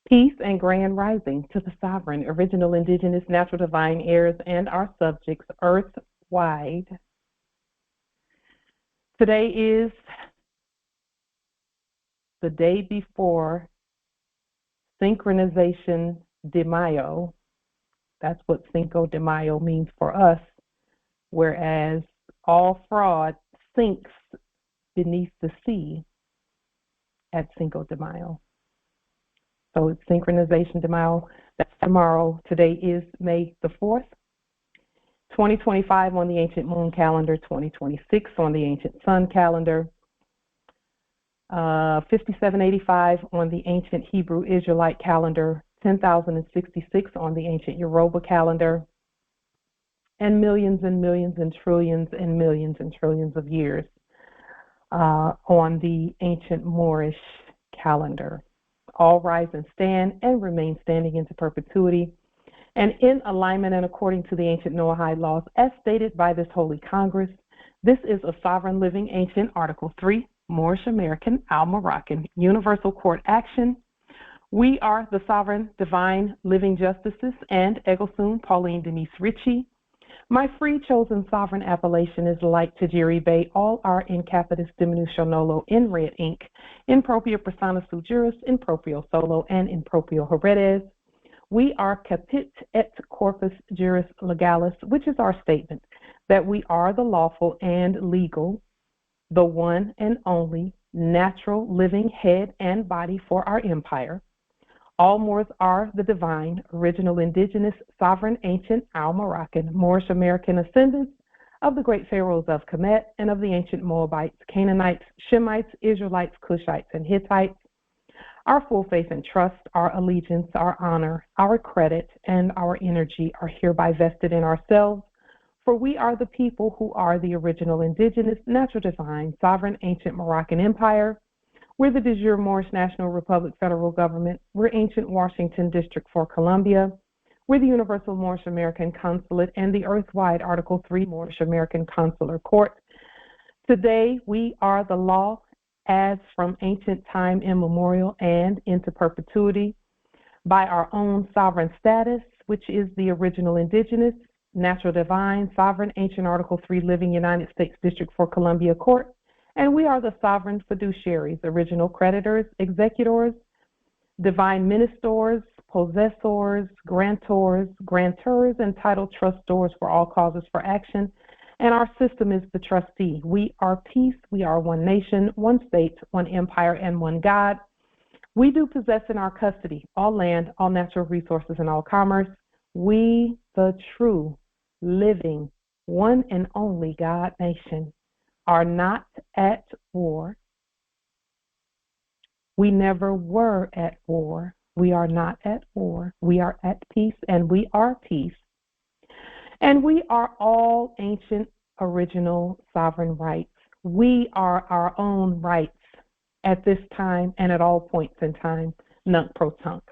Peace and grand rising to the sovereign, original, indigenous, natural, divine heirs, and our subjects earth-wide. Today is the day before Synchronization de Mayo. That's what Cinco de Mayo means for us, whereas all fraud sinks beneath the sea at Cinco de Mayo. So it's Synchronization de Mayo. That's tomorrow. Today is May the 4th, 2025 on the ancient moon calendar, 2026 on the ancient sun calendar, 5785 on the ancient Hebrew Israelite calendar, 10,066 on the ancient Yoruba calendar, and millions and trillions and millions and trillions of years on the ancient Moorish calendar. All rise and stand and remain standing into perpetuity and in alignment and according to the ancient Noahide laws as stated by this Holy Congress. This is a sovereign living ancient Article 3, Moorish American Al-Moroccan Universal Court action. We are the sovereign divine living justices and Eggleston Pauline Ritchie. My free chosen sovereign appellation is like Tajiri Bay. All are in capitis diminution nolo in red ink, in proprio persona sui juris, in proprio solo, and in proprio heredes. We are capit et corpus juris legalis, which is our statement that we are the lawful and legal, the one and only natural living head and body for our empire. All Moors are the divine, original, indigenous, sovereign, ancient, Al-Moroccan, Moorish American ascendants of the great pharaohs of Kemet and of the ancient Moabites, Canaanites, Shemites, Israelites, Cushites, and Hittites. Our full faith and trust, our allegiance, our honor, our credit, and our energy are hereby vested in ourselves, for we are the people who are the original, indigenous, natural, divine, sovereign, ancient Moroccan empire. We're the de jure Moorish National Republic federal government. We're ancient Washington District for Columbia. We're the Universal Moorish American Consulate and the Earth-wide Article 3 Moorish American Consular Court. Today, we are the law as from ancient time immemorial and into perpetuity by our own sovereign status, which is the original indigenous, natural divine, sovereign, ancient Article 3 living United States District for Columbia Court. And we are the sovereign fiduciaries, original creditors, executors, divine ministers, possessors, grantors, and title trustors for all causes for action. And our system is the trustee. We are peace. We are one nation, one state, one empire, and one God. We do possess in our custody all land, all natural resources, and all commerce. We, the true, living, one and only God nation, are not at war. We never were at war. We are not at war. We are at peace, and we are peace. And we are all ancient, original, sovereign rights. We are our own rights at this time and at all points in time. Nunc pro tunc.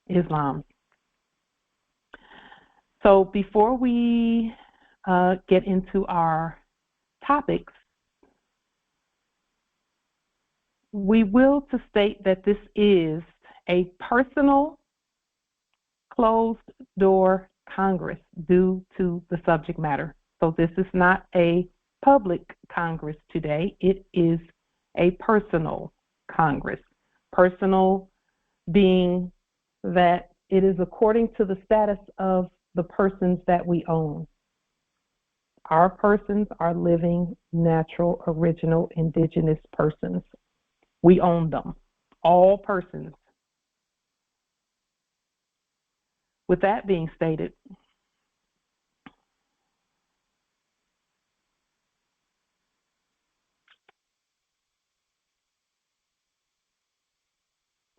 Islam. So before we get into our topics, we will to state that this is a personal closed-door Congress due to the subject matter. So this is not a public Congress today. It is a personal Congress. Personal being that it is according to the status of the persons that we own. Our persons are living, natural, original, indigenous persons. We own them, all persons. With that being stated,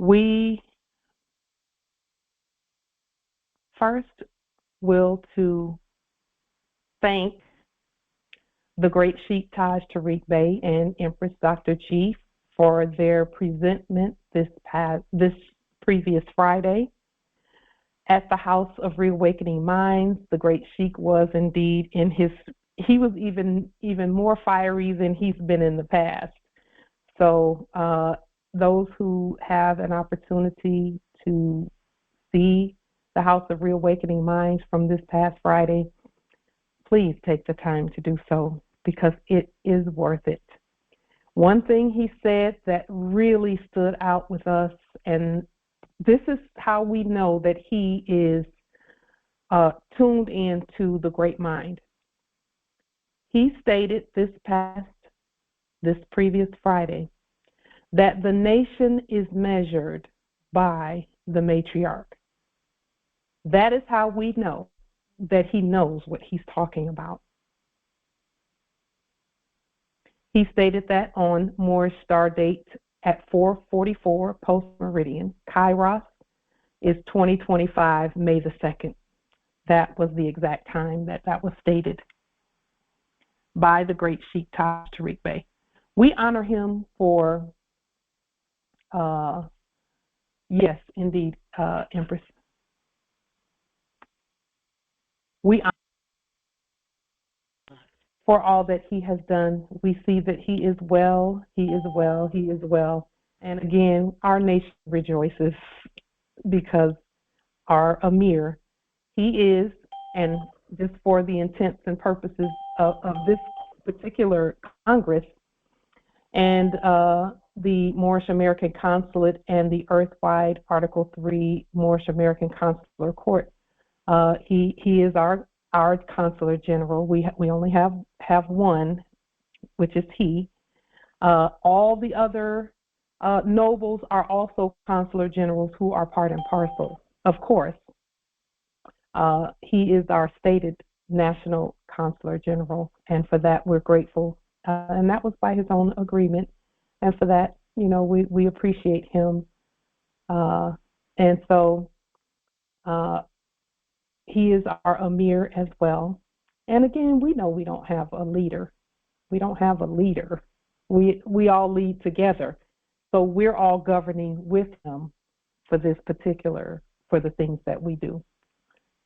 we first will to thank the great Sheikh Tajiri Bey and Empress Dr. Chief for their presentment this previous Friday at the House of Reawakening Minds. The great Sheikh was indeed he was even more fiery than he's been in the past. So those who have an opportunity to see the House of Reawakening Minds from this past Friday, please take the time to do so, because it is worth it. One thing he said that really stood out with us, and this is how we know that he is tuned in to the great mind. He stated this previous Friday, that the nation is measured by the matriarch. That is how we know that he knows what he's talking about. He stated that on Moorish star date at 4:44 post meridian. Kairos is 2025, May the 2nd. That was the exact time that was stated by the great Sheikh Tajiri Bey. We honor him for, yes, indeed, Empress. We honor him for all that he has done. We see that he is well, he is well, he is well. And again, our nation rejoices because our Amir, he is, and just for the intents and purposes of this particular Congress, and the Moorish American Consulate and the Earthwide Article 3 Moorish American Consular Court. He is our Consular General. We only have one, which is he. All the other nobles are also Consular Generals who are part and parcel, of course. He is our stated National Consular General, and for that we're grateful. And that was by his own agreement. And for that, we appreciate him. And so he is our Amir as well. And again, we know we don't have a leader. We don't have a leader. We all lead together. So we're all governing with him for the things that we do.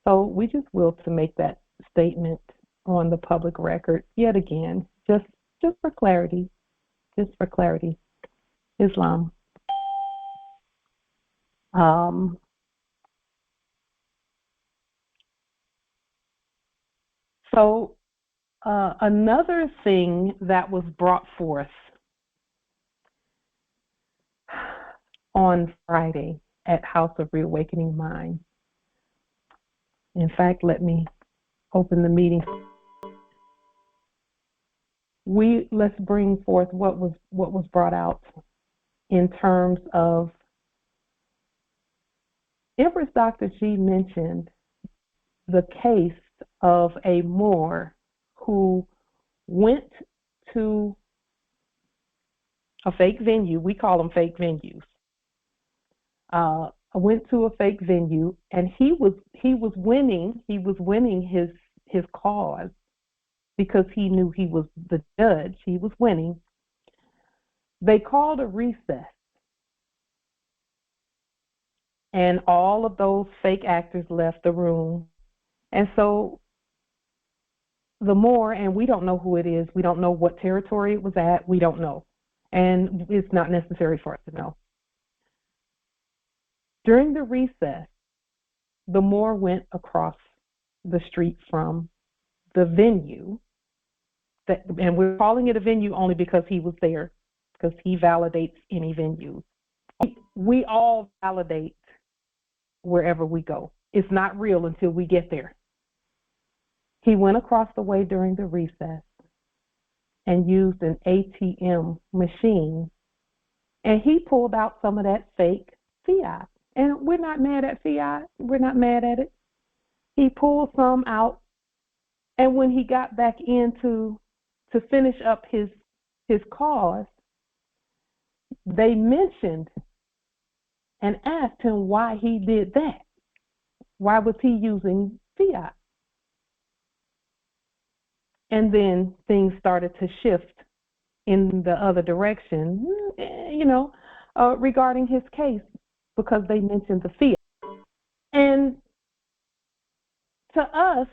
So we just will to make that statement on the public record yet again, just for clarity, Islam. So another thing that was brought forth on Friday at House of Reawakening Minds. In fact, let me open the meeting. Let's bring forth what was brought out in terms of Empress Dr. G mentioned the case of a Moor who went to a fake venue. We call them fake venues. Went to a fake venue, and he was winning. He was winning his cause because he knew he was the judge. He was winning. They called a recess, and all of those fake actors left the room. And so the Moor, and we don't know who it is. We don't know what territory it was at. We don't know, and it's not necessary for us to know. During the recess, the Moor went across the street from the venue, and we're calling it a venue only because he was there, because he validates any venue. We all validate wherever we go. It's not real until we get there. He went across the way during the recess and used an ATM machine, and he pulled out some of that fake fiat. And we're not mad at fiat. We're not mad at it. He pulled some out, and when he got back in to finish up his cause, they mentioned and asked him why he did that. Why was he using fiat? And then things started to shift in the other direction, regarding his case, because they mentioned the fiat. And to us,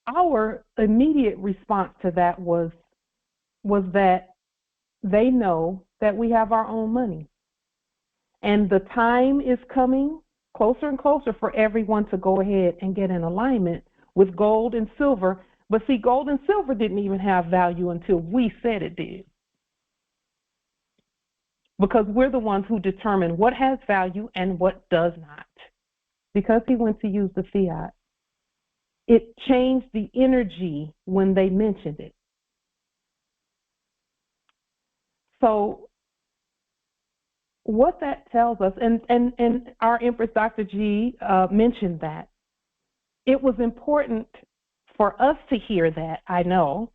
our immediate response to that was that they know that we have our own money. And the time is coming closer and closer for everyone to go ahead and get in alignment with gold and silver. But see, gold and silver didn't even have value until we said it did. Because we're the ones who determine what has value and what does not. Because he went to use the fiat, it changed the energy when they mentioned it. So what that tells us, and our Empress Dr. G mentioned that, it was important for us to hear that, I know,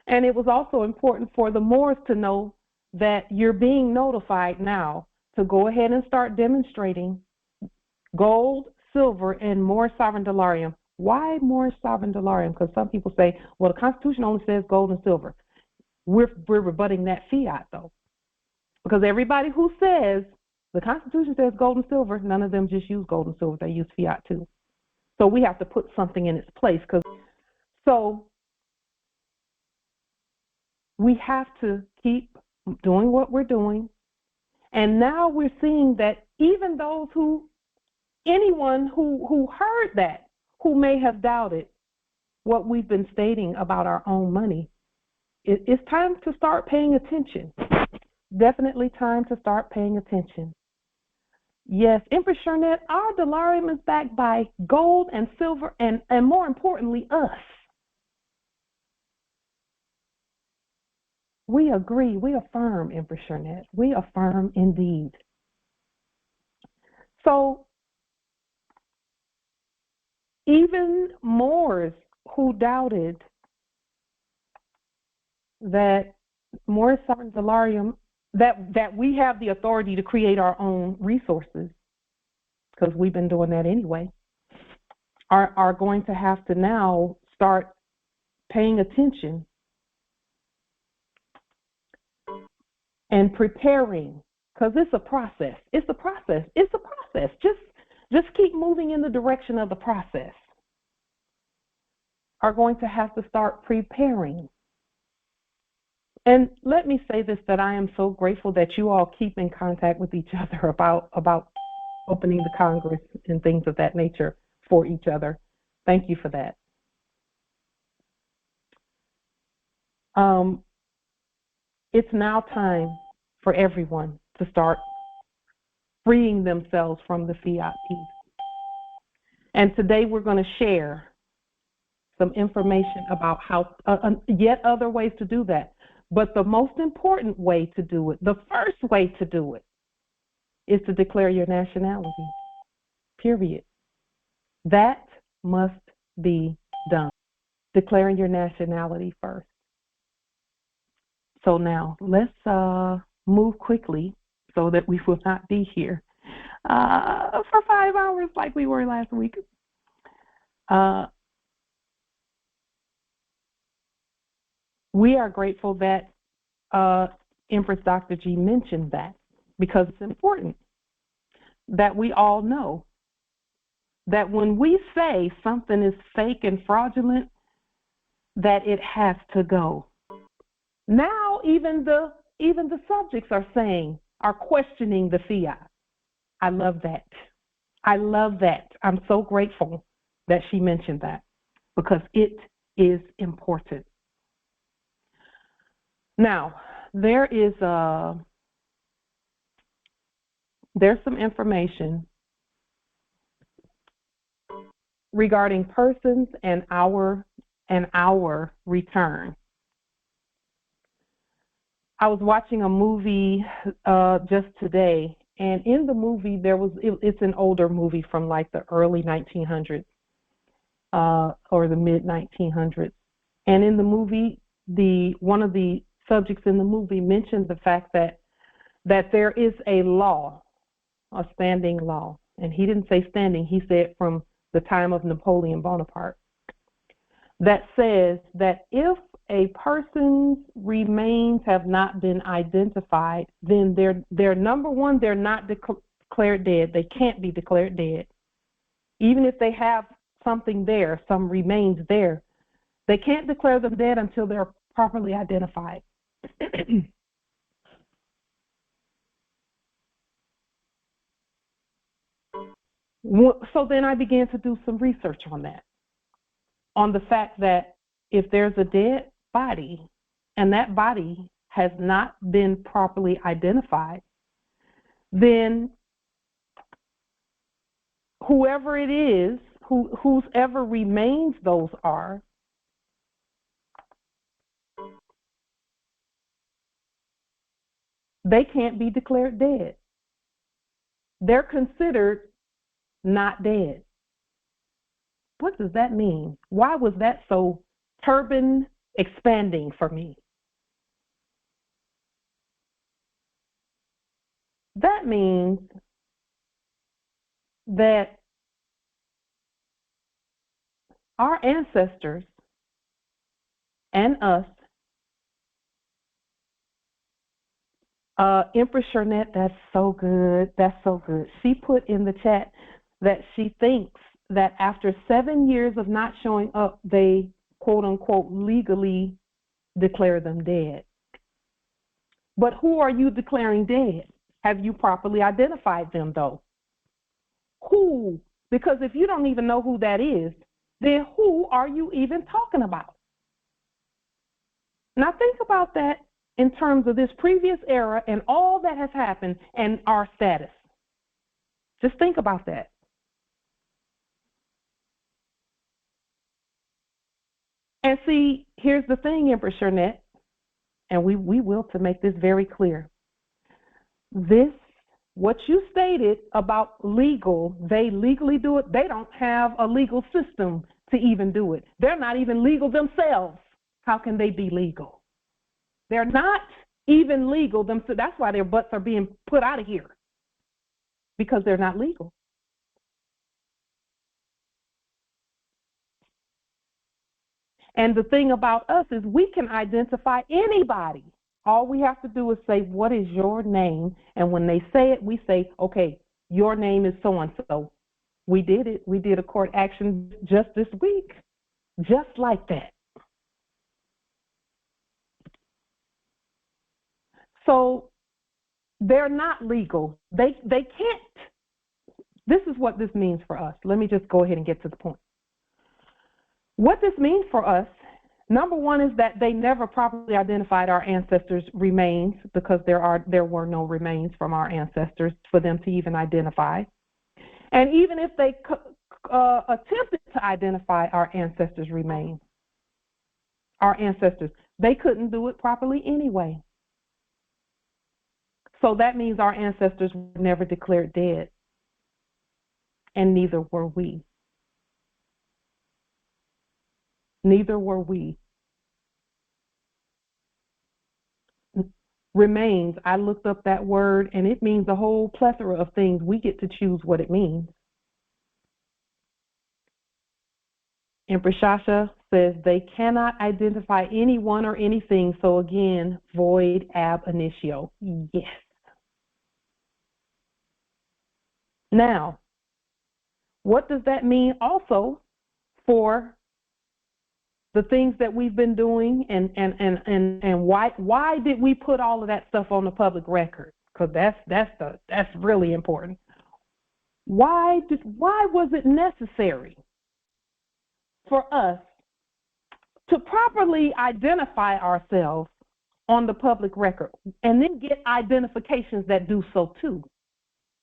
and it was also important for the Moors to know that you're being notified now to go ahead and start demonstrating gold, silver, and Moorish sovereign dollarium. Why Moorish sovereign dollarium? Because some people say, well, the Constitution only says gold and silver. We're rebutting that fiat, though. Because everybody who says the Constitution says gold and silver, none of them just use gold and silver. They use fiat, too. So we have to put something in its place. So we have to keep doing what we're doing. And now we're seeing that even those anyone who heard that, who may have doubted what we've been stating about our own money, it's time to start paying attention. Definitely time to start paying attention. Yes, Empress Charnette, our dollarium is backed by gold and silver and more importantly, us. We agree, we affirm, Empress Charnette. We affirm indeed. So even Moors who doubted that Moorish sovereign dollarium, that we have the authority to create our own resources, because we've been doing that anyway, are going to have to now start paying attention and preparing, because it's a process. It's a process. It's a process. Just keep moving in the direction of the process. Are going to have to start preparing. And let me say this, that I am so grateful that you all keep in contact with each other about opening the Congress and things of that nature for each other. Thank you for that. It's now time for everyone to start freeing themselves from the fiat piece. And today we're going to share some information about how yet other ways to do that. But the most important way to do it, the first way to do it, is to declare your nationality, period. That must be done. Declaring your nationality first. So now let's move quickly so that we will not be here for 5 hours like we were last week. We are grateful that Empress Dr. G mentioned that, because it's important that we all know that when we say something is fake and fraudulent, that it has to go. Now even the subjects are questioning the fiat. I love that. I love that. I'm so grateful that she mentioned that, because it is important. Now, there's some information regarding persons and our return. I was watching a movie just today, and in the movie it's an older movie from like the early 1900s or the mid 1900s, and in the movie, one of the subjects in the movie mentioned the fact that there is a law, a standing law, and he didn't say standing, he said from the time of Napoleon Bonaparte, that says that if a person's remains have not been identified, then they're number one, they're not declared dead. They can't be declared dead. Even if they have something there, some remains there, they can't declare them dead until they're properly identified. So then I began to do some research on that, on the fact that if there's a dead body and that body has not been properly identified, then whoever it is, whoever remains those are, they can't be declared dead. They're considered not dead. What does that mean? Why was that so turban expanding for me? That means that our ancestors and us, Empress Shernette, that's so good. That's so good. She put in the chat that she thinks that after 7 years of not showing up, they, quote unquote, legally declare them dead. But who are you declaring dead? Have you properly identified them, though? Who? Because if you don't even know who that is, then who are you even talking about? Now think about that in terms of this previous era and all that has happened and our status. Just think about that. And see, here's the thing, Empress Shernette, and we will to make this very clear. This, what you stated about legal, they legally do it. They don't have a legal system to even do it. They're not even legal themselves. How can they be legal? They're not even legal themselves. That's why their butts are being put out of here, because they're not legal. And the thing about us is we can identify anybody. All we have to do is say, what is your name? And when they say it, we say, okay, your name is so-and-so. We did it. We did a court action just this week, just like that. So they're not legal. They can't. This is what this means for us. Let me just go ahead and get to the point. What this means for us, number one, is that they never properly identified our ancestors' remains, because there were no remains from our ancestors for them to even identify. And even if they attempted to identify our ancestors' remains, they couldn't do it properly anyway. So that means our ancestors were never declared dead, and neither were we. Neither were we. Remains, I looked up that word, and it means a whole plethora of things. We get to choose what it means. Empress Shasha says they cannot identify anyone or anything, so again, void ab initio. Yes. Now, what does that mean also for the things that we've been doing, and why did we put all of that stuff on the public record? Because that's really important. Why was it necessary for us to properly identify ourselves on the public record and then get identifications that do so too?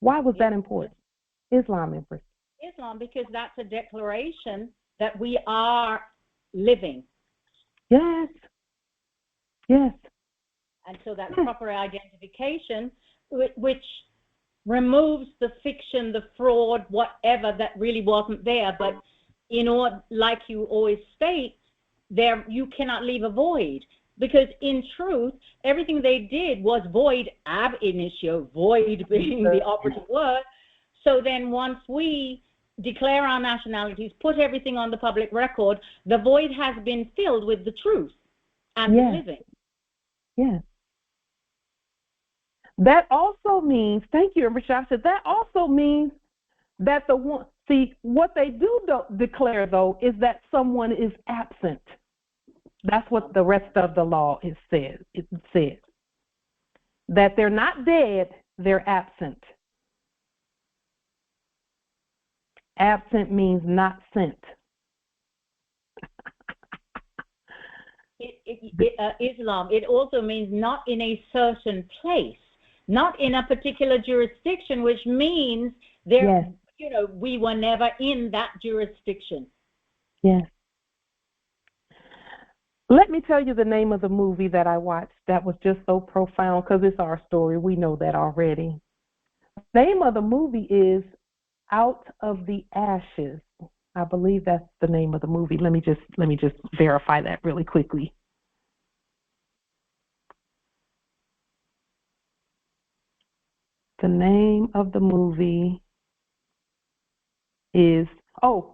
Why was that important? Islam, Empress. Islam, because that's a declaration that we are living. Yes. Yes. And so that proper identification, which removes the fiction, the fraud, whatever that really wasn't there. But like you always state, there you cannot leave a void, because in truth, everything they did was void ab initio, void being the operative word. So then once we declare our nationalities, put everything on the public record, the void has been filled with the truth and the living. Yes. That also means, thank you, Rashasha, that also means that what they do declare, though, is that someone is absent. That's what the rest of the law says. It says that they're not dead, they're absent. Absent means not sent. Islam, it also means not in a certain place, not in a particular jurisdiction, which means there, Yes. we were never in that jurisdiction. Yes. Let me tell you the name of the movie that I watched that was just so profound, because it's our story. We know that already. The name of the movie is Out of the Ashes. I believe that's the name of the movie. Let me just verify that really quickly. The name of the movie is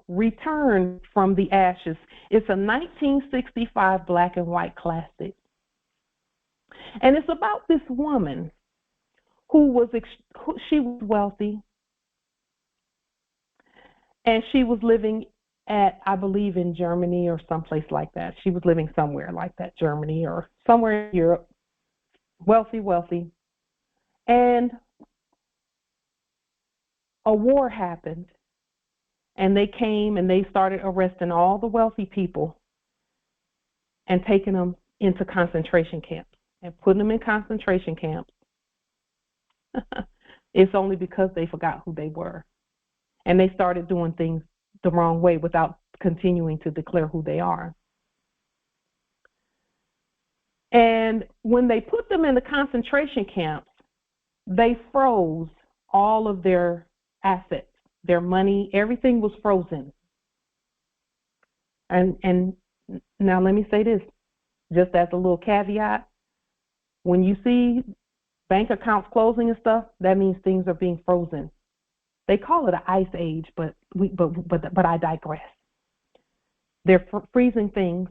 Return from the Ashes. It's a 1965 black and white classic. And it's about this woman who she was wealthy, and she was living at, I believe, in Germany or someplace like that. She was living somewhere like that, Germany or somewhere in Europe. Wealthy. And a war happened, and they came and they started arresting all the wealthy people and taking them into concentration camps and putting them in concentration camps. It's only because they forgot who they were. And they started doing things the wrong way without continuing to declare who they are. And when they put them in the concentration camps, they froze all of their assets, their money, everything was frozen. And now let me say this, just as a little caveat. When you see bank accounts closing and stuff, that means things are being frozen. They call it an ice age, but I digress. They're freezing things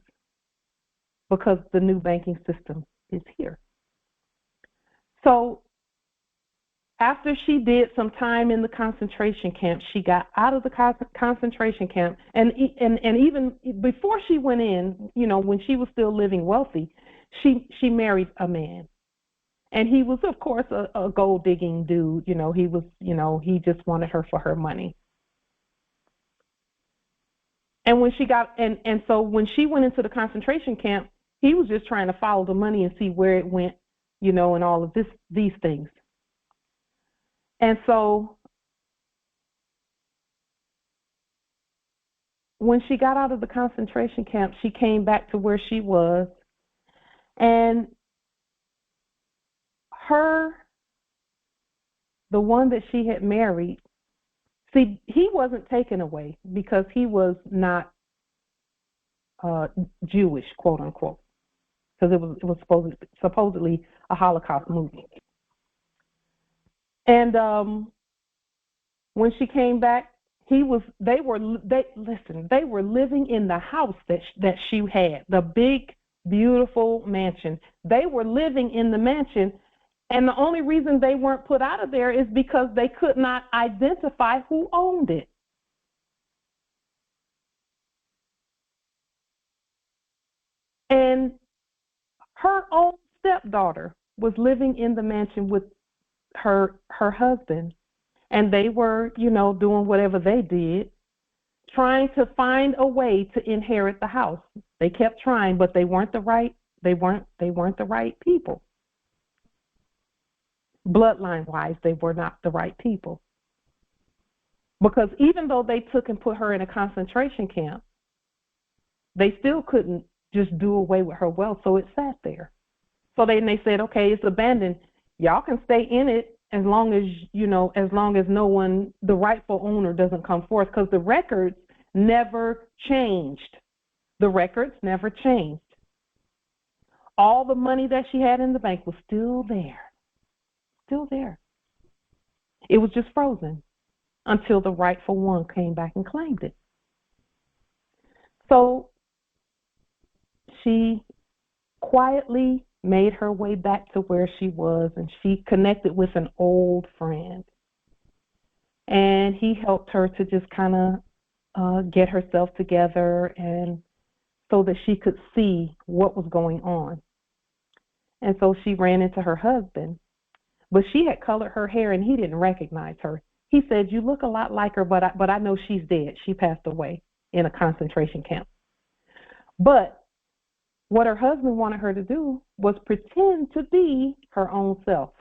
because the new banking system is here. So after she did some time in the concentration camp, she got out of the concentration camp, and even before she went in, when she was still living wealthy, she married a man. And he was, of course, a gold digging dude. He just wanted her for her money. And when she got, so when she went into the concentration camp, he was just trying to follow the money and see where it went, and all of these things. And so when she got out of the concentration camp, she came back to where she was, and the one that she had married, see, he wasn't taken away because he was not Jewish, quote unquote, because it was supposedly a Holocaust movie. And when she came back, they were living in the house that she had, the big, beautiful mansion. They were living in the mansion, and the only reason they weren't put out of there is because they could not identify who owned it. And her own stepdaughter was living in the mansion with her husband, and they were, doing whatever they did, trying to find a way to inherit the house. They kept trying, but they weren't the right people. Bloodline wise, they were not the right people. Because even though they took and put her in a concentration camp, they still couldn't just do away with her wealth, so it sat there. So they said, okay, it's abandoned. Y'all can stay in it as long as no one, the rightful owner, doesn't come forth, because the records never changed. The records never changed. All the money that she had in the bank was still there. Still there. It was just frozen until the rightful one came back and claimed it. So she quietly made her way back to where she was, and she connected with an old friend. And he helped her to just kind of get herself together, and so that she could see what was going on. And so she ran into her husband, but she had colored her hair, and he didn't recognize her. He said, you look a lot like her, but I know she's dead. She passed away in a concentration camp. But what her husband wanted her to do was pretend to be her own self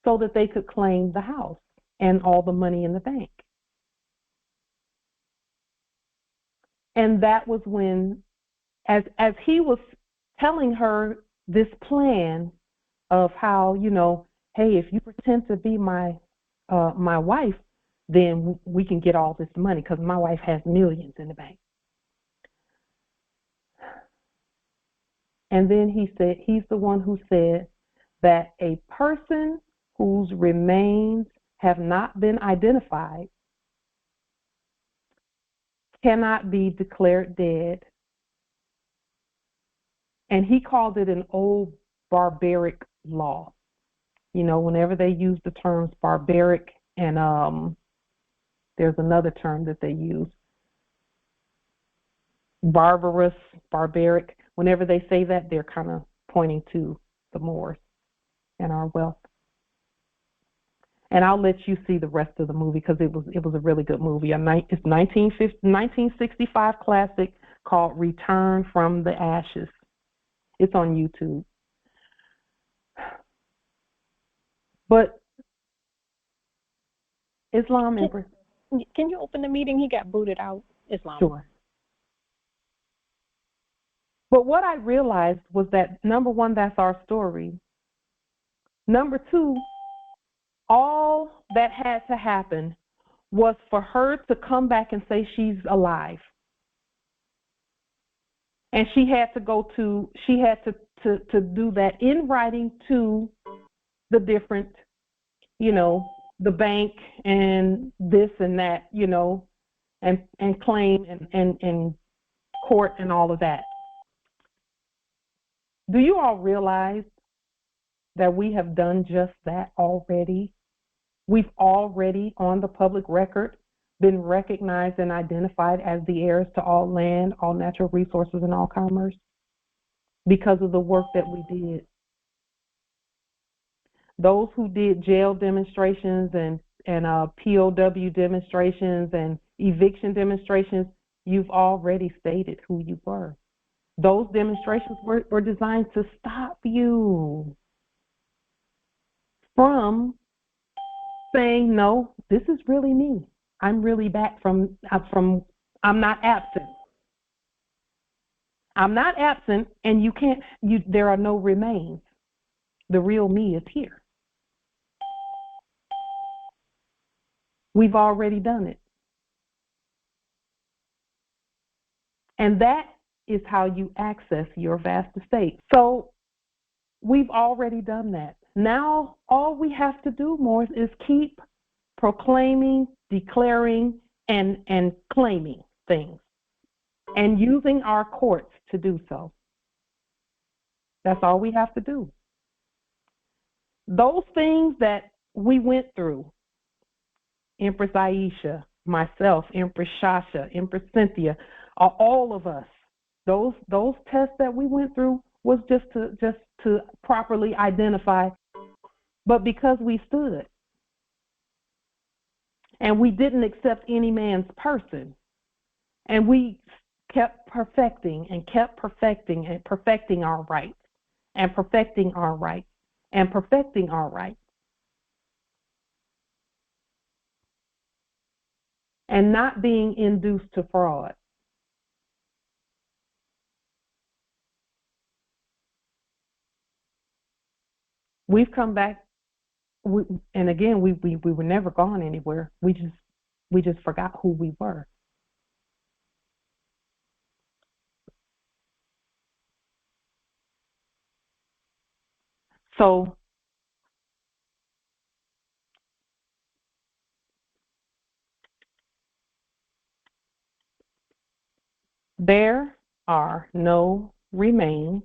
so that they could claim the house and all the money in the bank. And that was when, as he was telling her this plan of how, you know, hey, if you pretend to be my wife, then we can get all this money because my wife has millions in the bank. And then he said, he's the one who said that a person whose remains have not been identified cannot be declared dead. And he called it an old barbaric law. You know, whenever they use the terms barbaric and there's another term that they use, barbarous, barbaric, whenever they say that, they're kind of pointing to the Moors and our wealth. And I'll let you see the rest of the movie because it was a really good movie. It's 1965 classic called Return from the Ashes. It's on YouTube. But Islam, can you open the meeting? He got booted out. Islam. Sure. But what I realized was that, number one, that's our story. Number two, all that had to happen was for her to come back and say she's alive. And she had to do that in writing to the different, you know, the bank and this and that, you know, and claim and court and all of that. Do you all realize that we have done just that already? We've already, on the public record, been recognized and identified as the heirs to all land, all natural resources, and all commerce because of the work that we did. Those who did jail demonstrations and POW demonstrations and eviction demonstrations, you've already stated who you were. Those demonstrations were designed to stop you from saying, no, this is really me. I'm really back from I'm not absent. I'm not absent, and there are no remains. The real me is here. We've already done it. And that is how you access your vast estate. So we've already done that. Now all we have to do, Morris, is keep proclaiming, declaring, and claiming things, and using our courts to do so. That's all we have to do. Those things that we went through, Empress Aisha, myself, Empress Shasha, Empress Cynthia, all of us, those tests that we went through was just to properly identify, but because we stood and we didn't accept any man's person, and we kept perfecting and kept perfecting and perfecting our rights and perfecting our rights and perfecting our rights, and not being induced to fraud. We've come back, and again, we were never gone anywhere. We just forgot who we were. So there are no remains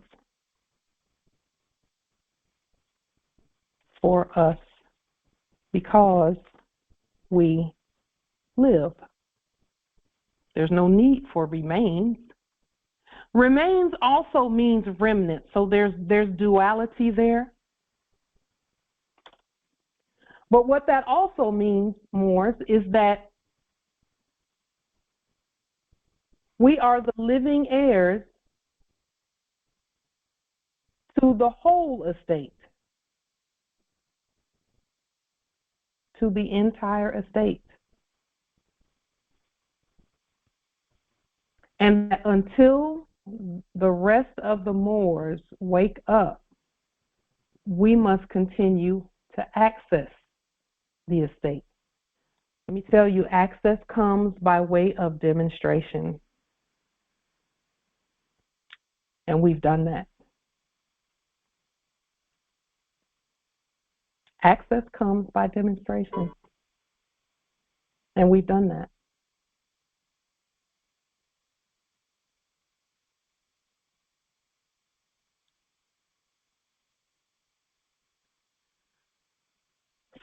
for us because we live. There's no need for remains. Remains also means remnant, so there's duality there. But what that also means, Moors, is that we are the living heirs to the whole estate, to the entire estate. And that until the rest of the Moors wake up, we must continue to access the estate. Let me tell you, access comes by way of demonstration. And we've done that. Access comes by demonstration. And we've done that.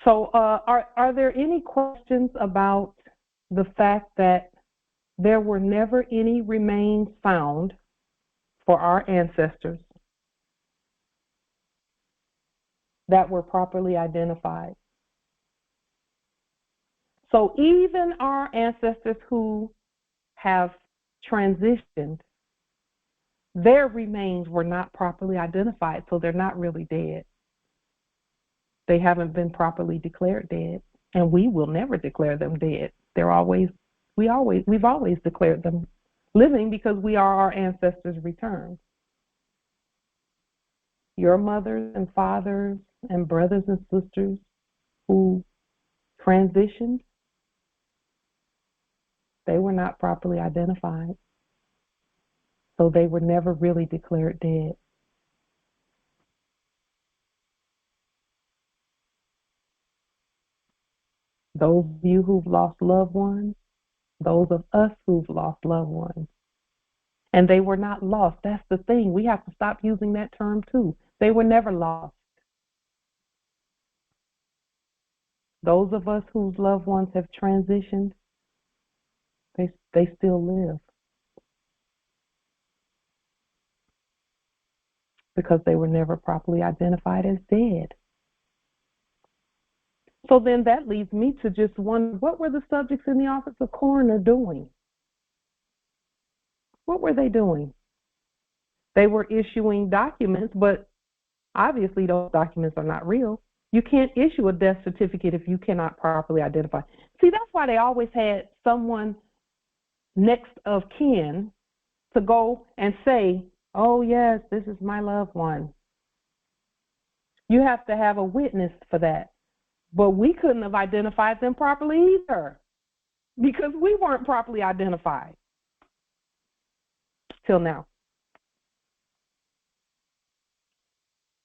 So are there any questions about the fact that there were never any remains found for our ancestors that were properly identified? So even our ancestors who have transitioned, their remains were not properly identified, so they're not really dead. They haven't been properly declared dead, and we will never declare them dead. We've always declared them living because we are our ancestors' return. Your mothers and fathers and brothers and sisters who transitioned, they were not properly identified, so they were never really declared dead. Those of you who've lost loved ones, those of us who've lost loved ones, and they were not lost. That's the thing. We have to stop using that term too. They were never lost. Those of us whose loved ones have transitioned, they still live because they were never properly identified as dead. So then that leads me to just wonder, what were the subjects in the office of coroner doing? What were they doing? They were issuing documents, but obviously those documents are not real. You can't issue a death certificate if you cannot properly identify. See, that's why they always had someone next of kin to go and say, oh, yes, this is my loved one. You have to have a witness for that. But we couldn't have identified them properly either because we weren't properly identified till now.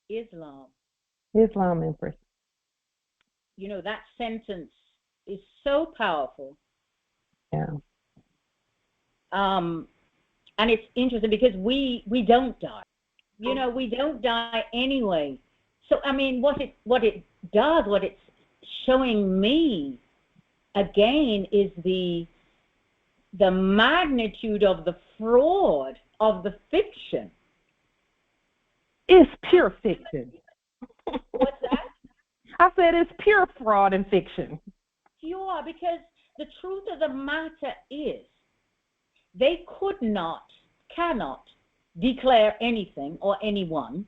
Islam, Empress. You know, that sentence is so powerful. Yeah. And it's interesting because we don't die. You know, we don't die anyway. So I mean, what it's showing me again is the magnitude of the fraud of the fiction. It's pure fiction. What's that? I said it's pure fraud and fiction. Pure, because the truth of the matter is they cannot declare anything or anyone.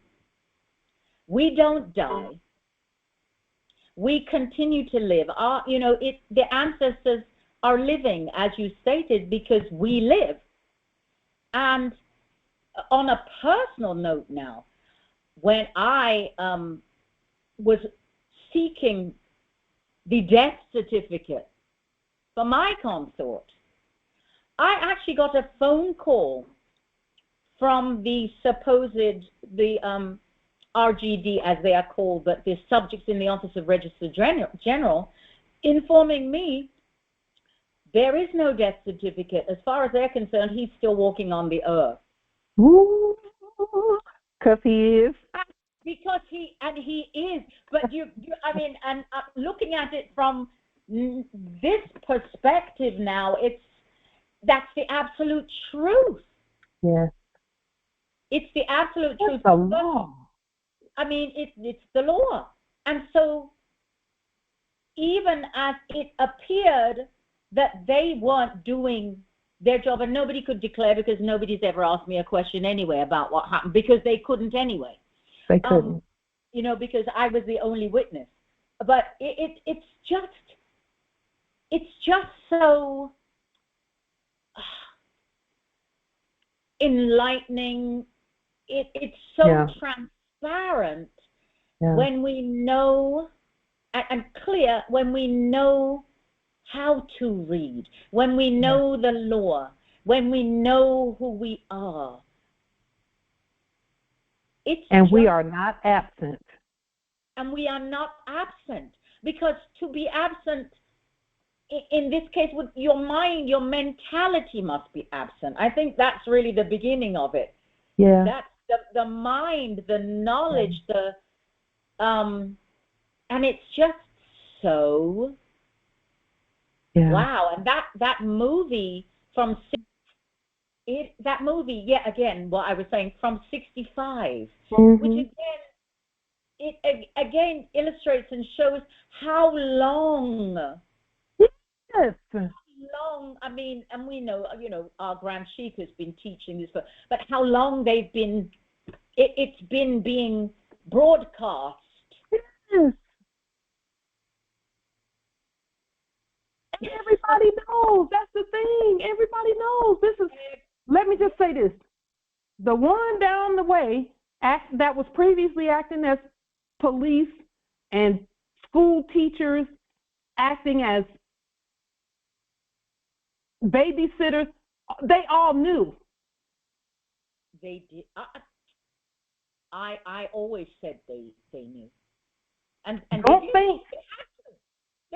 We don't die. We continue to live. The ancestors are living, as you stated, because we live. And on a personal note now, when I was seeking the death certificate for my consort, I actually got a phone call from the RGD, as they are called, but the subjects in the Office of Register General, informing me there is no death certificate. As far as they're concerned, he's still walking on the earth. Ooh, 'cause he is. Because he is. But looking at it from this perspective now, that's the absolute truth. Yes. It's the absolute truth. It's the law. I mean, it's the law. And so even as it appeared that they weren't doing their job, and nobody could declare because nobody's ever asked me a question anyway about what happened, because they couldn't anyway. They couldn't. You know, because I was the only witness. But it's just so enlightening. It's so transparent when we know and clear, when we know how to read, when we know the law, when we know who we are. And we are not absent. And we are not absent, because to be absent, in this case, with your mind, your mentality must be absent. I think that's really the beginning of it. Yeah. That's the mind, the knowledge, and it's just so wow. And that movie from that movie, again, what I was saying, from 65, which again illustrates and shows how long. Yes. Long, I mean, and we know, you know, our Grand Sheik has been teaching this, but how long they've been, it's been being broadcast. Yes. Everybody knows. That's the thing. Everybody knows. This is, let me just say this. The one down the way that was previously acting as police and school teachers, acting as babysitters, they all knew. They did. I always said they knew. And don't think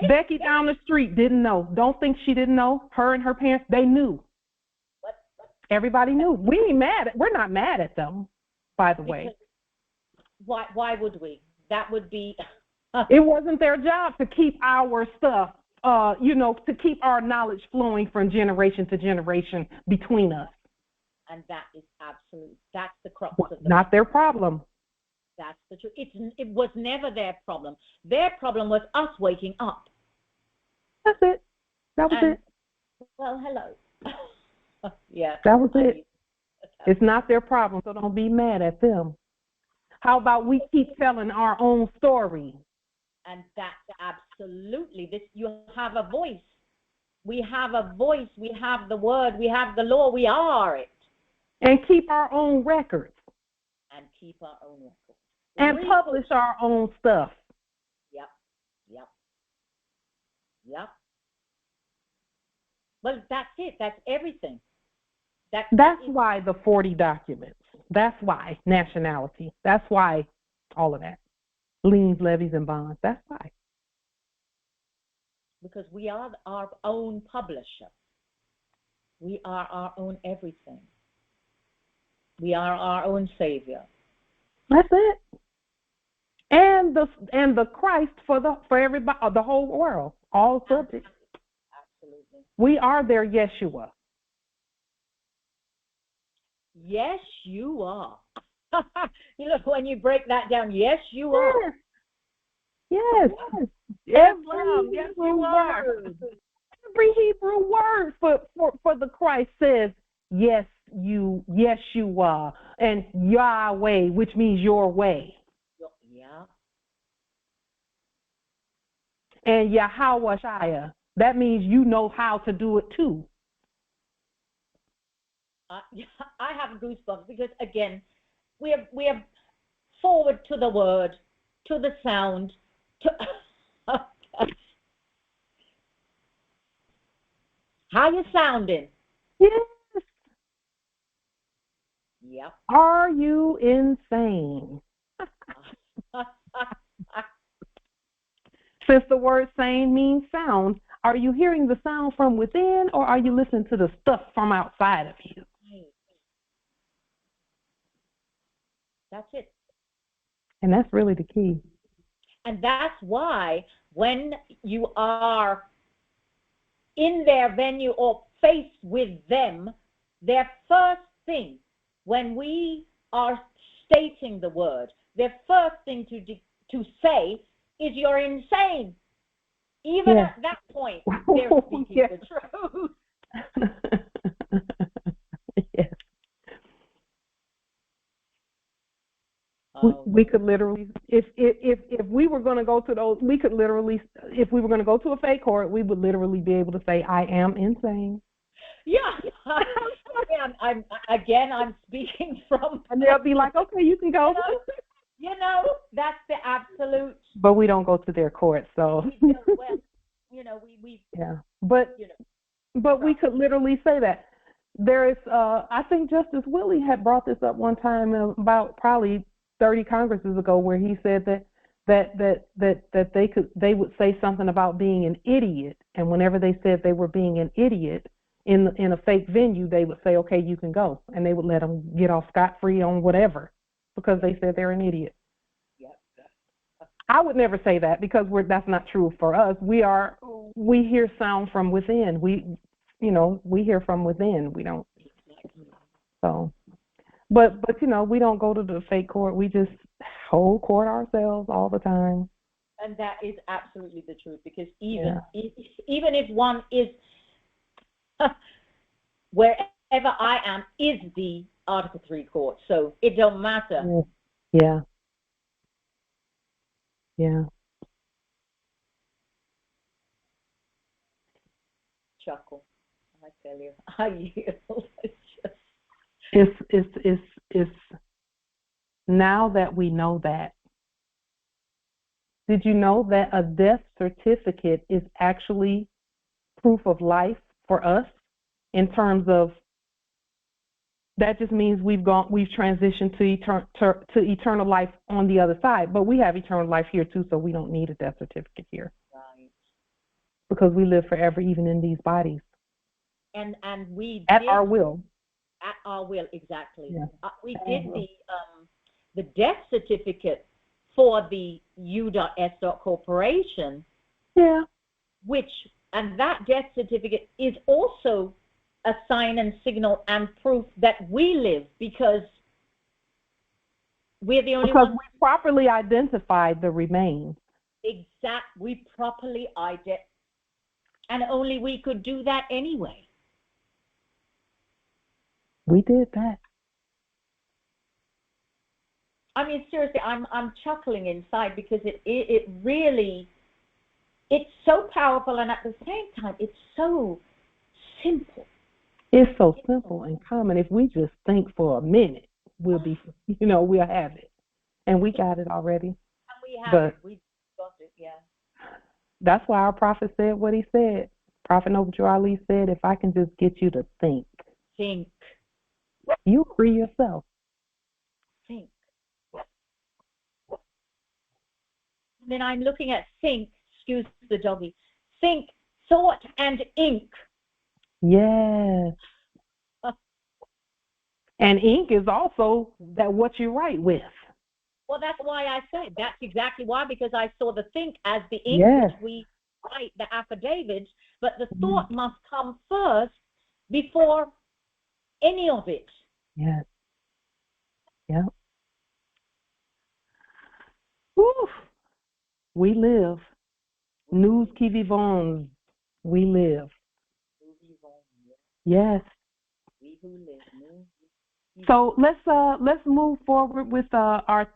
Becky down the street didn't know. Don't think she didn't know. Her and her parents, they knew. Everybody knew. We're not mad at them, by the way. Why would we? That would be. It wasn't their job to keep our stuff, you know, to keep our knowledge flowing from generation to generation between us. And that is absolute. That's the crux of the not their problem. That's the truth. It was never their problem. Their problem was us waking up. That's it. That was it. Well, hello. Yeah. That was it. It's not their problem, so don't be mad at them. How about we keep telling our own story? And that's absolutely this. You have a voice. We have a voice. We have the word. We have the law. We are it. And keep our own records. And keep our own records. And publish our own stuff. Yep. Well, that's it. That's everything. That's why the 40 documents. That's why nationality. That's why all of that. Liens, levies, and bonds. That's why. Because we are our own publisher. We are our own everything. We are our own savior. That's it. And the Christ for everybody, the whole world, all subjects. Absolutely. We are their Yeshua. Yes, you are. You look, when you break that down, yes, you are. Yes. Yes, you are. Every Hebrew word for the Christ says, yes, you are, and Yahweh, which means your way. Yeah. And Yahweh Shia, that means you know how to do it too. I have goosebumps because, again, we have forward to the word, to the sound, to how you sounding? Yes. Yep. Are you insane? Since the word sane means sound, are you hearing the sound from within, or are you listening to the stuff from outside of you? That's it. And that's really the key. And that's why when you are in their venue or faced with them, their first thing, when we are stating the word, their first thing to say is, you're insane. Even Yeah. at that point, they're speaking Yeah. the truth. Yes. Oh, We could literally, if we were going to go to those, we could literally, if we were going to go to a fake court, we would literally be able to say, I am insane. yeah. I'm speaking from. And they'll be like, okay, you can go. That's the absolute. But we don't go to their court, so. We don't, well, we. Yeah. But we could literally say that. There is, I think Justice Willie had brought this up one time about probably 30 Congresses ago, where he said that they would say something about being an idiot, and whenever they said they were being an idiot in a fake venue, they would say, okay, you can go, and they would let them get off scot-free on whatever because they said they're an idiot. Yep. I would never say that because that's not true for us. We hear sound from within. We hear from within. We don't. So, but we don't go to the fake court. We just hold court ourselves all the time. And that is absolutely the truth, because even if one is wherever I am is the Article 3 court, so it don't matter. Yeah. Chuckle, I tell you, I yield. It's now that we know that. Did you know that a death certificate is actually proof of life for us? In terms of that, just means we've transitioned to eternal life on the other side, but we have eternal life here too, so we don't need a death certificate here. Right. Because we live forever, even in these bodies. And we at our will. At our will, exactly. Yeah. We did the death certificate for the U.S. Corporation. Yeah. And that death certificate is also a sign and signal and proof that we live, because we're the only ones. Because we properly identified the remains. We properly identified, and only we could do that anyway. We did that. I mean, seriously, I'm chuckling inside, because it really, it's so powerful, and at the same time, it's so simple. It's so simple and common. If we just think for a minute, we'll have it. And we got it already. And we have it. We got it, yeah. That's why our prophet said what he said. Prophet Noble Ali said, if I can just get you to think. Think. You free yourself. Think. And then I'm looking at think, excuse the doggy, think, thought, and ink. Yes. And ink is also what you write with. Well, that's why I said, that's exactly why, because I saw the think as the ink, yes. which we write the affidavits, but the thought must come first before any of it. Yes. Yeah. Woo. We live. Nous qui vivons. We live. Yes. So let's move forward with our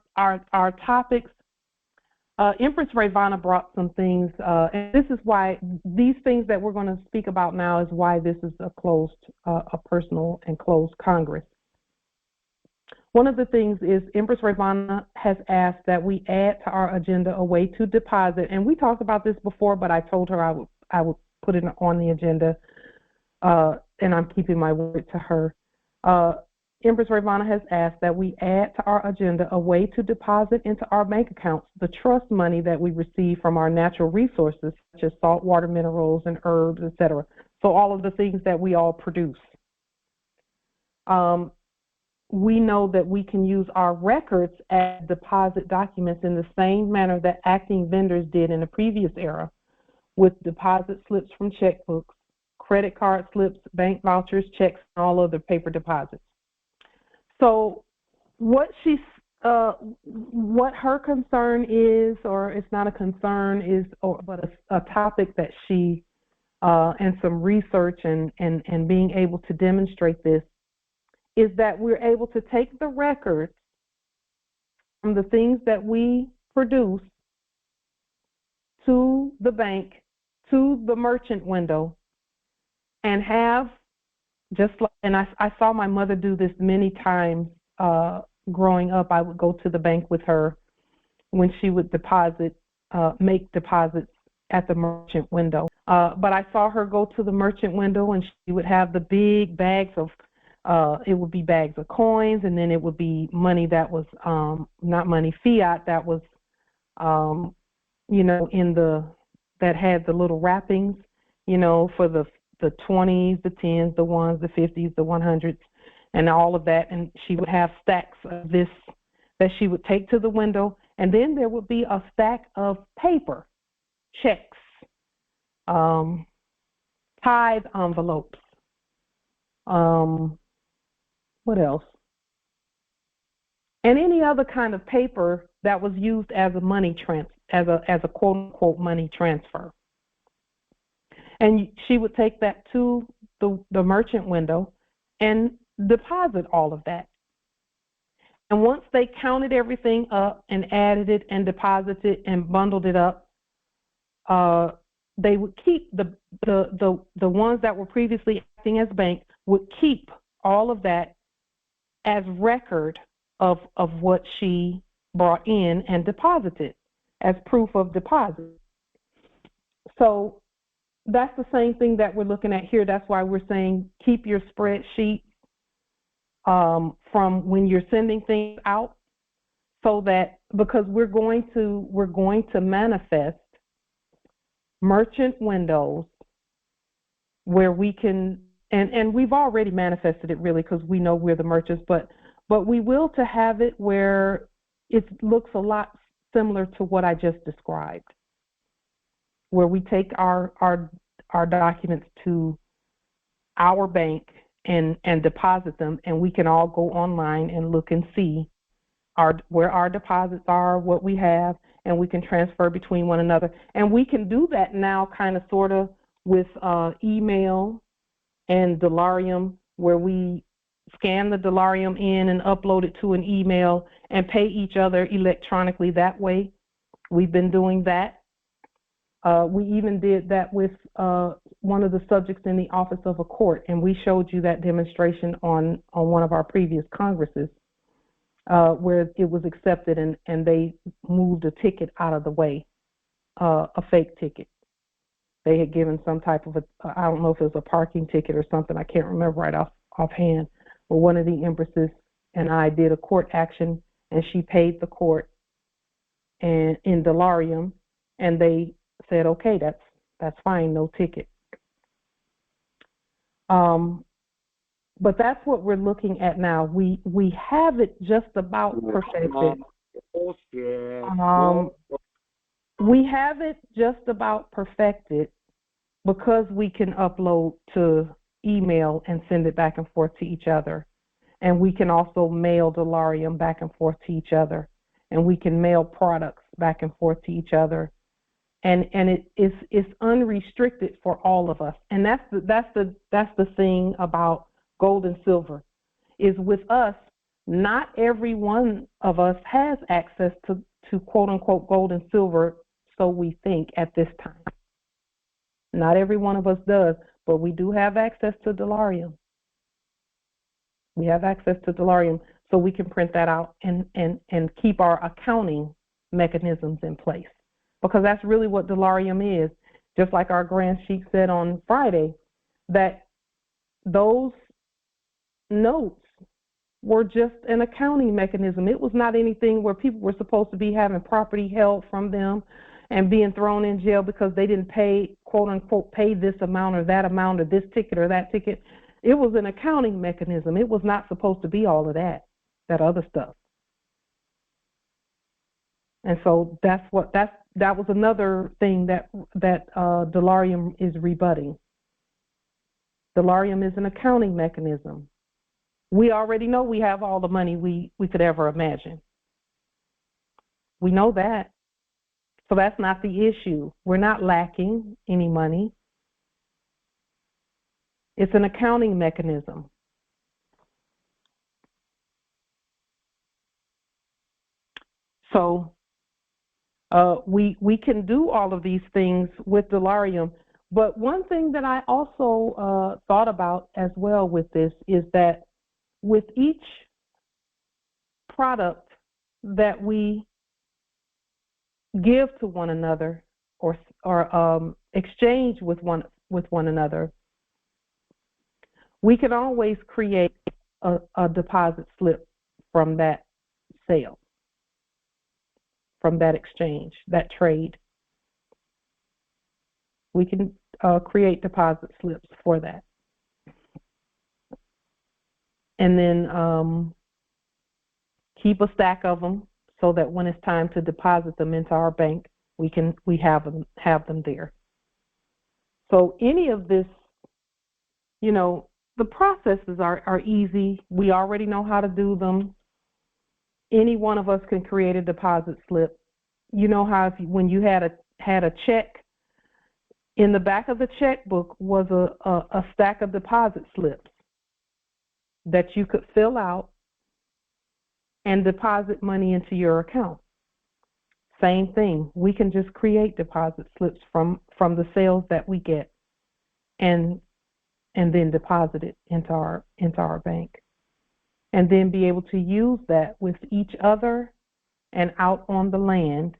topics. Empress Ravana brought some things, and this is why these things that we're going to speak about now is why this is a personal and closed Congress. One of the things is Empress Ravana has asked that we add to our agenda a way to deposit, and we talked about this before, but I told her I would put it on the agenda, and I'm keeping my word to her. Empress Ravana has asked that we add to our agenda a way to deposit into our bank accounts the trust money that we receive from our natural resources, such as salt water, minerals, and herbs, etc. So all of the things that we all produce. We know that we can use our records as deposit documents in the same manner that acting vendors did in the previous era, with deposit slips from checkbooks, credit card slips, bank vouchers, checks, and all other paper deposits. So what she what her concern is, or it's not a concern, but a topic that she, and some research and being able to demonstrate this, is that we're able to take the records from the things that we produce to the bank, to the merchant window, and have and I saw my mother do this many times growing up. I would go to the bank with her when she would make deposits at the merchant window. But I saw her go to the merchant window, and she would have the big bags of, it would be bags of coins, and then it would be money that was not money, fiat, that was, that had the little wrappings, for the 20s, the 10s, the 1s, the 50s, the 100s, and all of that. And she would have stacks of this that she would take to the window. And then there would be a stack of paper, checks, tithe envelopes. What else? And any other kind of paper that was used as a money as a quote unquote money transfer. And she would take that to the merchant window and deposit all of that. And once they counted everything up and added it and deposited it and bundled it up, they would keep the ones that were previously acting as bank would keep all of that as record of what she brought in and deposited as proof of deposit. So that's the same thing that we're looking at here. That's why we're saying keep your spreadsheet from when you're sending things out, so that, because we're going to manifest merchant windows where we can, and we've already manifested it really, because we know we're the merchants, but we will to have it where it looks a lot similar to what I just described, where we take our documents to our bank and deposit them, and we can all go online and look and see where our deposits are, what we have, and we can transfer between one another. And we can do that now kind of sort of with email and Dolarium, where we scan the Dolarium in and upload it to an email and pay each other electronically that way. We've been doing that. We even did that with one of the subjects in the office of a court, and we showed you that demonstration on one of our previous Congresses, where it was accepted and they moved a ticket out of the way, a fake ticket. They had given some type of I don't know if it was a parking ticket or something, I can't remember right offhand, but one of the empresses and I did a court action, and she paid the court and in Dolarium, and they said, okay, that's fine, no ticket. But that's what we're looking at now. We have it just about perfected. We have it just about perfected because we can upload to email and send it back and forth to each other. And we can also mail Dolarium back and forth to each other. And we can mail products back and forth to each other. And it's unrestricted for all of us. And that's the thing about gold and silver, is with us, not every one of us has access to quote unquote gold and silver, so we think at this time. Not every one of us does, but we do have access to Dolarium. We have access to Dolarium, so we can print that out and keep our accounting mechanisms in place. Because that's really what Dolarium is. Just like our Grand Sheik said on Friday, that those notes were just an accounting mechanism. It was not anything where people were supposed to be having property held from them and being thrown in jail because they didn't pay, quote unquote, pay this amount or that amount or this ticket or that ticket. It was an accounting mechanism. It was not supposed to be all of that other stuff. And so that was another thing that Dolarium is rebutting. Dolarium is an accounting mechanism. We already know we have all the money we could ever imagine. We know that. So that's not the issue. We're not lacking any money. It's an accounting mechanism. So we can do all of these things with Delarium. But one thing that I also thought about as well with this is that with each product that we give to one another or exchange with one another, we can always create a deposit slip from that sale, from that exchange, that trade. We can create deposit slips for that. And then keep a stack of them so that when it's time to deposit them into our bank, we have them there. So any of this, you know, the processes are easy. We already know how to do them. Any one of us can create a deposit slip. You know how when you had a check, in the back of the checkbook was a stack of deposit slips that you could fill out and deposit money into your account. Same thing. We can just create deposit slips from the sales that we get and then deposit it into our bank. And then be able to use that with each other and out on the land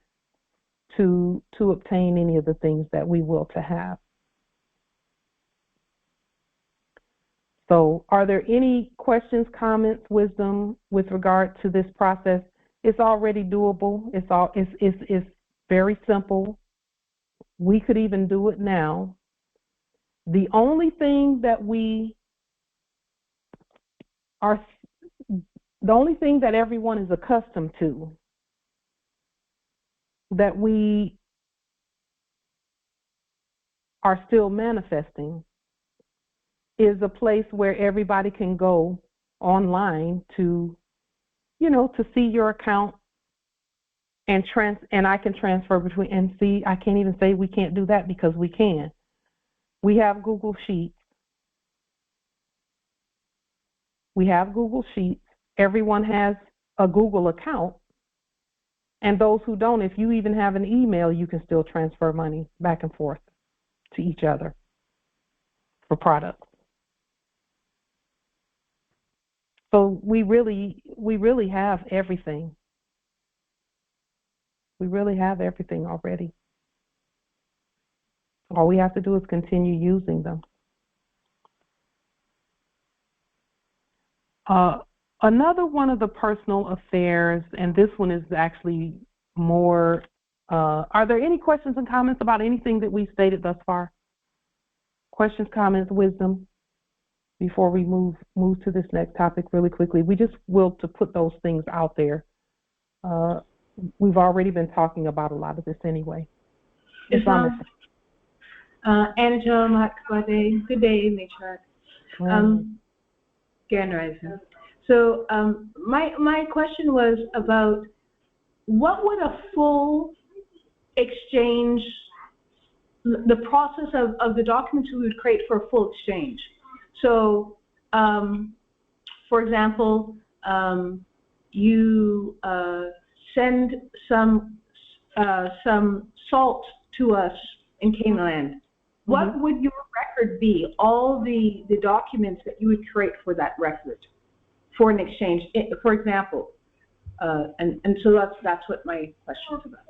to obtain any of the things that we will to have. So are there any questions, comments, wisdom with regard to this process? It's already doable. It's very simple. We could even do it now. The only thing that everyone is accustomed to, that we are still manifesting, is a place where everybody can go online to see your account and I can transfer between and see. I can't even say we can't do that because we can. We have Google Sheets. Everyone has a Google account. And those who don't, if you even have an email, you can still transfer money back and forth to each other for products. So we really have everything. We really have everything already. All we have to do is continue using them. Another one of the personal affairs, and this one is actually more, are there any questions and comments about anything that we've stated thus far? Questions, comments, wisdom, before we move to this next topic really quickly. We just will to put those things out there. We've already been talking about a lot of this anyway. Angela Makbade, good day, matriarch. Grand Rising. So my question was about what would a full exchange, the process of the documents we would create for a full exchange. So, for example, you send some salt to us in Canaanland. What would your record be? All the documents that you would create for that record, for an exchange, for example. And so that's what my question is about.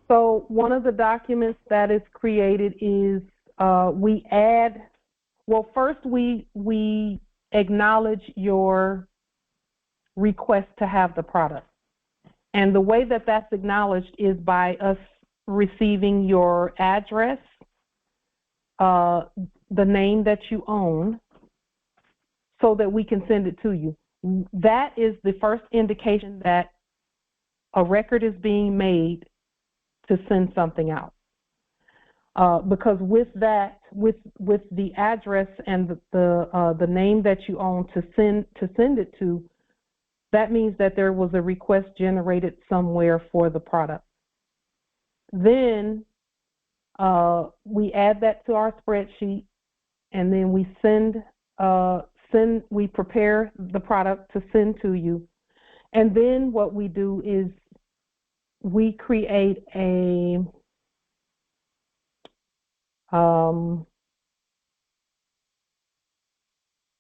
So one of the documents that is created is we add. Well, first we acknowledge your request to have the product, and the way that that's acknowledged is by us receiving your address, the name that you own, so that we can send it to you. That is the first indication that a record is being made to send something out. Because with that, with the address and the name that you own to send it to, that means that there was a request generated somewhere for the product. Then we add that to our spreadsheet, and then we we prepare the product to send to you. And then what we do is we create a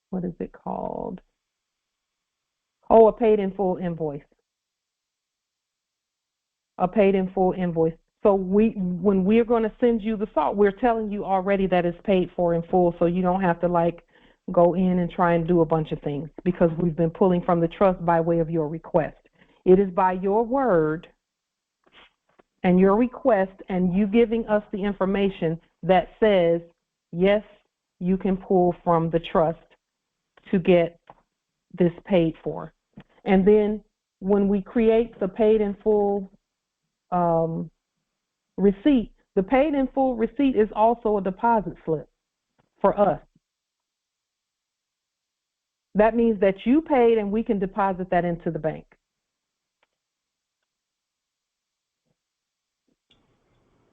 what is it called? Oh, a paid in full invoice. A paid in full invoice. So when we're going to send you the salt, we're telling you already that it's paid for in full, so you don't have to like go in and try and do a bunch of things, because we've been pulling from the trust by way of your request. It is by your word and your request and you giving us the information that says, yes, you can pull from the trust to get this paid for. And then when we create the paid in full receipt, the paid in full receipt is also a deposit slip for us. That means that you paid and we can deposit that into the bank.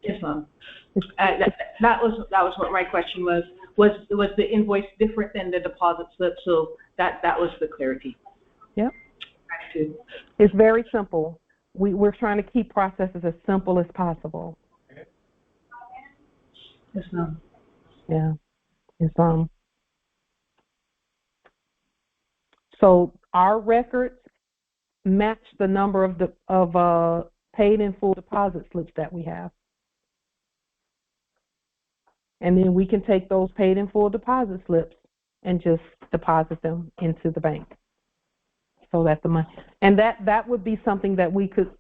Yes, ma'am. That was what my question was. Was the invoice different than the deposit slip? So that was the clarity. Yep. Gratitude. It's very simple. We're trying to keep processes as simple as possible. Yes, ma'am. Yeah. It's so our records match the number of paid in full deposit slips that we have. And then we can take those paid in full deposit slips and just deposit them into the bank. So that the money, and that would be something that we could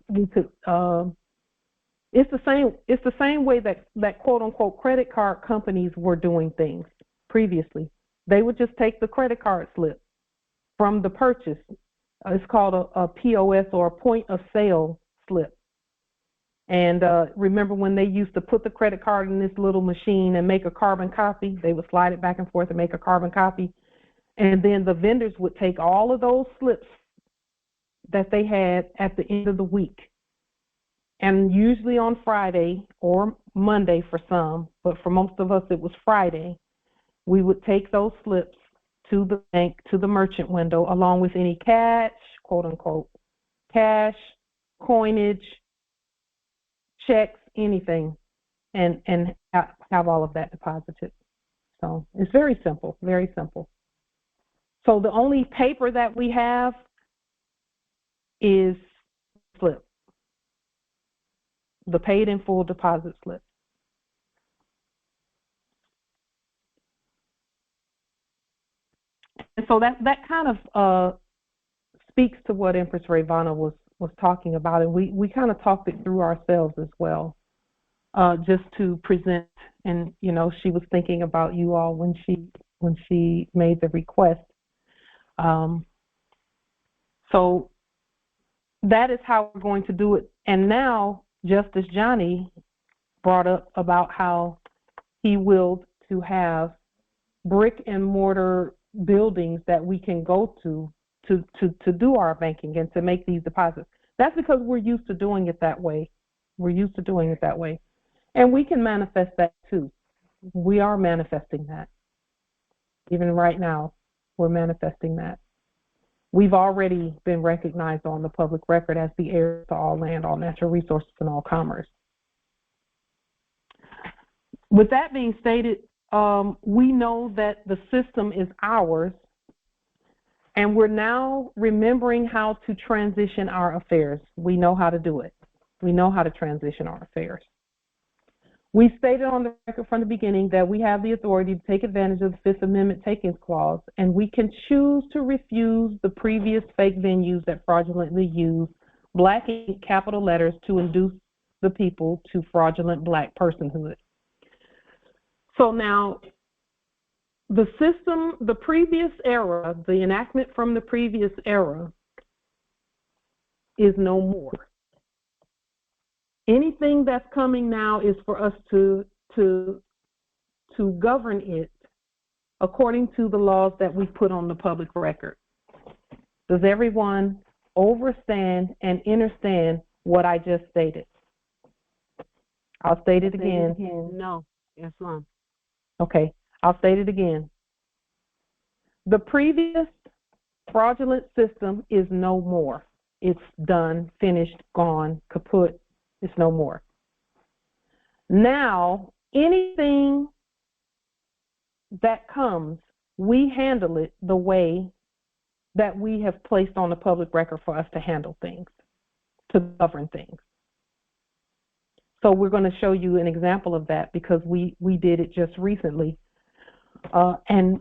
it's the same way that quote unquote credit card companies were doing things previously. They would just take the credit card slip from the purchase. It's called a POS, or a point of sale slip. And remember when they used to put the credit card in this little machine and make a carbon copy? They would slide it back and forth and make a carbon copy. And then the vendors would take all of those slips that they had at the end of the week. And usually on Friday or Monday for some, but for most of us it was Friday, we would take those slips to the bank, to the merchant window, along with any cash, quote unquote, cash, coinage, checks, anything, and have all of that deposited. So it's very simple, very simple. So the only paper that we have is slip, the paid in full deposit slip. And so that kind of speaks to what Empress Ravana was talking about, and we kind of talked it through ourselves as well, just to present. And you know, she was thinking about you all when she made the request. So that is how we're going to do it. And now Justice Johnny brought up about how he willed to have brick and mortar buildings that we can go to do our banking and to make these deposits. That's because we're used to doing it that way. We're used to doing it that way. And we can manifest that too. We are manifesting that. Even right now, we're manifesting that. We've already been recognized on the public record as the heirs to all land, all natural resources, and all commerce. With that being stated, we know that the system is ours, and we're now remembering how to transition our affairs. We know how to do it. We know how to transition our affairs. We stated on the record from the beginning that we have the authority to take advantage of the Fifth Amendment Takings Clause, and we can choose to refuse the previous fake venues that fraudulently use black ink capital letters to induce the people to fraudulent black personhood. So now, the system, the previous era, the enactment from the previous era is no more. Anything that's coming now is for us to govern it according to the laws that we put on the public record. Does everyone understand and understand what I just stated? I'll state it again. No. Yes, ma'am. Okay, I'll state it again. The previous fraudulent system is no more. It's done, finished, gone, kaput. It's no more. Now, anything that comes, we handle it the way that we have placed on the public record for us to handle things, to govern things. So we're going to show you an example of that because we did it just recently, and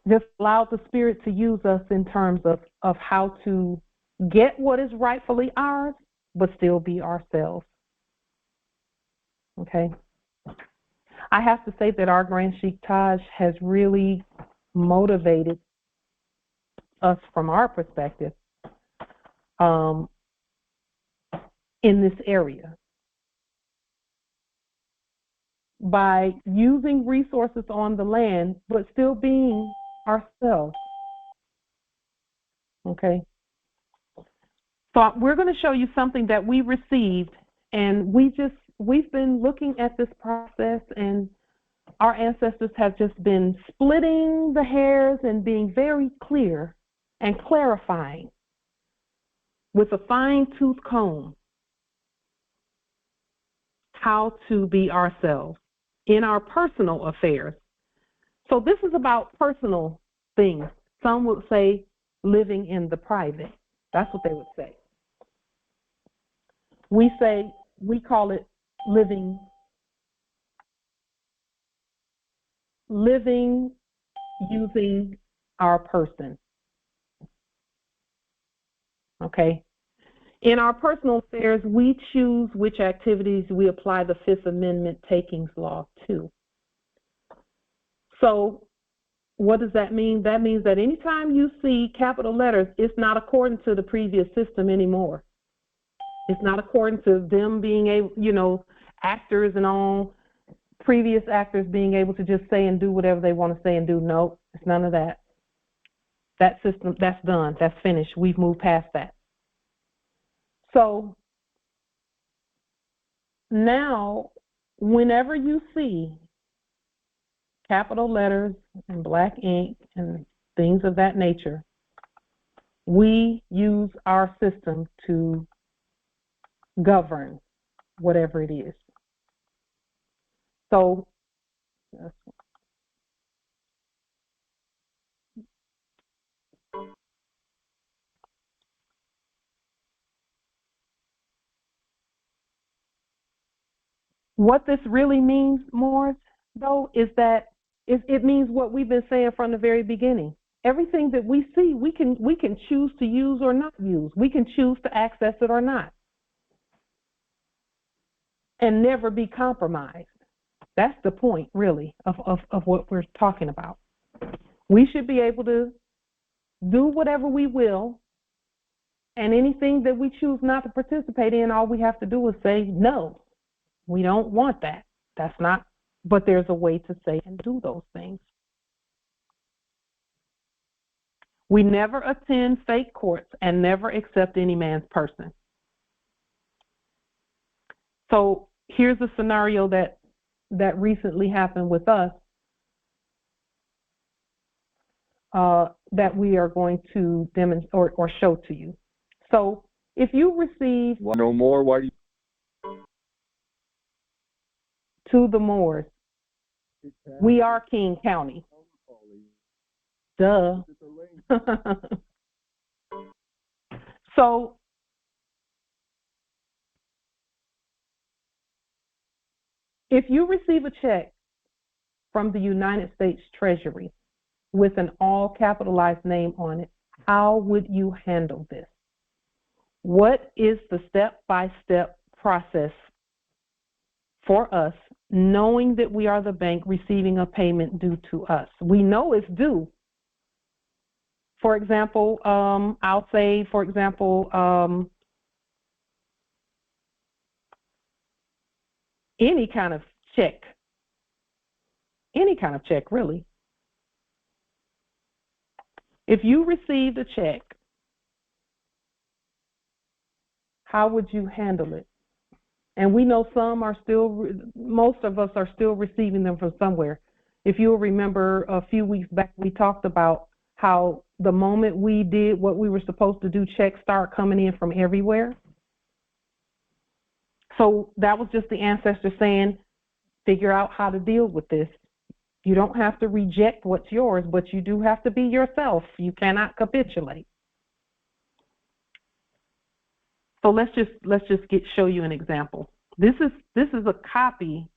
just allowed the Spirit to use us in terms of how to get what is rightfully ours, but still be ourselves. Okay? I have to say that our Grand Sheikh Taj has really motivated us from our perspective in this area by using resources on the land, but still being ourselves. Okay? So we're going to show you something that we received, and we've been looking at this process, and our ancestors have just been splitting the hairs and being very clear and clarifying with a fine-tooth comb how to be ourselves in our personal affairs. So this is about personal things. Some would say living in the private. That's what they would say. We call it living using our person. Okay? In our personal affairs, we choose which activities we apply the Fifth Amendment takings law to. So what does that mean? That means that anytime you see capital letters, it's not according to the previous system anymore. It's not according to them being able, actors and all, previous actors being able to just say and do whatever they want to say and do. No, it's none of that. That system, that's done. That's finished. We've moved past that. So now, whenever you see capital letters and black ink and things of that nature, we use our system to govern whatever it is. So what this really means, Morris, though, is that it means what we've been saying from the very beginning. Everything that we see, we can choose to use or not use. We can choose to access it or not, and never be compromised. That's the point, really, of what we're talking about. We should be able to do whatever we will, and anything that we choose not to participate in, all we have to do is say, no, we don't want that. That's not, but there's a way to say and do those things. We never attend fake courts and never accept any man's person. So here's a scenario that recently happened with us that we are going to demonstrate or show to you. So if you receive no more, why do you to the Moors, we are King County. Duh. So if you receive a check from the United States Treasury with an all capitalized name on it, how would you handle this? What is the step-by-step process for us, knowing that we are the bank receiving a payment due to us? We know it's due. For example, I'll say, for example, any kind of check, really. If you received a check, how would you handle it? And we know some are still, most of us are still receiving them from somewhere. If you'll remember a few weeks back, we talked about how the moment we did what we were supposed to do, checks start coming in from everywhere. So that was just the ancestors saying, figure out how to deal with this. You don't have to reject what's yours, but you do have to be yourself. You cannot capitulate. So let's just show you an example. This is a copy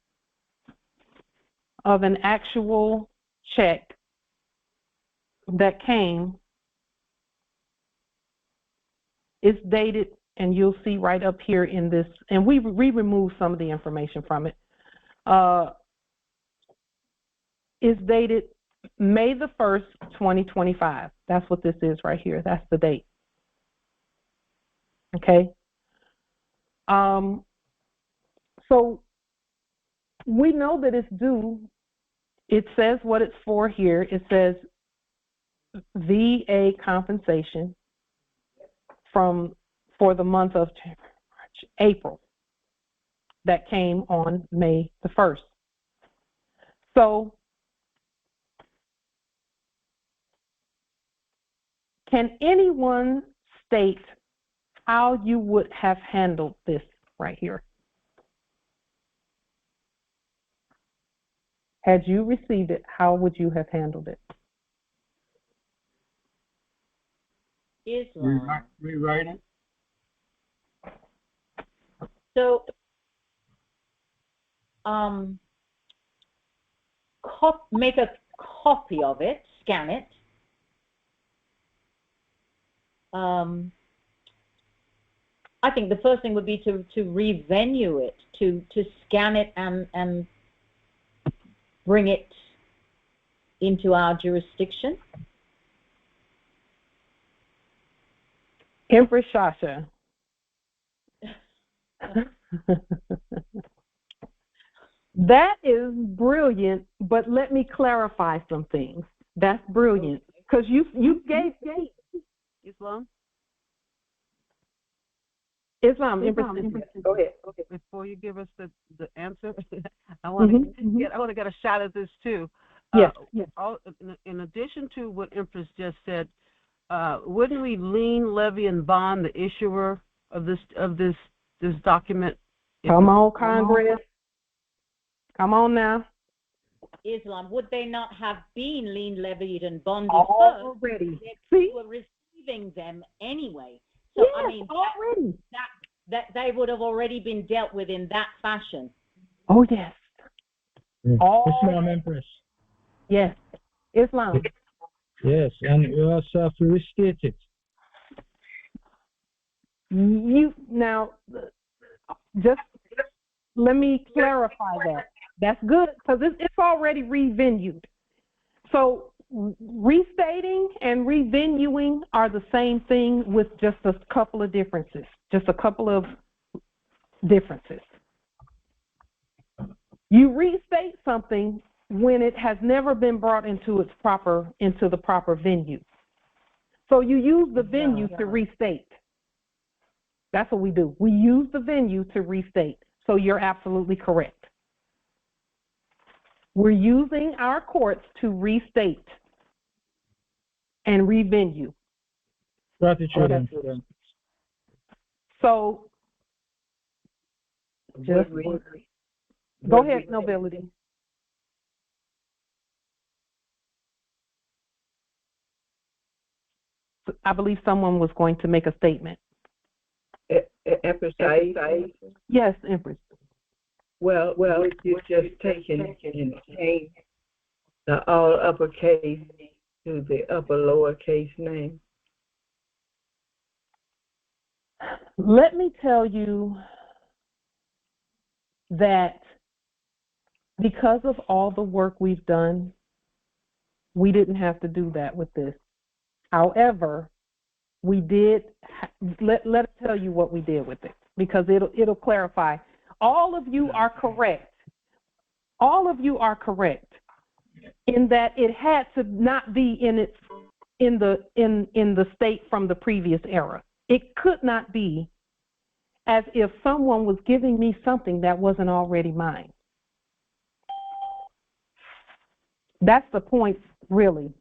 of an actual check that came. It's dated, and you'll see right up here in this, and we removed some of the information from it. It's dated May the 1st, 2025. That's what this is right here. That's the date. Okay. So we know that it's due. It says what it's for here. It says VA compensation for the month of April that came on May the 1st. So can anyone state how you would have handled this right here? Had you received it, how would you have handled it? Islam. Rewrite it. So, make a copy of it, scan it. I think the first thing would be to revenue it, to scan it and bring it into our jurisdiction. Empress Shasha. That is brilliant, but let me clarify some things. That's brilliant because you gave Islam. Empress. Go ahead. Before you give us the answer, I want to get a shot at this too. Yes. In addition to what Empress just said, wouldn't we lien, levy, and bond the issuer of this document? Come on, Congress. Come on now. Islam, would they not have been lien, levied, and bonded already? They were receiving them anyway. So yes, I mean, already that they would have already been dealt with in that fashion. Oh yes. Islam, Empress. Yes, Islam. Yes, and you also have to restate it. Now, just let me clarify that. That's good because it's already revenued. So restating and revenuing are the same thing with just a couple of differences. You restate something when it has never been brought into the proper venue. So you use the venue to restate. That's what we do. We use the venue to restate. So you're absolutely correct. We're using our courts to restate and revenue. Gratitude. So, just go ahead, Nobility. I believe someone was going to make a statement. Empress. Yes, Empress. Well, you just taken and changed the all uppercase to the upper lowercase name. Let me tell you that because of all the work we've done, we didn't have to do that with this. However, we did. Let us tell you what we did with it because it'll clarify. All of you are correct. All of you are correct in that it had to not be in its in the state from the previous era. It could not be as if someone was giving me something that wasn't already mine. That's the point, really.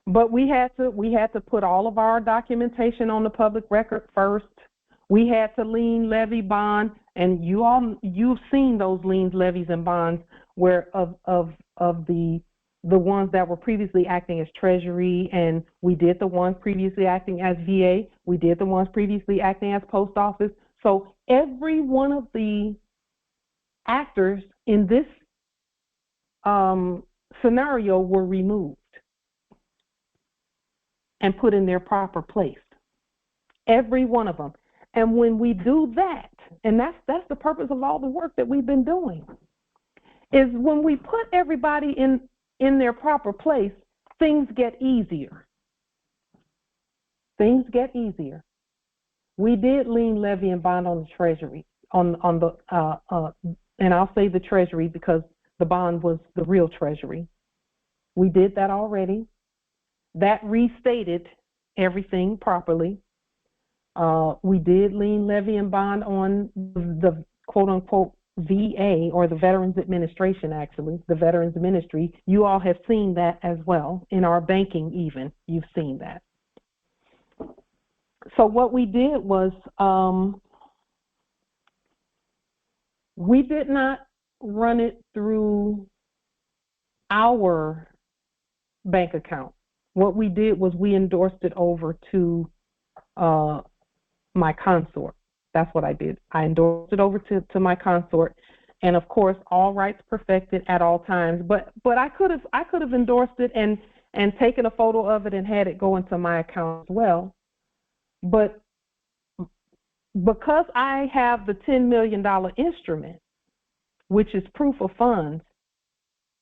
But we had to put all of our documentation on the public record first. We had to lien, levy, bond, and you've seen those liens, levies, and bonds where of the ones that were previously acting as Treasury, and we did the ones previously acting as VA. We did the ones previously acting as post office. So every one of the actors in this scenario were removed and put in their proper place. Every one of them. And when we do that, and that's the purpose of all the work that we've been doing, is when we put everybody in their proper place, things get easier. Things get easier. We did lien, levy, and bond on the Treasury, and I'll say the Treasury because the bond was the real Treasury. We did that already. That restated everything properly. We did lien, levy, and bond on the quote-unquote VA, or the Veterans Administration, actually, the Veterans Ministry. You all have seen that as well. In our banking even, you've seen that. So what we did was we did not run it through our bank account. What we did was we endorsed it over to my consort. That's what I did. I endorsed it over to my consort, and of course, all rights perfected at all times. But I could have endorsed it and taken a photo of it and had it go into my account as well. But because I have the $10 million instrument, which is proof of funds,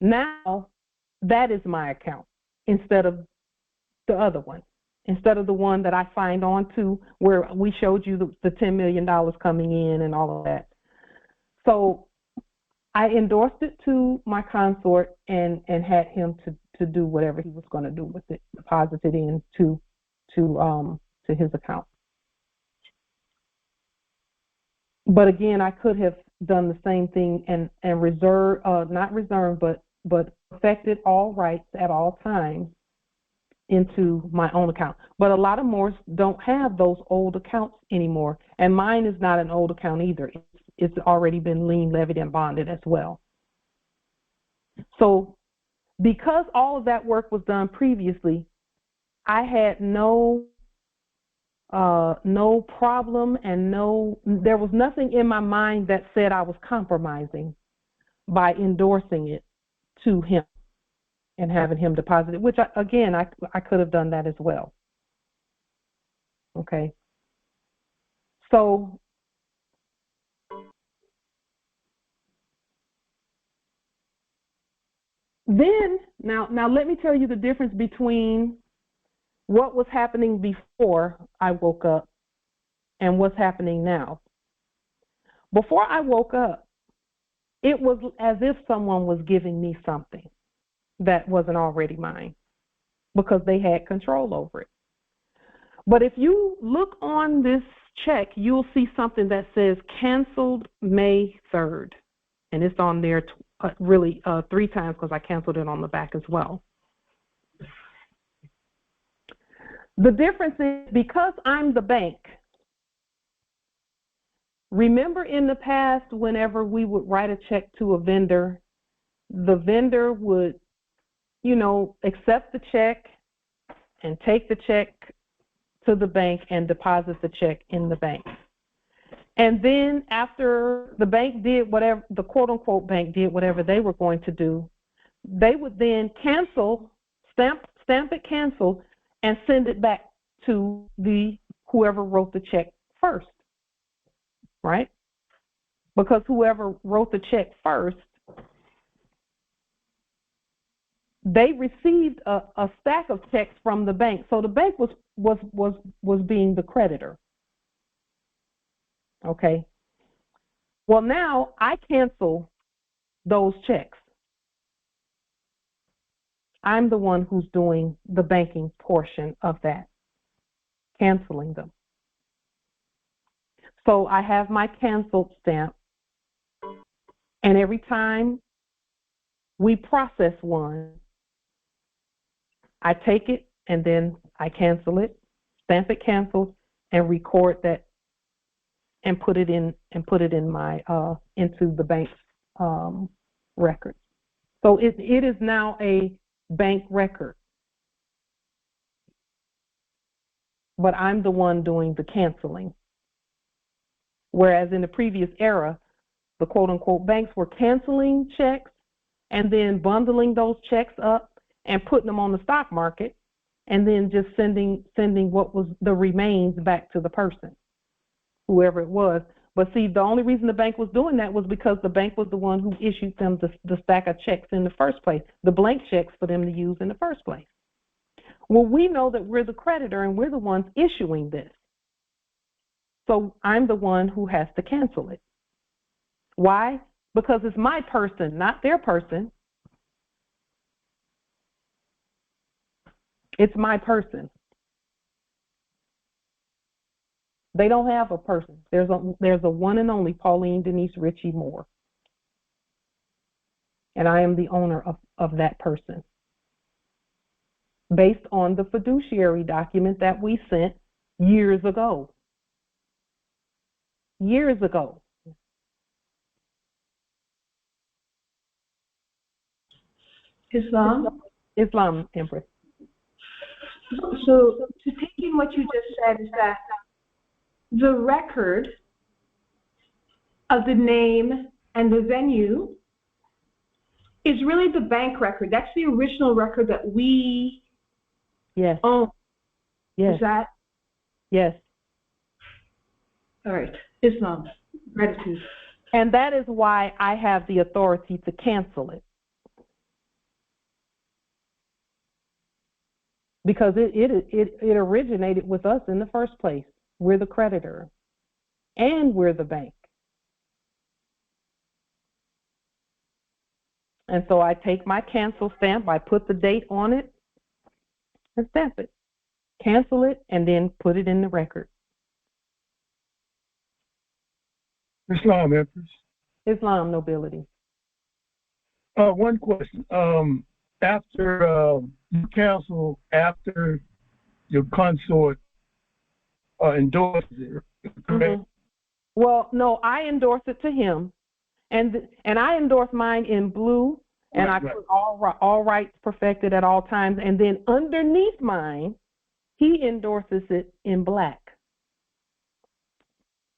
now that is my account instead of the other one. Instead of the one that I signed on to where we showed you the $10 million coming in and all of that. So I endorsed it to my consort and had him to do whatever he was going to do with it, deposit it into his account. But again, I could have done the same thing and not reserved, but perfected all rights at all times into my own account. But a lot of Moors don't have those old accounts anymore, and mine is not an old account either. It's already been lien, levied, and bonded as well. So because all of that work was done previously, I had no problem, and there was nothing in my mind that said I was compromising by endorsing it to him and having him deposit it, which I could have done that as well. Okay. So then, now let me tell you the difference between what was happening before I woke up and what's happening now. Before I woke up, it was as if someone was giving me something that wasn't already mine because they had control over it. But if you look on this check, you'll see something that says canceled May 3rd. And it's on there really 3 times because I canceled it on the back as well. The difference is because I'm the bank. Remember in the past, whenever we would write a check to a vendor, the vendor would, accept the check and take the check to the bank and deposit the check in the bank. And then after the bank did whatever, the quote-unquote bank did whatever they were going to do, they would then cancel, stamp it cancel, and send it back to whoever wrote the check first, right? Because whoever wrote the check first, they received a stack of checks from the bank. So the bank was being the creditor. Okay. Well, now I cancel those checks. I'm the one who's doing the banking portion of that, canceling them. So I have my canceled stamp, and every time we process one, I take it and then I cancel it, stamp it canceled, and record that and put it in my into the bank's record. So it is now a bank record, but I'm the one doing the canceling. Whereas in the previous era, the quote-unquote banks were canceling checks and then bundling those checks up and putting them on the stock market and then just sending what was the remains back to the person, whoever it was. But see, the only reason the bank was doing that was because the bank was the one who issued them the stack of checks in the first place, the blank checks for them to use in the first place. Well, we know that we're the creditor and we're the ones issuing this. So I'm the one who has to cancel it. Why? Because it's my person, not their person. It's my person. They don't have a person. There's a one and only Pauline Denise Ritchie Moore. And I am the owner of that person. Based on the fiduciary document that we sent years ago. Years ago. Islam, Empress. so to take in what you just said is that the record of the name and the venue is really the bank record. That's the original record that we own. Yes. Is that? Yes. All right. Islam. Gratitude. And that is why I have the authority to cancel it. Because it originated with us in the first place. We're the creditor. And we're the bank. And so I take my cancel stamp, I put the date on it, and stamp it. Cancel it, and then put it in the record. Islam, Empress. Islam, nobility. One question. After you cancel, after your consort endorses it, correct? Mm-hmm. Well, no, I endorse it to him, and I endorse mine in blue, and I put all rights perfected at all times, and then underneath mine, he endorses it in black.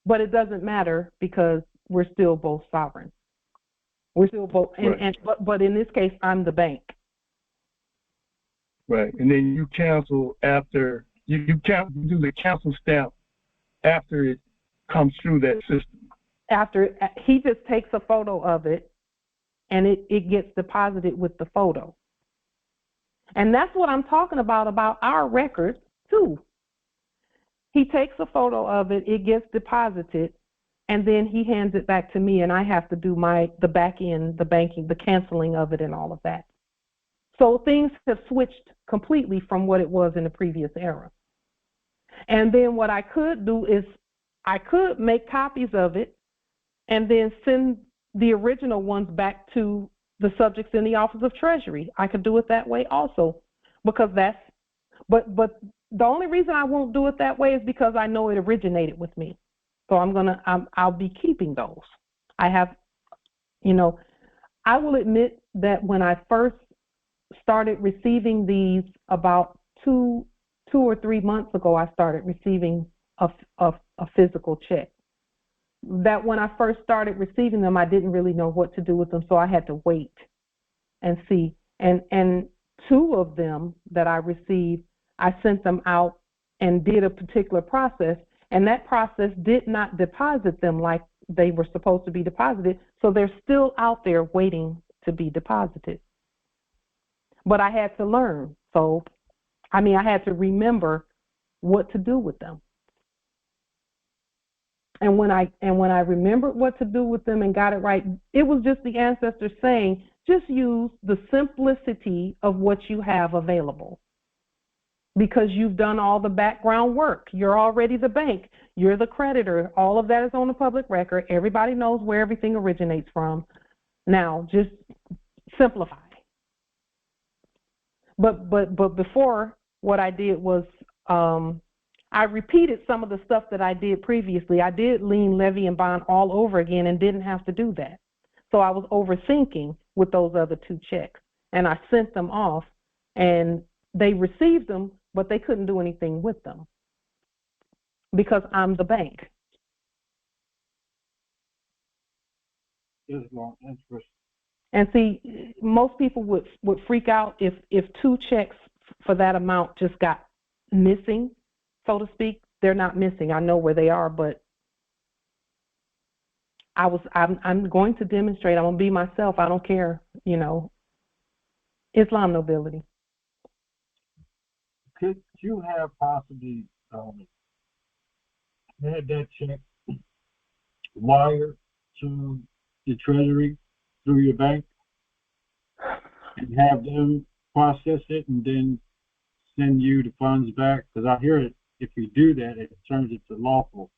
But it doesn't matter because we're still both sovereign. We're still both, but in this case, I'm the bank. Right, and then you cancel after you do the cancel stamp after it comes through that system. After he just takes a photo of it, and it gets deposited with the photo. And that's what I'm talking about our records too. He takes a photo of it, it gets deposited, and then he hands it back to me, and I have to do the back end, the banking, the canceling of it, and all of that. So things have switched completely from what it was in the previous era. And then what I could do is I could make copies of it and then send the original ones back to the subjects in the Office of Treasury. I could do it that way also, because but the only reason I won't do it that way is because I know it originated with me. So I'll be keeping those. I have, I will admit that when I first started receiving these about two or 3 months ago, I started receiving a physical check. That when I first started receiving them, I didn't really know what to do with them, so I had to wait and see. And 2 of them that I received, I sent them out and did a particular process, and that process did not deposit them like they were supposed to be deposited, so they're still out there waiting to be deposited. But I had to learn, I had to remember what to do with them. And when I remembered what to do with them and got it right, it was just the ancestors saying, just use the simplicity of what you have available. Because you've done all the background work. You're already the bank. You're the creditor. All of that is on the public record. Everybody knows where everything originates from. Now, just simplify. But before, what I did was I repeated some of the stuff that I did previously. I did lien, levy, and bond all over again and didn't have to do that. So I was overthinking with those other 2 checks. And I sent them off, and they received them, but they couldn't do anything with them because I'm the bank. And see, most people would freak out if 2 checks for that amount just got missing, so to speak. They're not missing. I know where they are, but I'm going to demonstrate. I'm going to be myself. I don't care, Islam nobility. Could you have possibly had that check wired to the Treasury through your bank and have them process it and then send you the funds back? Because I hear it, if you do that, it turns it to lawful.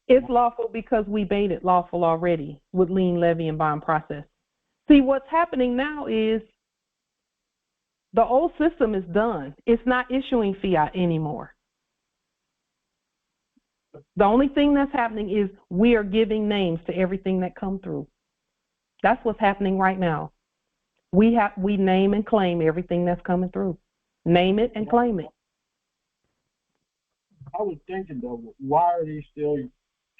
It's lawful because we made it lawful already with lien, levy, and bond process. See, what's happening now is the old system is done. It's not issuing fiat anymore. The only thing that's happening is we are giving names to everything that come through. That's what's happening right now. We name and claim everything that's coming through. Name it and claim it. I was thinking though, why are they still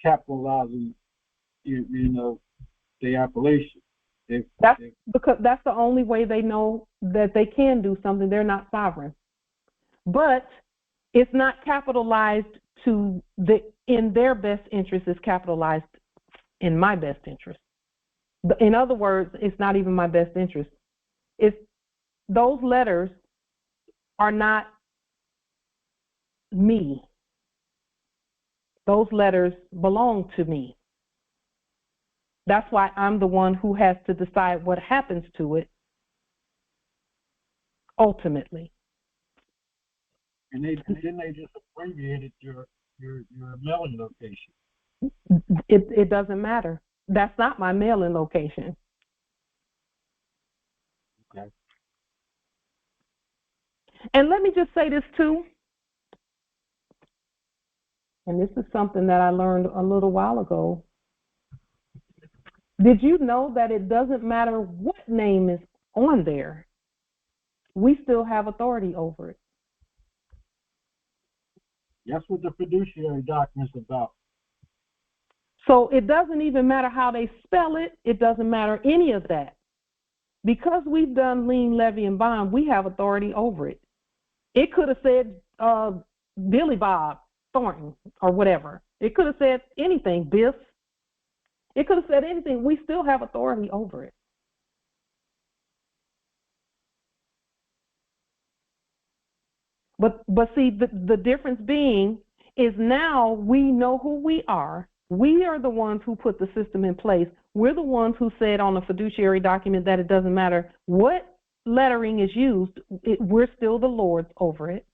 capitalizing, the appellation? Because that's the only way they know that they can do something. They're not sovereign. But it's not capitalized in their best interest. It's capitalized in my best interest. In other words, it's not even my best interest. Those letters are not me. Those letters belong to me. That's why I'm the one who has to decide what happens to it ultimately. And they just abbreviated your mailing location. It doesn't matter. That's not my mailing location. Okay. And let me just say this too. And this is something that I learned a little while ago. Did you know that it doesn't matter what name is on there? We still have authority over it. That's what the fiduciary document's about. So it doesn't even matter how they spell it. It doesn't matter any of that. Because we've done lien, levy, and bond, we have authority over it. It could have said Billy Bob Thornton or whatever. It could have said anything, Biff. It could have said anything. We still have authority over it. But see, the difference being is now we know who we are. We are the ones who put the system in place. We're the ones who said on the fiduciary document that it doesn't matter what lettering is used, we're still the lords over it.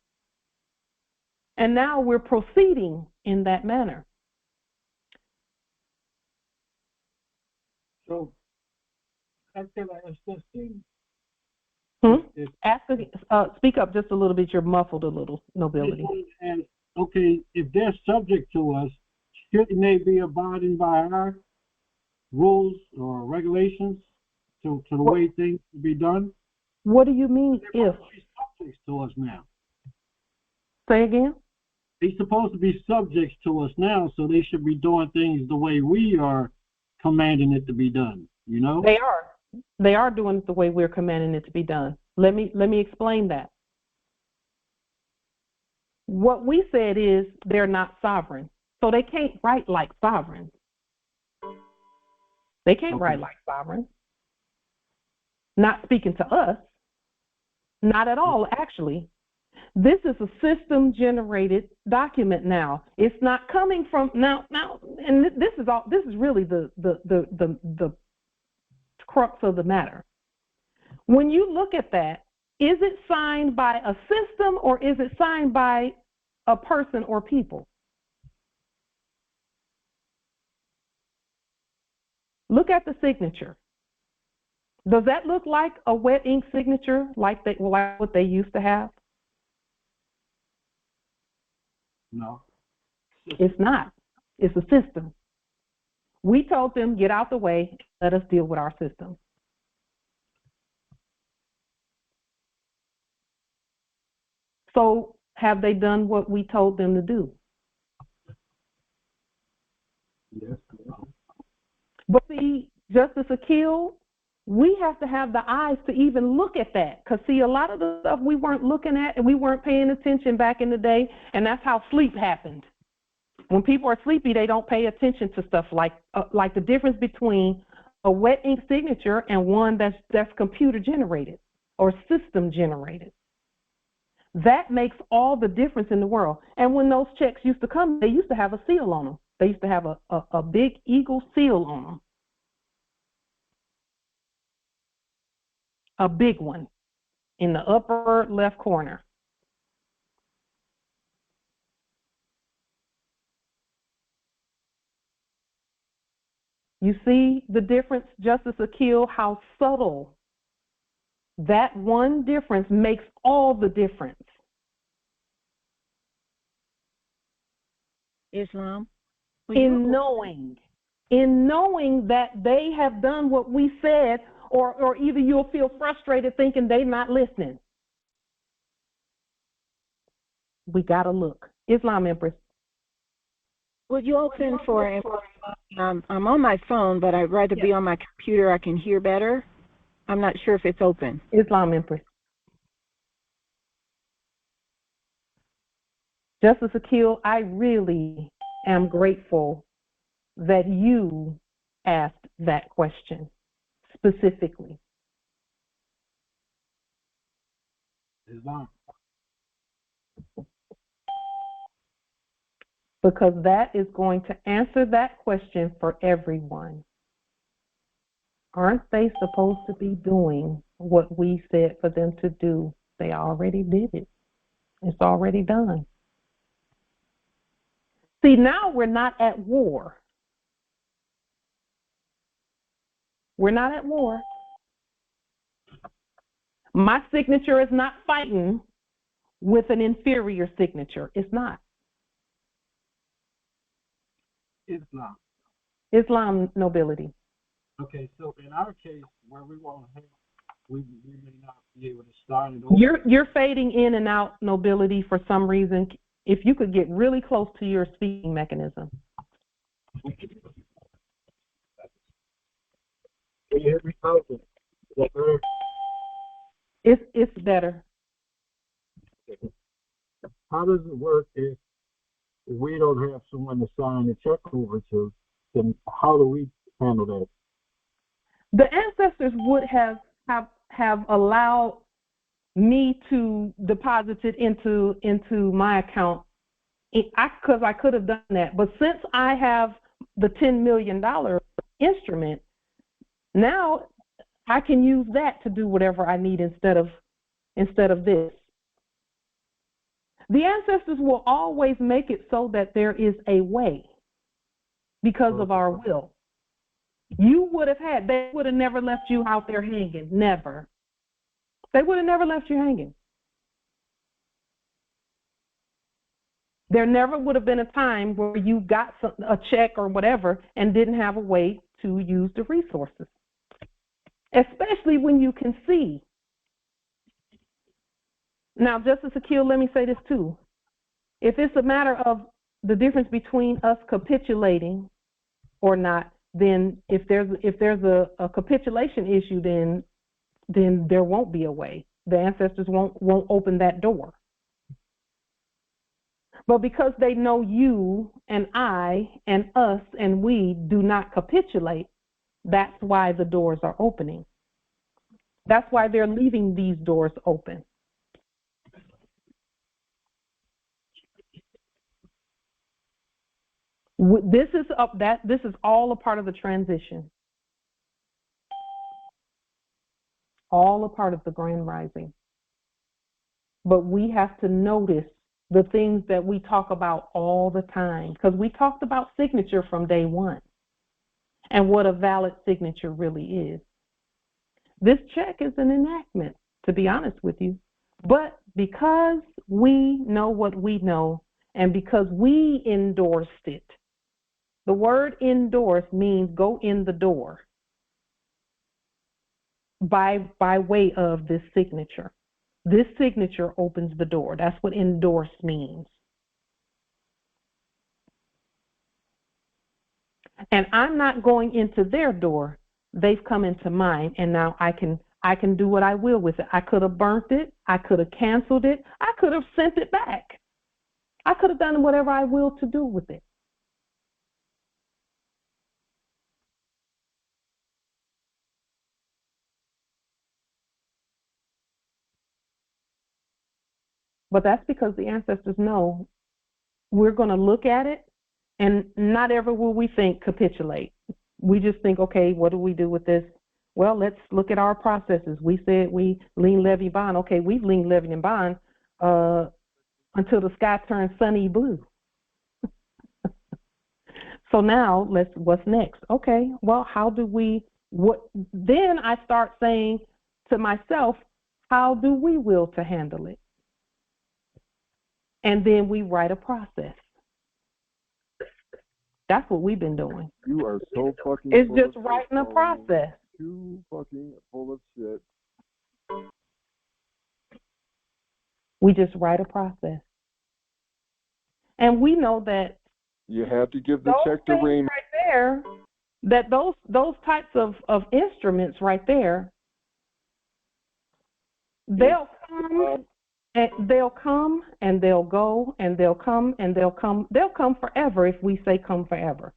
And now we're proceeding in that manner. So, I feel like it's this thing. Speak up just a little bit. You're muffled a little, nobility. And okay, if they're subject to us, shouldn't they be abiding by our rules or regulations to the way things should be done? What do you mean if? They're subjects to us now. Say again? They're supposed to be subjects to us now, so they should be doing things the way we are commanding it to be done, you know? They are. They are doing it the way we're commanding it to be done. Let me explain that. What we said is they're not sovereign. So they can't write like sovereign. They can't write like sovereign. Not speaking to us. Not at all, actually. This is a system-generated document now. It's not coming from now, and this is really the crux of the matter. When you look at that, is it signed by a system or is it signed by a person or people? Look at the signature. Does that look like a wet ink signature, like what they used to have? No. It's not. It's a system. We told them, get out the way, let us deal with our system. So have they done what we told them to do? Yes. But see, Justice Akil, we have to have the eyes to even look at that. Because see, a lot of the stuff we weren't looking at and we weren't paying attention back in the day, and that's how sleep happened. When people are sleepy, they don't pay attention to stuff like the difference between a wet ink signature and one that's computer generated or system generated. That makes all the difference in the world. And when those checks used to come, they used to have a seal on them. They used to have a big eagle seal on them. A big one in the upper left corner. You see the difference, Justice Akil, how subtle that one difference makes all the difference. Islam. In knowing that they have done what we said, or either you'll feel frustrated thinking they're not listening. We got to look. Islam Empress. Would you open for, I'm on my phone, but I'd rather be on my computer. I can hear better. I'm not sure if it's open. Islam Empress. Justice Akil, I really am grateful that you asked that question specifically. Islam. Because that is going to answer that question for everyone. Aren't they supposed to be doing what we said for them to do? They already did it. It's already done. See, now we're not at war. We're not at war. My signature is not fighting with an inferior signature. It's not. Islam. Islam nobility. Okay, so in our case, where we want to have, we may not be able to start it over. You're fading in and out, nobility, for some reason. If you could get really close to your speaking mechanism. Can you hear me? Is that better? It's better. How does it work if we don't have someone to sign the check over to? Then how do we handle that? The ancestors would have allowed me to deposit it into my account, because I could have done that. But since I have the $10 million instrument, now I can use that to do whatever I need instead of this. The ancestors will always make it so that there is a way because of our will. They would have never left you out there hanging. Never. They would have never left you hanging. There never would have been a time where you got a check or whatever and didn't have a way to use the resources, especially when you can see. Now, Justice Akil, let me say this too. If it's a matter of the difference between us capitulating or not, then if there's a capitulation issue, then there won't be a way. The ancestors won't open that door. But because they know you and I and us and we do not capitulate, that's why the doors are opening. That's why they're leaving these doors open. This is all a part of the transition. All a part of the grand rising. But we have to notice the things that we talk about all the time, because we talked about signature from day one and what a valid signature really is. This check is an enactment, to be honest with you. But because we know what we know and because we endorsed it, the word endorse means go in the door by way of this signature. This signature opens the door. That's what endorse means. And I'm not going into their door. They've come into mine, and now I can do what I will with it. I could have burnt it. I could have canceled it. I could have sent it back. I could have done whatever I will to do with it. But that's because the ancestors know we're going to look at it, and not ever will we think capitulate. We just think, okay, what do we do with this? Well, let's look at our processes. We said we lien, levy, bond. Okay, we've lien, levy, and bond until the sky turns sunny blue. So now what's next? Okay, well, then I start saying to myself, how do we will to handle it? And then we write a process. That's what we've been doing. You are so fucking It's just writing a process. Too fucking full of shit. We just write a process. And we know that you have to give the check to Raymond. Right there, that those types of instruments right there, they'll come and they'll come and they'll go and they'll come and they'll come. They'll come forever if we say come forever.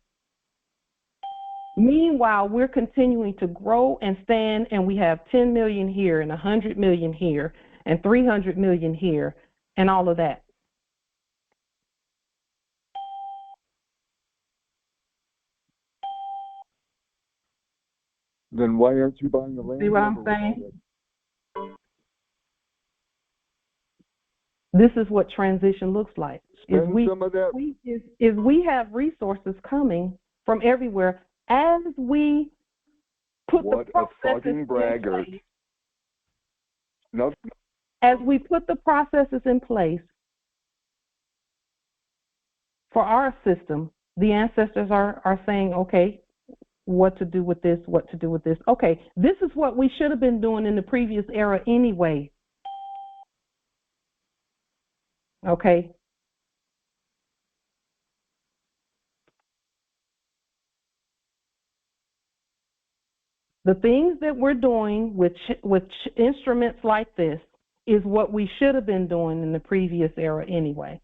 Meanwhile, we're continuing to grow and stand, and we have 10 million here and 100 million here and 300 million here and all of that. Then why aren't you buying the land? See what I'm saying? This is what transition looks like. Some of that. We have resources coming from everywhere as we put the processes in place. No. As we put the processes in place for our system, the ancestors are saying, okay, what to do with this, what to do with this. Okay, this is what we should have been doing in the previous era anyway. Okay. The things that we're doing with instruments like this is what we should have been doing in the previous era anyway.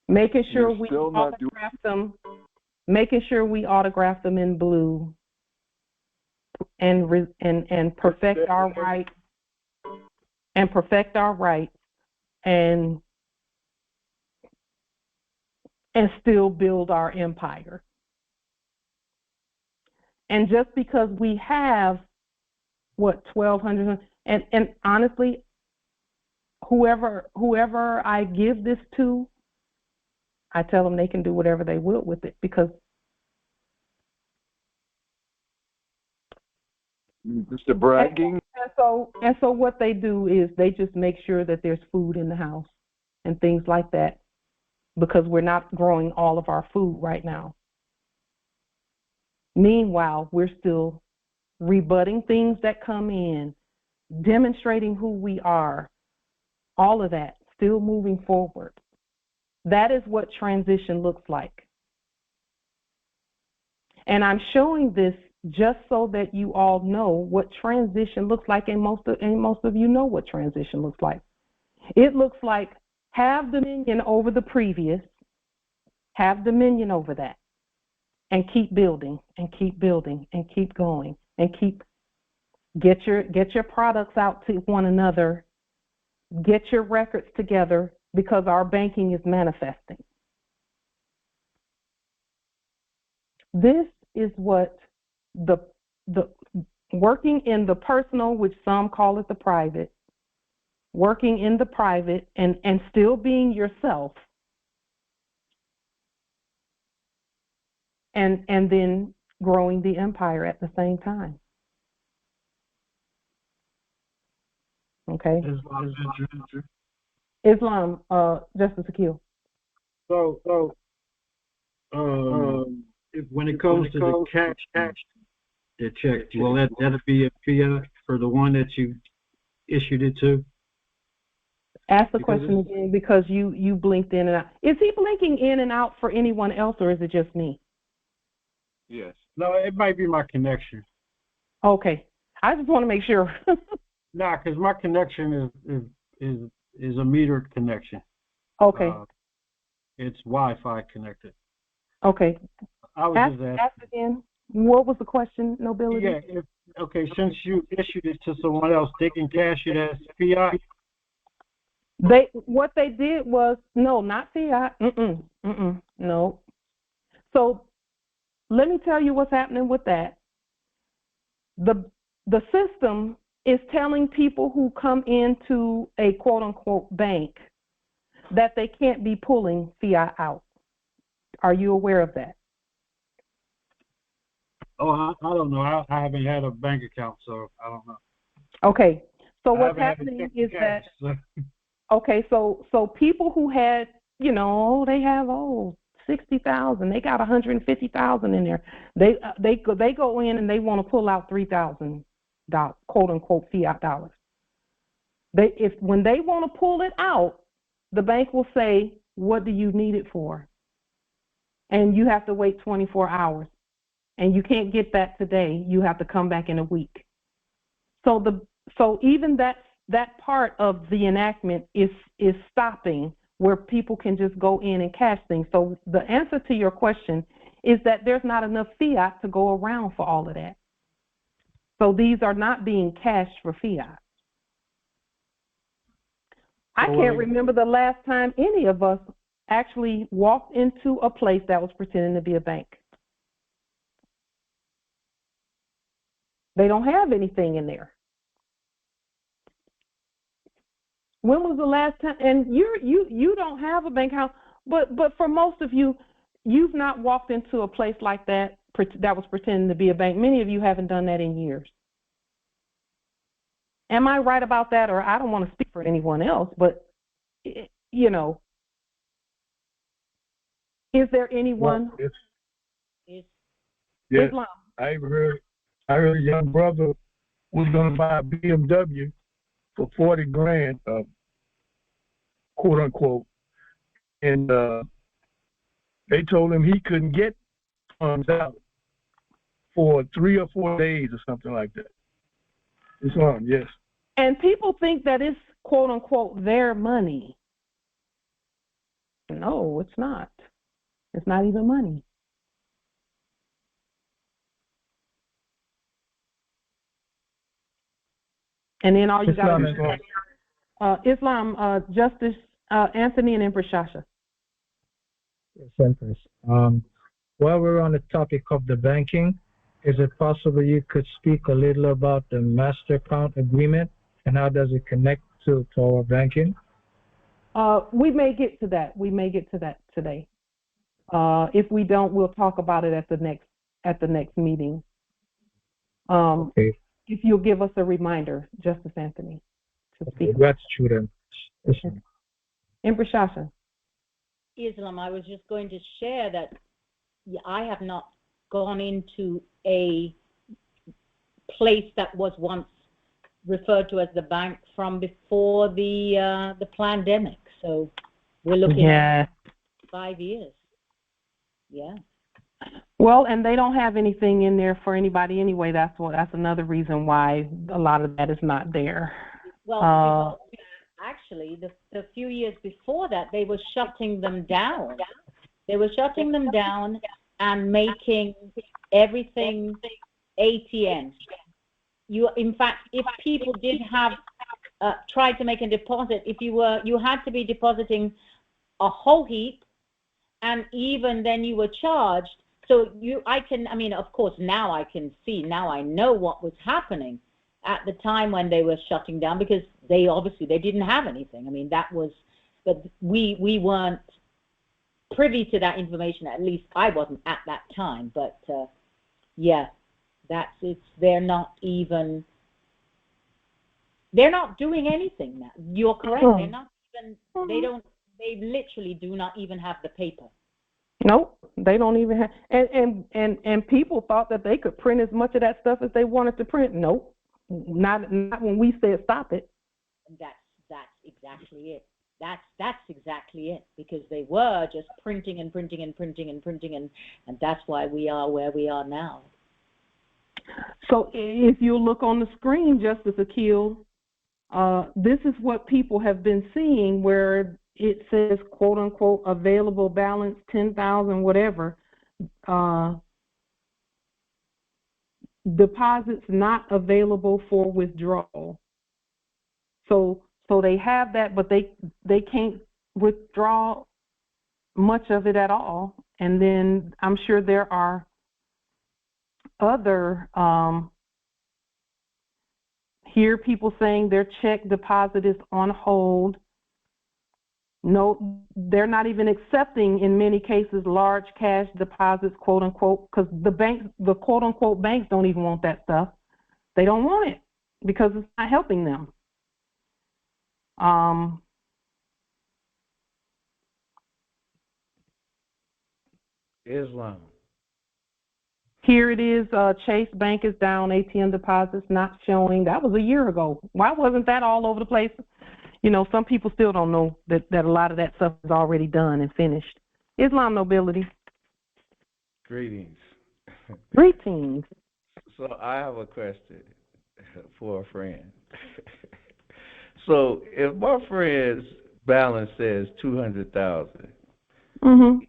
Making sure we autograph them, making sure we autograph them in blue, and perfect our rights, and still build our empire. And just because we have, 1,200, and honestly, whoever I give this to, I tell them they can do whatever they will with it, because Mr. Bragging. And so what they do is they just make sure that there's food in the house and things like that, because we're not growing all of our food right now. Meanwhile, we're still rebutting things that come in, demonstrating who we are, all of that, still moving forward. That is what transition looks like. And I'm showing this just so that you all know what transition looks like, and most of you know what transition looks like. It looks like have dominion over the previous, have dominion over that, and keep building and keep building and keep going and get your products out to one another, get your records together, because our banking is manifesting. This is what the working in the personal, which some call it the private, working in the private and still being yourself, and then growing the empire at the same time. Okay. Islam, Justice Akil. So, when it comes to the cash, the check, will that'll be a fiat for the one that you issued it to? Ask the question again, because you blinked in and out. Is he blinking in and out for anyone else, or is it just me? Yes. No, it might be my connection. Okay, I just want to make sure. Nah, because my connection is a metered connection. Okay. It's Wi-Fi connected. Okay. I was just asking. Ask again. What was the question, Nobility? Yeah. Since you issued it to someone else, they can cash it as fiat. What they did was, no, not fiat. No. So let me tell you what's happening with that. The system is telling people who come into a quote unquote bank that they can't be pulling fiat out. Are you aware of that? Oh, I don't know. I haven't had a bank account, so I don't know. Okay. So what's happening is that, okay, so people who had, they have 60,000, they got 150,000 in there. They go in and they want to pull out $3,000, quote unquote fiat dollars. When they want to pull it out, the bank will say, "What do you need it for?" And you have to wait 24 hours. And you can't get that today. You have to come back in a week. So even that part of the enactment is stopping, where people can just go in and cash things. So the answer to your question is that there's not enough fiat to go around for all of that. So these are not being cashed for fiat. I can't remember the last time any of us actually walked into a place that was pretending to be a bank. They don't have anything in there. When was the last time? And you don't have a bank account, but for most of you, you've not walked into a place like that was pretending to be a bank. Many of you haven't done that in years. Am I right about that? Or I don't want to speak for anyone else, but is there anyone? Yes. Islam. I heard a young brother was going to buy a BMW for 40 grand, quote unquote, and they told him he couldn't get funds out for 3 or 4 days or something like that. Islam, yes. And people think that it's quote unquote their money. No, it's not. It's not even money. And then all you got to do Islam, Justice Anthony and Empress Shasha. Yes, Empress. While we're on the topic of the banking, is it possible you could speak a little about the master account agreement and how does it connect to our banking? We may get to that. We may get to that today. If we don't, we'll talk about it at the next meeting. Okay. If you'll give us a reminder, Justice Anthony, to speak. Gratitude. Empress Shasha. Islam, I was just going to share that I have not gone into a place that was once referred to as the bank from before the pandemic. So we're looking at 5 years. Yeah. Well, and they don't have anything in there for anybody anyway. That's another reason why a lot of that is not there. Well, actually, the few years before that, they were shutting them down. They were shutting them down and making everything ATM. In fact, if people did have tried to make a deposit, you had to be depositing a whole heap, and even then you were charged So I mean, of course, now I can see, now I know what was happening at the time when they were shutting down, because they didn't have anything. I mean, but we weren't privy to that information. At least I wasn't at that time. But yeah, they're not doing anything now. You're correct. They're not even. They literally do not even have the paper. Nope, they don't even have. And people thought that they could print as much of that stuff as they wanted to print. Nope, not when we said stop it. That's exactly it. That's exactly it, because they were just printing and printing and printing and printing, and that's why we are where we are now. So if you look on the screen, Justice Akil, this is what people have been seeing, where it says, quote unquote, available balance 10,000 whatever, deposits not available for withdrawal. So they have that, but they can't withdraw much of it at all. And then I'm sure there are other here people saying their check deposit is on hold. No, they're not even accepting, in many cases, large cash deposits, quote unquote, because the quote unquote banks don't even want that stuff. They don't want it because it's not helping them. Islam. Here it is. Chase Bank is down. ATM deposits not showing. That was a year ago. Why wasn't that all over the place? You know, some people still don't know that a lot of that stuff is already done and finished. Islam nobility. Greetings. Greetings. So I have a question for a friend. So if my friend's balance says 200,000, he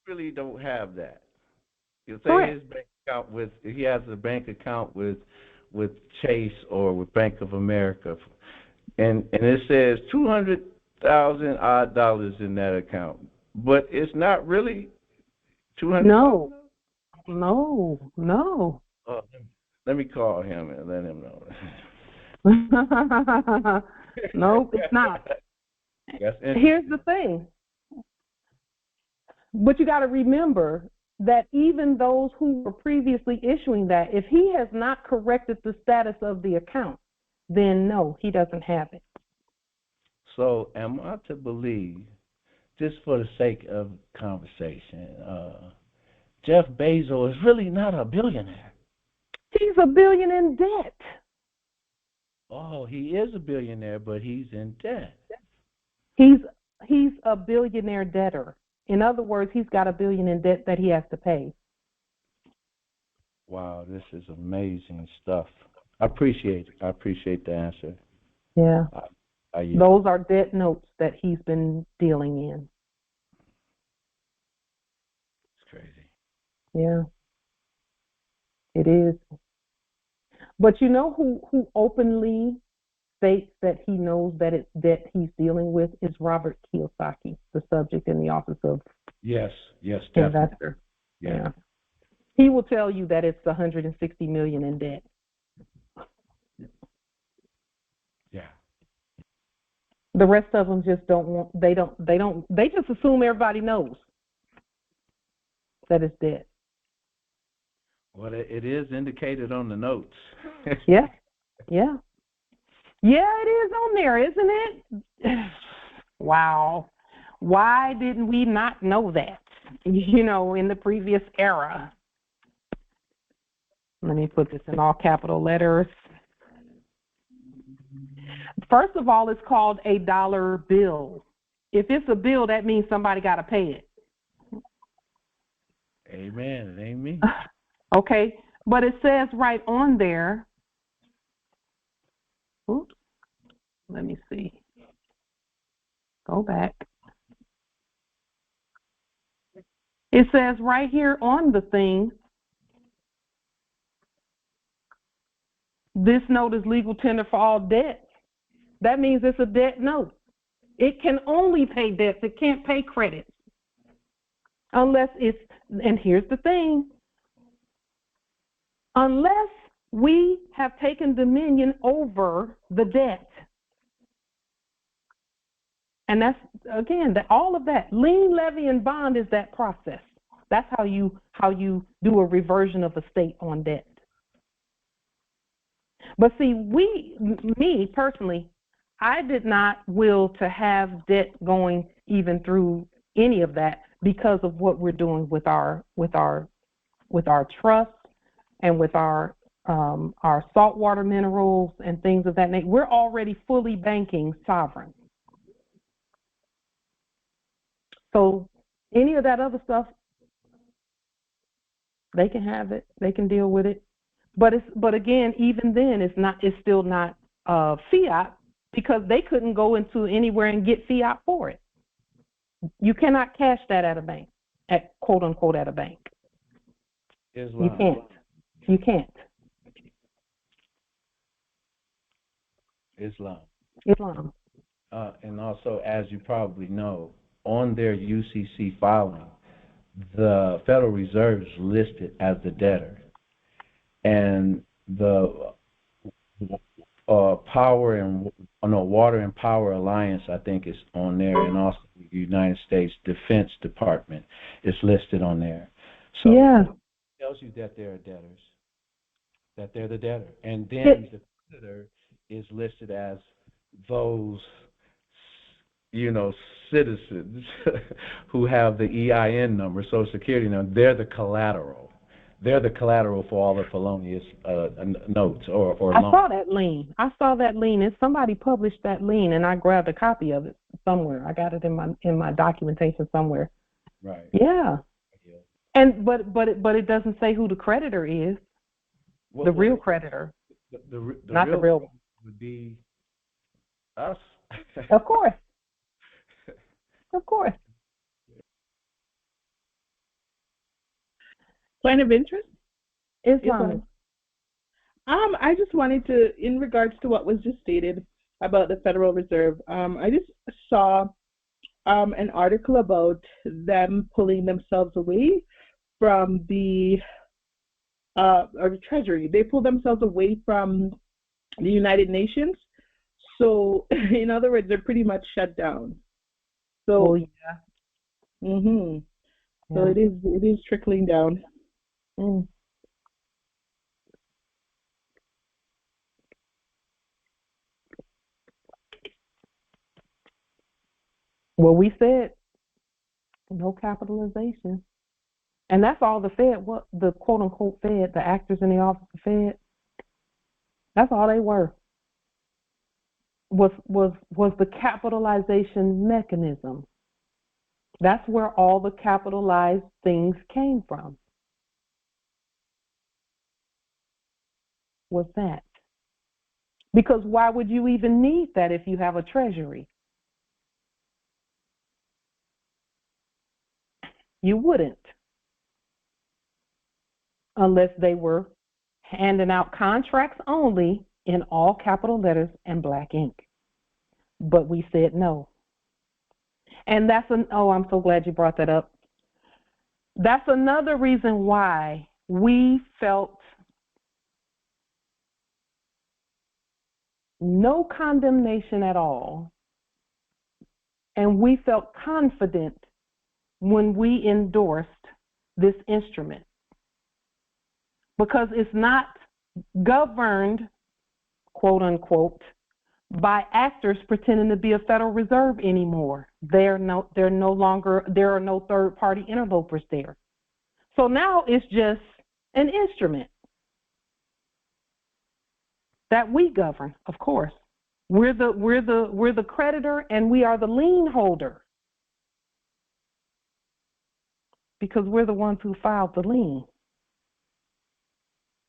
really don't have that. You say his bank account he has a bank account with Chase or with Bank of America. And it says $200,000 odd in that account, but it's not really 200. No. Oh, let me call him and let him know. No, it's not. Here's the thing. But you got to remember that even those who were previously issuing that, if he has not corrected the status of the account, then no, he doesn't have it. So am I to believe, just for the sake of conversation, Jeff Bezos is really not a billionaire? He's a billion in debt. Oh, he is a billionaire, but he's in debt. He's a billionaire debtor. In other words, he's got $1 billion in debt that he has to pay. Wow, this is amazing stuff. I appreciate it. I appreciate the answer. Yeah. Those are debt notes that he's been dealing in. It's crazy. Yeah. It is. But you know who openly states that he knows that it's debt he's dealing with is Robert Kiyosaki, the subject in the Office of Yes, Investor. Yeah. He will tell you that it's $160 million in debt. Yeah. The rest of them just don't want. They just assume everybody knows that it's debt. Well, it is indicated on the notes. Yeah. Yeah, it is on there, isn't it? Wow. Why didn't we not know that, in the previous era? Let me put this in all capital letters. First of all, it's called a dollar bill. If it's a bill, that means somebody got to pay it. Amen. It ain't me. Okay, but it says right on there, oops, let me see. Go back. It says right here on the thing, this note is legal tender for all debts. That means it's a debt note. It can only pay debts. It can't pay credits. Unless it's, and here's the thing, unless we have taken dominion over the debt. And that's, again, all of that. Lien, levy, and bond is that process. That's how you do a reversion of estate on debt. But see, me personally, I did not will to have debt going even through any of that because of what we're doing with our trust and with our saltwater minerals and things of that nature. We're already fully banking sovereign. So any of that other stuff, they can have it. They can deal with it. But again, even then, it's still not fiat because they couldn't go into anywhere and get fiat for it. You cannot cash that at a bank, at quote unquote at a bank. Islam. You can't. Islam. And also, as you probably know, on their UCC filing, the Federal Reserve is listed as the debtor, and the Water and Power Alliance, I think, is on there, and also the United States Defense Department is listed on there. So it tells you that they're debtors, that they're the debtor, and then the creditor is listed as those, citizens who have the EIN number, Social Security number. They're the collateral. They're the collateral for all the felonious notes or loans. I saw that lien, and somebody published that lien, and I grabbed a copy of it somewhere. I got it in my documentation somewhere. Right. Yeah. And but it doesn't say who the creditor is. The real creditor. Not the real one. Would be us. Of course. Of course. Point of interest? Islam. I just wanted to, in regards to what was just stated about the Federal Reserve, I just saw an article about them pulling themselves away from the Treasury. They pulled themselves away from the United Nations. So, in other words, they're pretty much shut down. So, So it is trickling down. Mm. Well, we said no capitalization. And that's all the Fed, the quote unquote Fed, the actors in the office of the Fed, that's all they were. Was the capitalization mechanism. That's where all the capitalized things came from. Was that. Because why would you even need that if you have a treasury? You wouldn't. Unless they were handing out contracts only in all capital letters and black ink. But we said no. And I'm so glad you brought that up. That's another reason why we felt no condemnation at all. And we felt confident when we endorsed this instrument. Because it's not governed, quote unquote, by actors pretending to be a Federal Reserve anymore. There are no third-party interlopers there. So now it's just an instrument that we govern, of course. We're the creditor and we are the lien holder because we're the ones who filed the lien.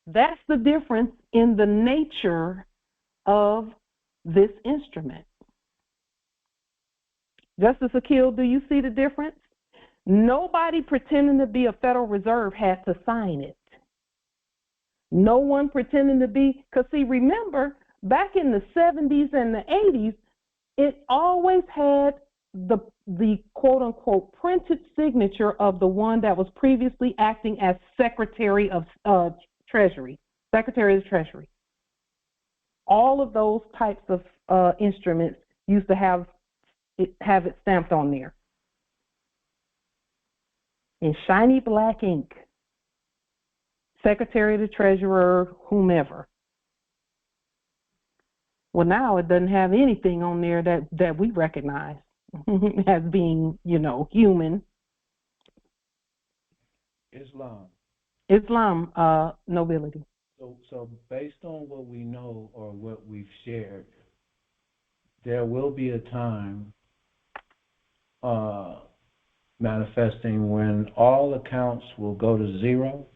That's the difference in the nature of this instrument. Justice Akil, do you see the difference? Nobody pretending to be a Federal Reserve had to sign it. No one pretending to be, because see, remember, back in the 70s and the 80s, it always had the quote unquote printed signature of the one that was previously acting as Secretary of Treasury, Secretary of the Treasury. All of those types of instruments used to have it stamped on there in shiny black ink. Secretary of the Treasurer, whomever. Well, now it doesn't have anything on there that we recognize as being, human. Islam, nobility. So based on what we know or what we've shared, there will be a time manifesting when all accounts will go to zero.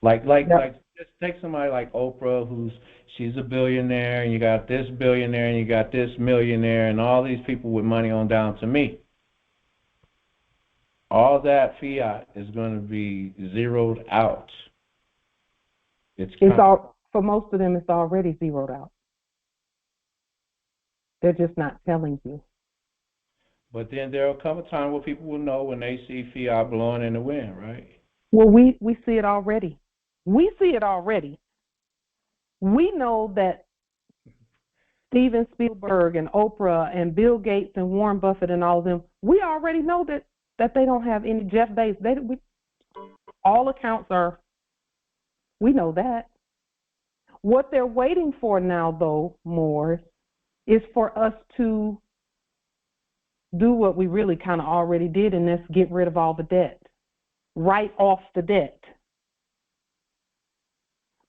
Like just take somebody like Oprah, she's a billionaire, and you got this billionaire, and you got this millionaire, and all these people with money on down to me. All that fiat is going to be zeroed out. For most of them, it's already zeroed out. They're just not telling you. But then there will come a time where people will know when they see fiat blowing in the wind, right? Well, we see it already. We see it already. We know that Steven Spielberg and Oprah and Bill Gates and Warren Buffett and all of them, we already know that they don't have any. Jeff Bezos, all accounts are, we know that. What they're waiting for now, though, more, is for us to do what we really kind of already did, and that's get rid of all the debt. Write off the debt.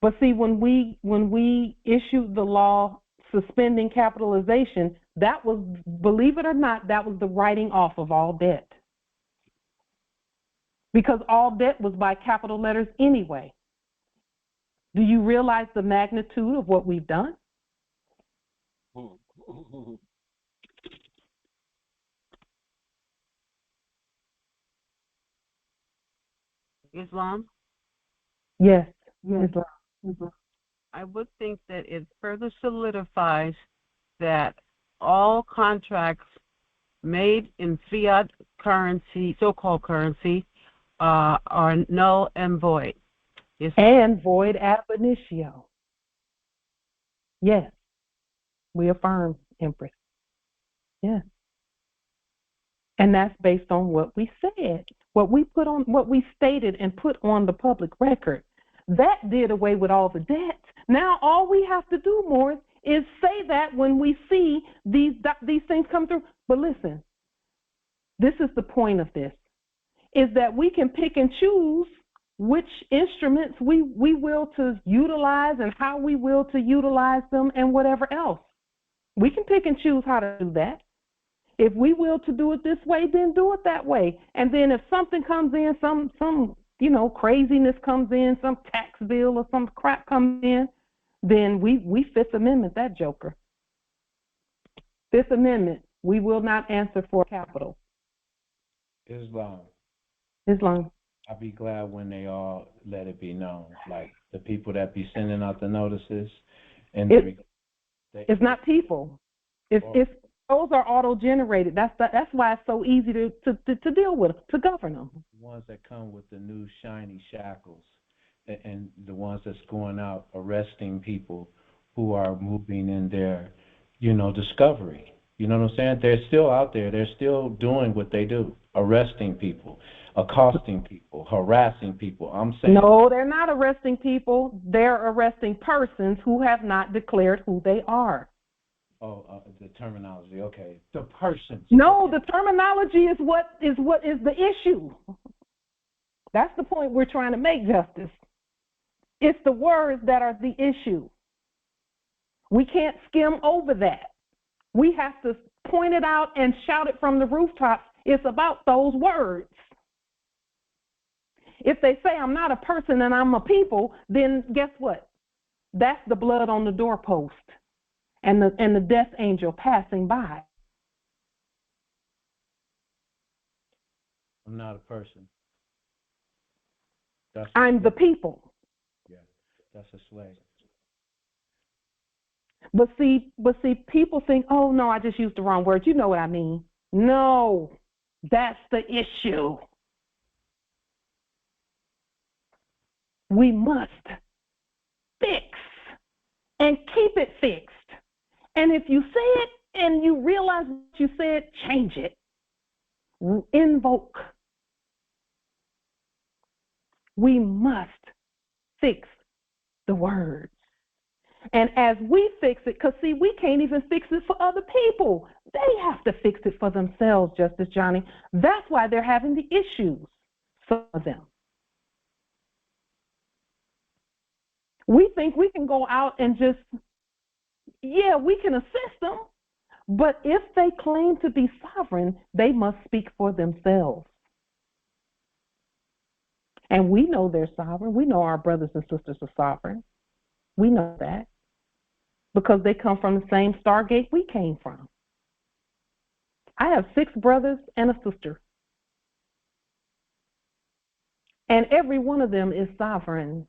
But see, when we issued the law suspending capitalization, that was, believe it or not, that was the writing off of all debt. Because all debt was by capital letters anyway. Do you realize the magnitude of what we've done? Islam? Yes. Islam. I would think that it further solidifies that all contracts made in fiat currency, so-called currency, are null and void. And void ab initio. Yes. We affirm, Empress. Yes. And that's based on what we said, what we stated and put on the public record. That did away with all the debt. Now all we have to do, Morris, is say that when we see these things come through. But listen, this is the point of this, is that we can pick and choose which instruments we will to utilize and how we will to utilize them and whatever else. We can pick and choose how to do that. If we will to do it this way, then do it that way. And then if something comes in, some craziness comes in, some tax bill or some crap comes in, then we Fifth Amendment that joker. Fifth Amendment, we will not answer for capital. Islam. I'll be glad when they all let it be known, like the people that be sending out the notices. And it's not people. Those are auto-generated. That's why it's so easy to deal with, to govern them. The ones that come with the new shiny shackles, and the ones that's going out arresting people who are moving in their, discovery. You know what I'm saying? They're still out there. They're still doing what they do, arresting people, accosting people, harassing people. I'm saying. No, they're not arresting people. They're arresting persons who have not declared who they are. Oh, the terminology. Okay, the persons. No, the terminology is what is the issue. That's the point we're trying to make, Justice. It's the words that are the issue. We can't skim over that. We have to point it out and shout it from the rooftops. It's about those words. If they say I'm not a person and I'm a people, then guess what? That's the blood on the doorpost. And the death angel passing by. I'm not a person. I'm the people. Yeah, that's a slave. But see, people think, oh no, I just used the wrong word. You know what I mean. No, that's the issue. We must fix and keep it fixed. And if you say it and you realize what you said, change it. Invoke. We must fix the words. And as we fix it, because see, we can't even fix it for other people. They have to fix it for themselves, Justice Johnny. That's why they're having the issues, some of them. We think we can go out and just, yeah, we can assist them. But if they claim to be sovereign, they must speak for themselves. And we know they're sovereign. We know our brothers and sisters are sovereign. We know that because they come from the same Stargate we came from. I have 6 brothers and a sister. And every one of them is sovereign.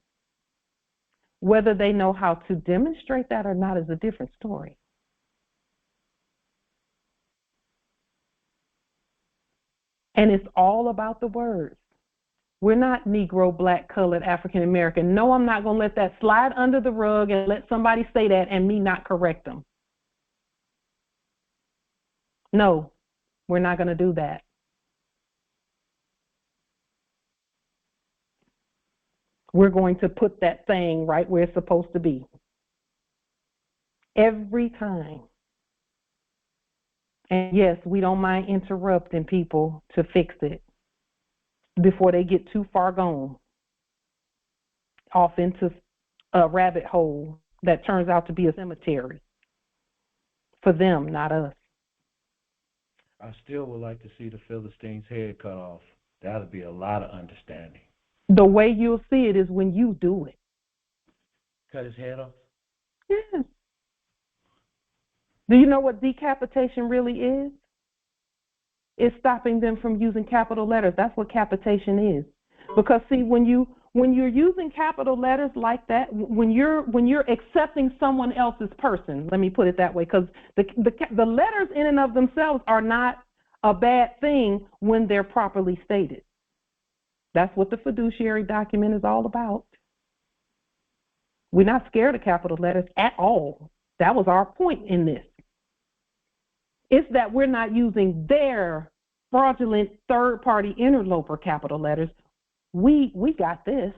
Whether they know how to demonstrate that or not is a different story. And it's all about the words. We're not Negro, Black, colored, African American. No, I'm not going to let that slide under the rug and let somebody say that and me not correct them. No, we're not going to do that. We're going to put that thing right where it's supposed to be. Every time. And yes, we don't mind interrupting people to fix it before they get too far gone off into a rabbit hole that turns out to be a cemetery for them, not us. I still would like to see the Philistine's head cut off. That'll be a lot of understanding. The way you'll see it is when you do it. Cut his head off? Yes. Do you know what decapitation really is? It's stopping them from using capital letters. That's what capitation is. Because see, when you're using capital letters like that, when you're accepting someone else's person, let me put it that way, because the letters in and of themselves are not a bad thing when they're properly stated. That's what the fiduciary document is all about. We're not scared of capital letters at all. That was our point in this. It's that we're not using their fraudulent third-party interloper capital letters. We got this.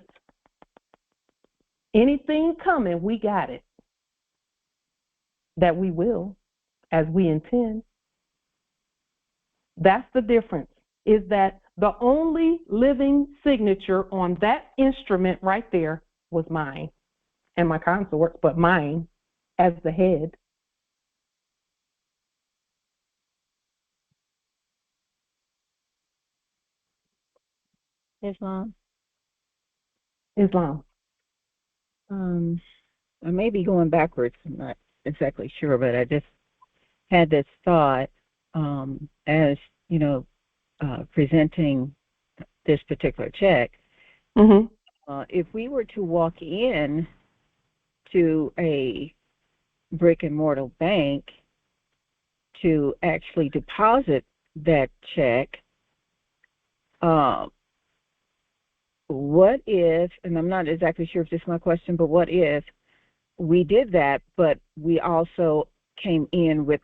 Anything coming, we got it. That we will, as we intend. That's the difference, is that the only living signature on that instrument right there was mine and my consort's, but mine as the head. Islam. I may be going backwards. I'm not exactly sure, but I just had this thought as, presenting this particular check. Mm-hmm. If we were to walk in to a brick and mortar bank to actually deposit that check, what if, and I'm not exactly sure if this is my question, but what if we did that, but we also came in with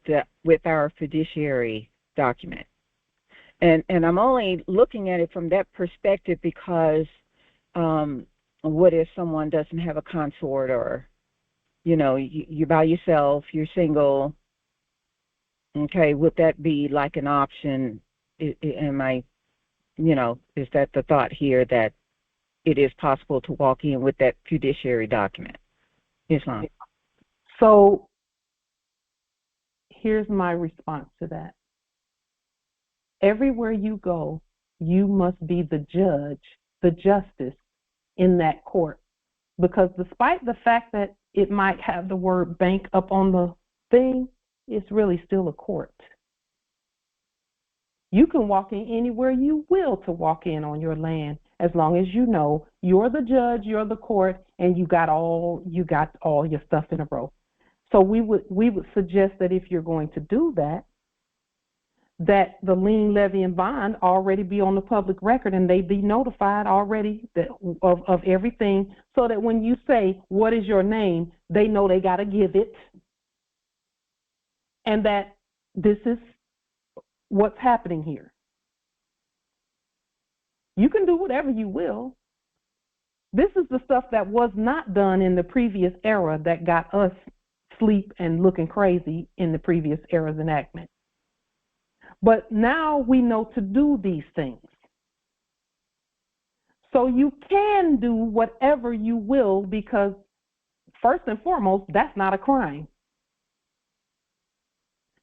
our fiduciary document? And I'm only looking at it from that perspective because what if someone doesn't have a consort, or, you're by yourself, you're single? Okay, would that be like an option? Is that the thought here, that it is possible to walk in with that fiduciary document? Islam. So here's my response to that. Everywhere you go, you must be the judge, the justice in that court. Because despite the fact that it might have the word bank up on the thing, it's really still a court. You can walk in anywhere you will to walk in on your land, as long as you know you're the judge, you're the court, and you got all your stuff in a row. So we would suggest that if you're going to do that, that the lien, levy, and bond already be on the public record, and they be notified already of everything, so that when you say, what is your name, they know they got to give it, and that this is what's happening here. You can do whatever you will. This is the stuff that was not done in the previous era that got us sleep and looking crazy in the previous era's enactment. But now we know to do these things. So you can do whatever you will, because first and foremost, that's not a crime.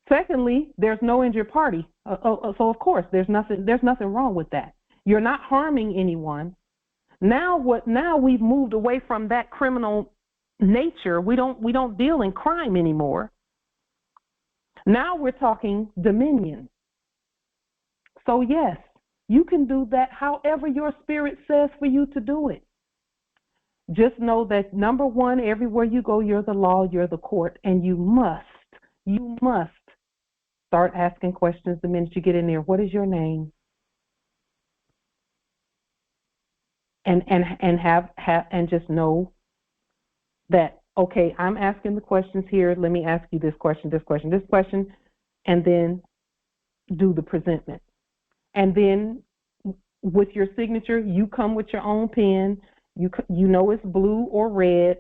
Secondly, there's no injured party. So of course, there's nothing wrong with that. You're not harming anyone. Now we've moved away from that criminal nature. We don't deal in crime anymore. Now we're talking dominion. So yes, you can do that however your spirit says for you to do it. Just know that, number one, everywhere you go, you're the law, you're the court, and you must start asking questions the minute you get in there. What is your name? And just know that, okay, I'm asking the questions here. Let me ask you this question, and then do the presentment. And then with your signature, you come with your own pen. You know it's blue or red,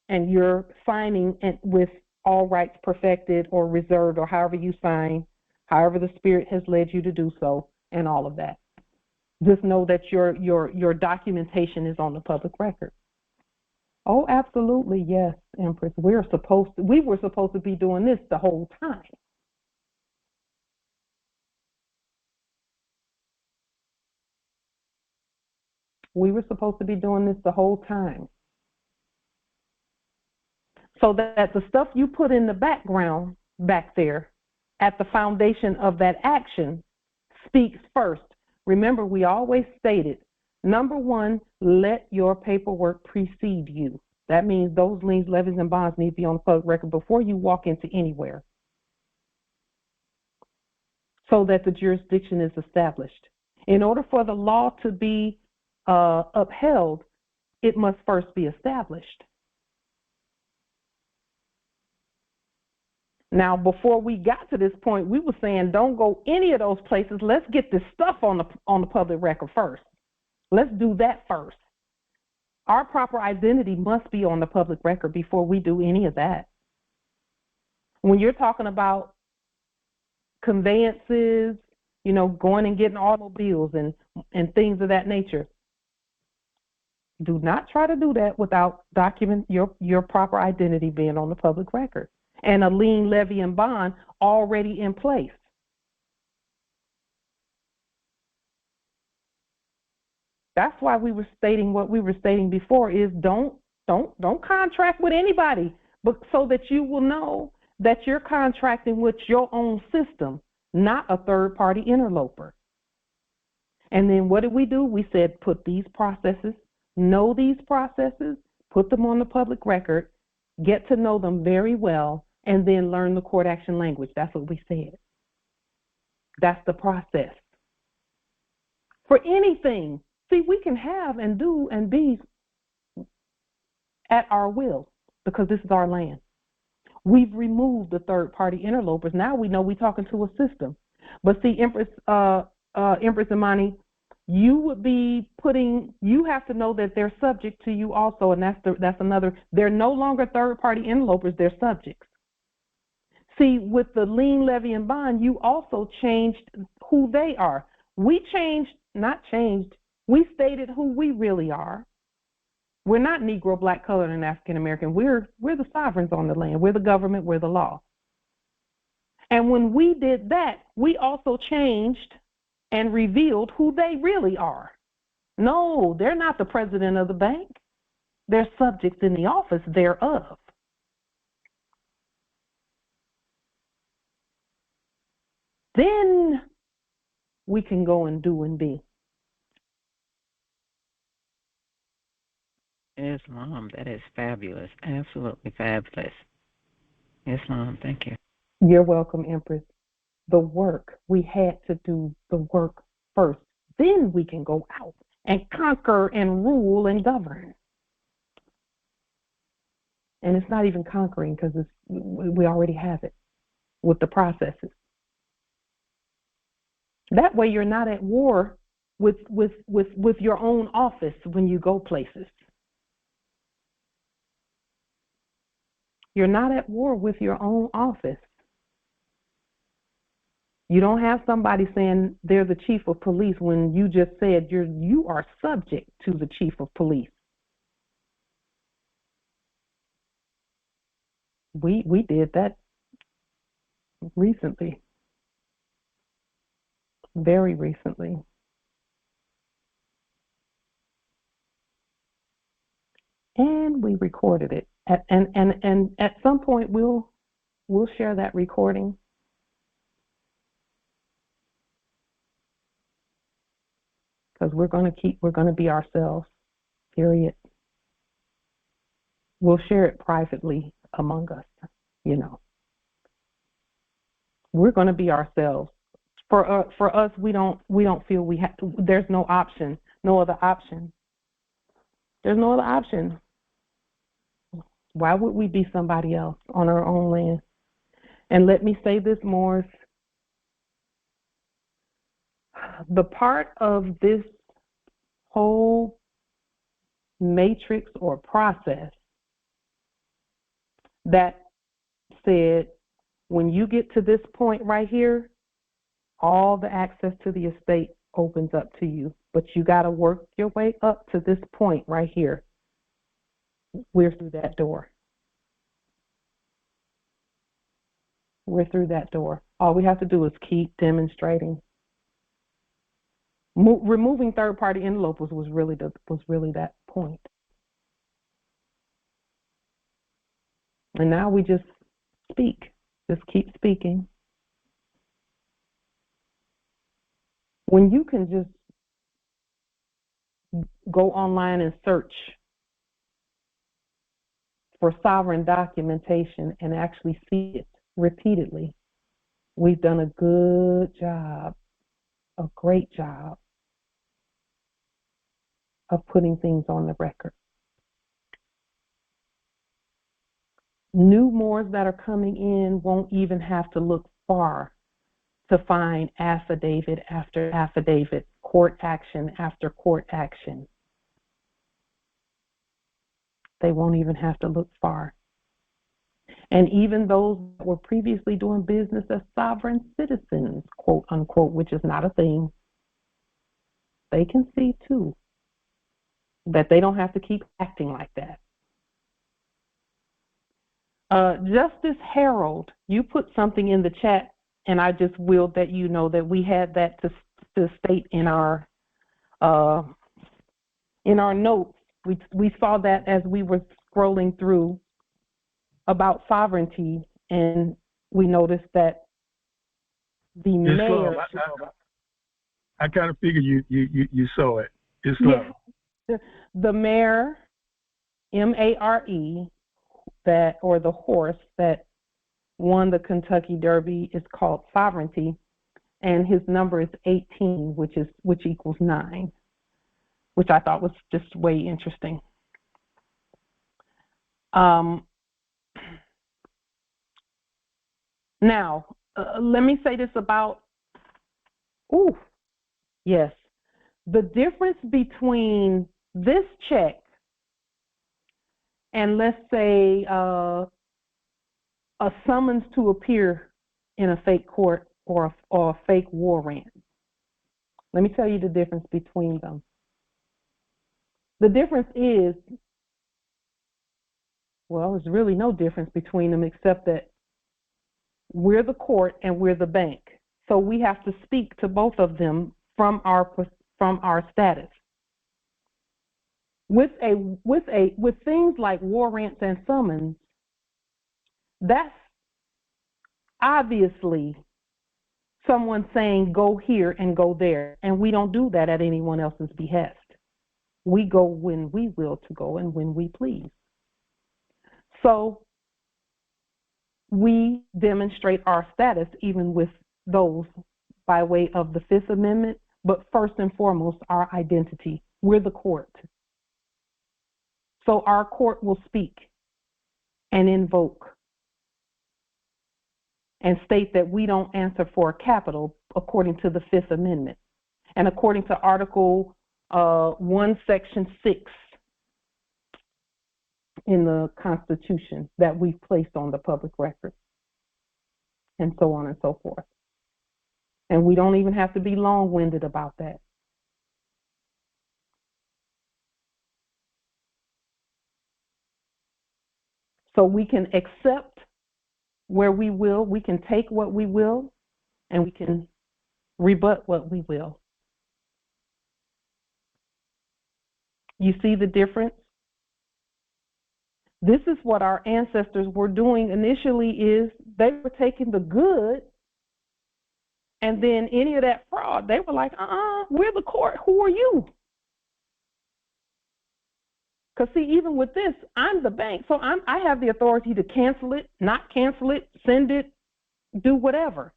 and you're signing with all rights perfected or reserved, or however you sign, however the Spirit has led you to do so, and all of that. Just know that your documentation is on the public record. Oh, absolutely, yes, Empress. We were supposed to be doing this the whole time. We were supposed to be doing this the whole time. So that the stuff you put in the background back there at the foundation of that action speaks first. Remember, we always stated, number one, let your paperwork precede you. That means those liens, levies, and bonds need to be on the public record before you walk into anywhere, so that the jurisdiction is established. In order for the law to be upheld, it must first be established. Now, before we got to this point, we were saying don't go any of those places. Let's get this stuff on the public record first. Let's do that first. Our proper identity must be on the public record before we do any of that. When you're talking about conveyances, going and getting automobiles and things of that nature, do not try to do that without your proper identity being on the public record and a lien, levy, and bond already in place. That's why we were stating what we were stating before, is don't contract with anybody, but so that you will know that you're contracting with your own system, not a third-party interloper. And then what did we do? We said put these processes, know these processes, put them on the public record, get to know them very well, and then learn the court action language. That's what we said. That's the process. For anything, see, we can have and do and be at our will because this is our land. We've removed the third-party interlopers. Now we know we're talking to a system. But see, Empress Imani, you have to know that they're subject to you also, and that's another. They're no longer third-party interlopers, they're subjects. See, with the lien, levy, and bond, you also changed who they are. We stated who we really are. We're not Negro, Black, Colored, and African American. We're the sovereigns on the land. We're the government. We're the law. And when we did that, we also changed and revealed who they really are. No, they're not the president of the bank. They're subjects in the office thereof. Then we can go and do and be. Islam, that is fabulous. Absolutely fabulous. Islam, thank you. You're welcome, Empress. the work. We had to do the work first. Then we can go out and conquer and rule and govern. And it's not even conquering because we already have it with the processes. That way you're not at war with your own office when you go places. You're not at war with your own office. You don't have somebody saying they're the chief of police when you just said you are subject to the chief of police. We did that recently, very recently. And we recorded it. And at some point we'll share that recording. Because we're going to be ourselves, period. We'll share it privately among us, you know. We're going to be ourselves. For us, we don't feel we have. There's no option, no other option. There's no other option. Why would we be somebody else on our own land? And let me say this, Morris. The part of this whole matrix or process that said, when you get to this point right here, all the access to the estate opens up to you. But you got to work your way up to this point right here. We're through that door. We're through that door. All we have to do is keep demonstrating. Removing third-party interlopers was really that point. And now we just speak. Just keep speaking. When you can just go online and search for sovereign documentation and actually see it repeatedly, we've done a good job, a great job of putting things on the record. New Moors that are coming in won't even have to look far to find affidavit after affidavit, court action after court action. They won't even have to look far. And even those that were previously doing business as sovereign citizens, quote unquote, which is not a thing, they can see too that they don't have to keep acting like that. Justice Harold, you put something in the chat, and I just willed that you know that we had that to state in our notes. We saw that as we were scrolling through about sovereignty, and we noticed that the mayor. I kind of figured you saw it. It's slow. Yeah, the mayor, M-A-R-E, that, or the horse that won the Kentucky Derby, is called Sovereignty, and his number is 18, which equals 9, which I thought was just way interesting. Now, let me say this about, yes, the difference between this check and, let's say, a summons to appear in a fake court or a fake warrant. Let me tell you the difference between them. The difference is, well, there's really no difference between them except that we're the court and we're the bank. So we have to speak to both of them from our status. With things like warrants and summons, that's obviously someone saying go here and go there, and we don't do that at anyone else's behest. We go when we will to go and when we please. So we demonstrate our status even with those by way of the Fifth Amendment, but first and foremost, our identity. We're the court. So our court will speak and invoke and state that we don't answer for a capital according to the Fifth Amendment and according to Article 1, Section 6 in the Constitution that we've placed on the public record, and so on and so forth. And we don't even have to be long-winded about that. So we can accept where we will, we can take what we will, and we can rebut what we will. You see the difference? This is what our ancestors were doing initially, is they were taking the good, and then any of that fraud, they were like, we're the court, who are you? Because see, even with this, I'm the bank, so I have the authority to cancel it, not cancel it, send it, do whatever.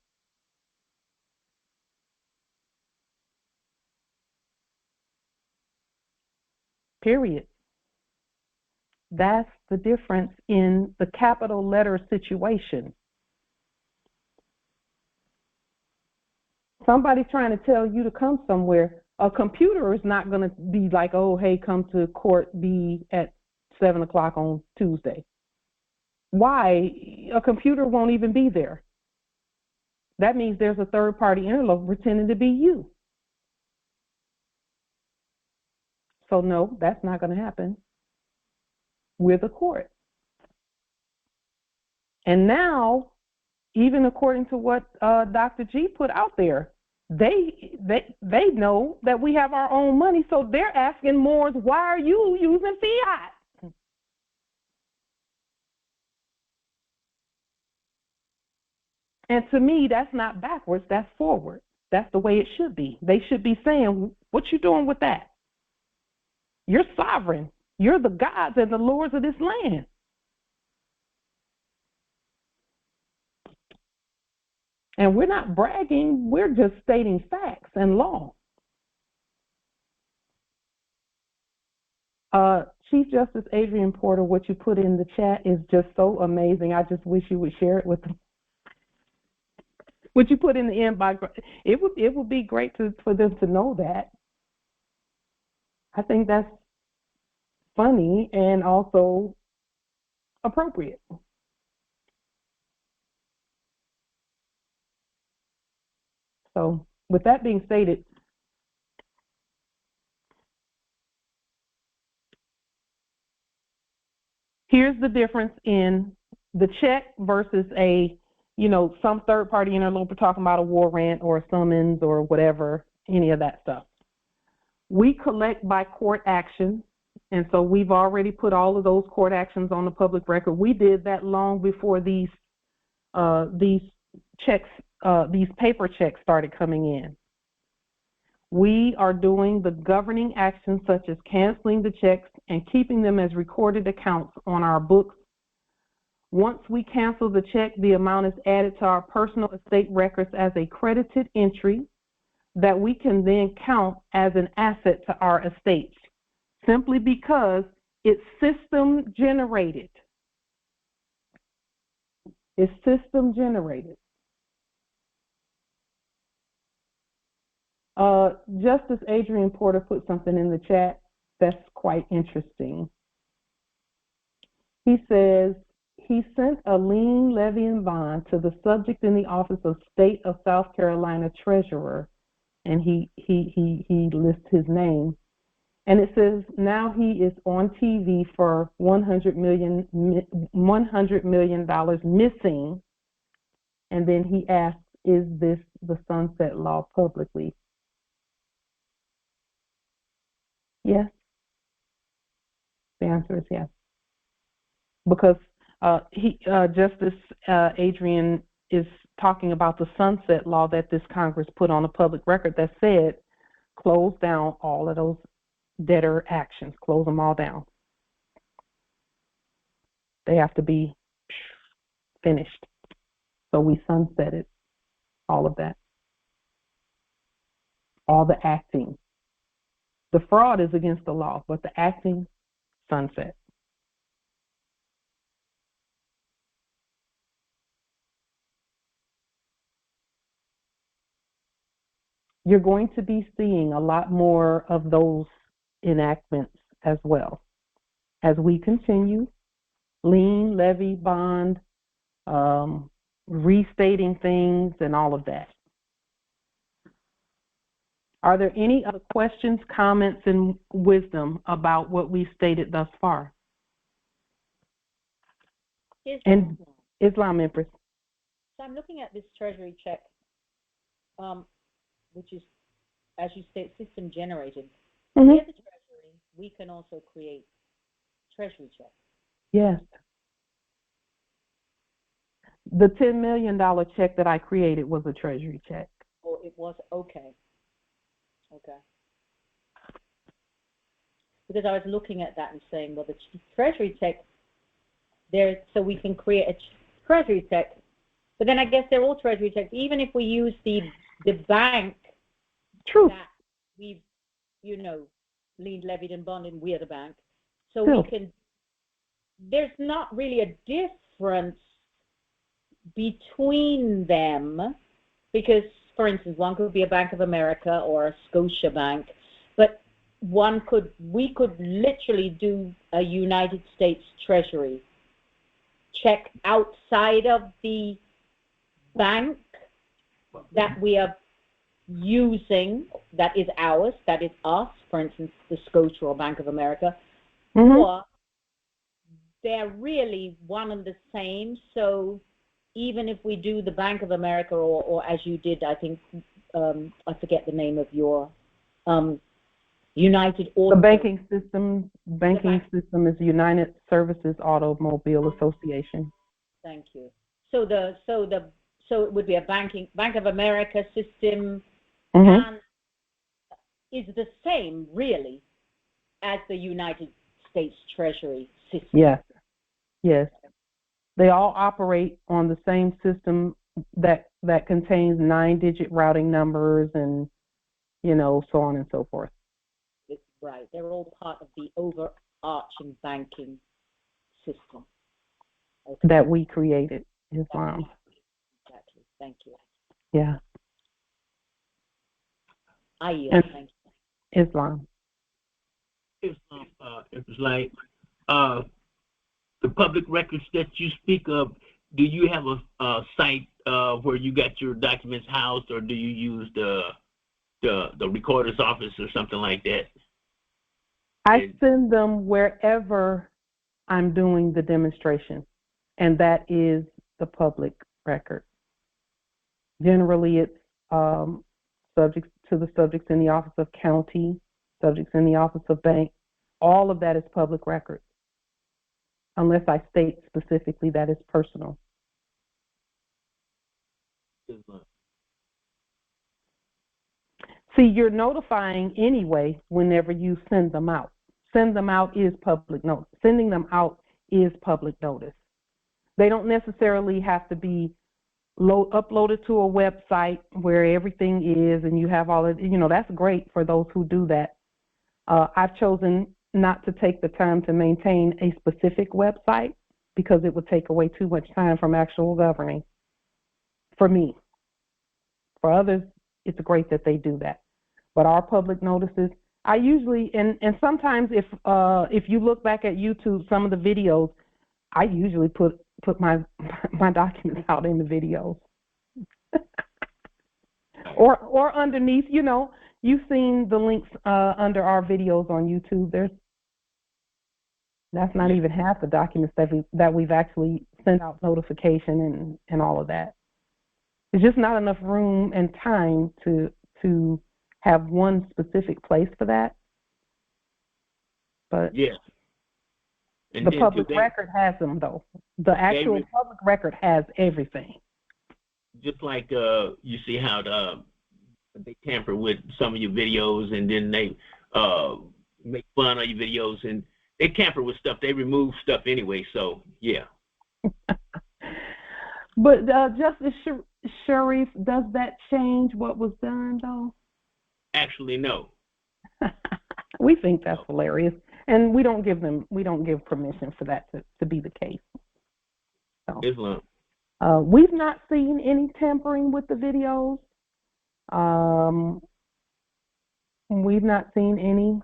Period. That's the difference in the capital letter situation. Somebody trying to tell you to come somewhere, a computer is not going to be like, oh, hey, come to court B at 7 o'clock on Tuesday. Why? A computer won't even be there. That means there's a third-party interloper pretending to be you. So no, that's not going to happen. We're the court. And now, even according to what Dr. G put out there, they know that we have our own money, so they're asking Moors, why are you using fiat? And to me, that's not backwards, that's forward. That's the way it should be. They should be saying, what you doing with that? You're sovereign. You're the gods and the lords of this land. And we're not bragging, we're just stating facts and law. Chief Justice Adrian Porter, what you put in the chat is just so amazing. I just wish you would share it with them. What you put in the inbox, it would be great for them to know that. I think that's funny and also appropriate. So with that being stated, here's the difference in the check versus some third-party interloper talking about a warrant or a summons or whatever, any of that stuff. We collect by court action, and so we've already put all of those court actions on the public record. We did that long before these checks, these paper checks started coming in. We are doing the governing actions such as canceling the checks and keeping them as recorded accounts on our books. Once we cancel the check, the amount is added to our personal estate records as a credited entry that we can then count as an asset to our estates, simply because it's system generated. It's system generated. Justice Adrian Porter put something in the chat that's quite interesting. He says he sent a lien levying bond to the subject in the office of State of South Carolina Treasurer, and he lists his name. And it says now he is on TV for $100 million missing. And then he asks, is this the sunset law publicly? Yes. The answer is yes. Because Justice Adrian is talking about the sunset law that this Congress put on the public record that said close down all of those debtor actions, close them all down. They have to be finished. So we sunsetted all of that. All the acting. The fraud is against the law, but the acting, sunset. You're going to be seeing a lot more of those enactments as well as we continue. Lien, levy, bond, restating things, and all of that. Are there any other questions, comments, and wisdom about what we've stated thus far? And Islam, Empress. So I'm looking at this Treasury check, which is, as you state, system generated. Mm-hmm. Near the Treasury, we can also create Treasury checks. Yes. The $10 million check that I created was a Treasury check. Oh, it was? Okay. Okay. Because I was looking at that and saying, well, the Treasury check, so we can create a Treasury check. But then I guess they're all Treasury checks, even if we use the bank. True. That we've, leaned, levied, and bonded, we're the bank. So Still. we can, there's not really a difference between them, because, for instance, one could be a Bank of America or a Scotia Bank, but we could literally do a United States Treasury check outside of the bank that we are using, that is ours, that is us, for instance, the Scotia or Bank of America, mm-hmm. or they're really one and the same. So even if we do the Bank of America or as you did, I think, I forget the name of your United Auto. The banking system is United Services Automobile Association. Thank you. So it would be a Bank of America system, mm-hmm. and is the same really as the United States Treasury system. Yes. Yes. They all operate on the same system that contains 9-digit routing numbers and, so on and so forth. Right. They're all part of the overarching banking system. Okay. That we created, Islam. Exactly. Thank you. Yeah. I yield. Thank you. Islam. Islam, it was like the public records that you speak of. Do you have a site where you got your documents housed, or do you use the recorder's office or something like that? I send them wherever I'm doing the demonstration, and that is the public record. Generally, it's subjects in the office of county, subjects in the office of bank. All of that is public record, unless I state specifically that it's personal. See, you're notifying anyway whenever you send them out. Send them out is public notice. Sending them out is public notice. They don't necessarily have to be uploaded to a website where everything is and you have all of, that's great for those who do that. I've chosen not to take the time to maintain a specific website because it would take away too much time from actual governing for me. For others, it's great that they do that. But our public notices, I usually, and sometimes if you look back at YouTube, some of the videos, I usually put my documents out in the videos. or underneath, you've seen the links under our videos on YouTube. That's not even half the documents that we've actually sent out notification and all of that. There's just not enough room and time to have one specific place for that. But yeah. And the public record has them, though. The actual public record has everything. Just like you see how they tamper with some of your videos, and then they make fun of your videos, and they tamper with stuff. They remove stuff anyway, so yeah. But Justice Sheriff, does that change what was done, though? Actually, no. We think that's hilarious, and we don't give permission for that to be the case. So, Islam. we've not seen any tampering with the videos. We've not seen any,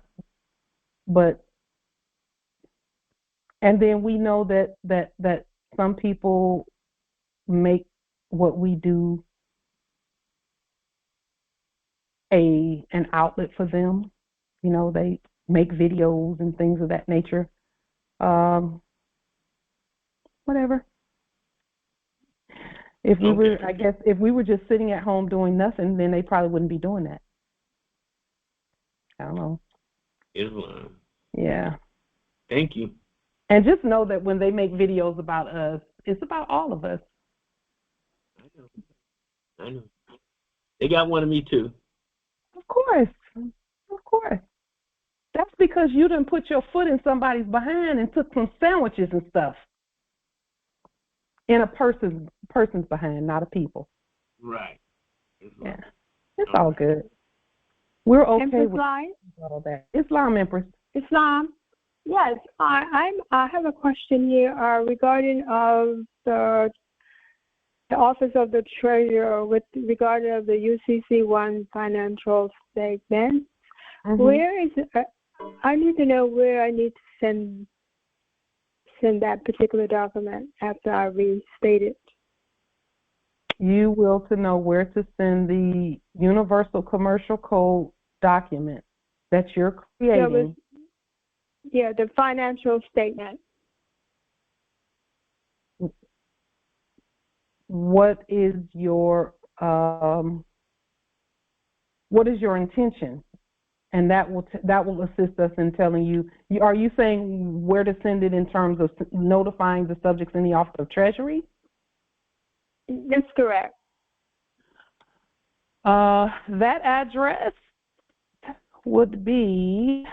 and then we know that some people make what we do an outlet for them. You know, they make videos and things of that nature. Whatever. If we were just sitting at home doing nothing, then they probably wouldn't be doing that. I don't know. Islam. Yeah. Thank you. And just know that when they make videos about us, it's about all of us. I know. They got one of me too. Of course. That's because you didn't put your foot in somebody's behind and took some sandwiches and stuff. In a person's behind, not a people. Right. Yeah. It's all good. We're okay Empress with Line? all that. Islam, Empress. Islam. Yes, I have a question here regarding of the Office of the Treasurer with regard of the UCC1 financial statement. Mm-hmm. Where is it? I need to know where I need to send that particular document after I restate it. You will to know where to send the Universal Commercial Code document that you're creating. Yeah, the financial statement. What is your intention? And that will assist us in telling you. Are you saying where to send it in terms of notifying the subjects in the Office of Treasury? That's correct. That address would be.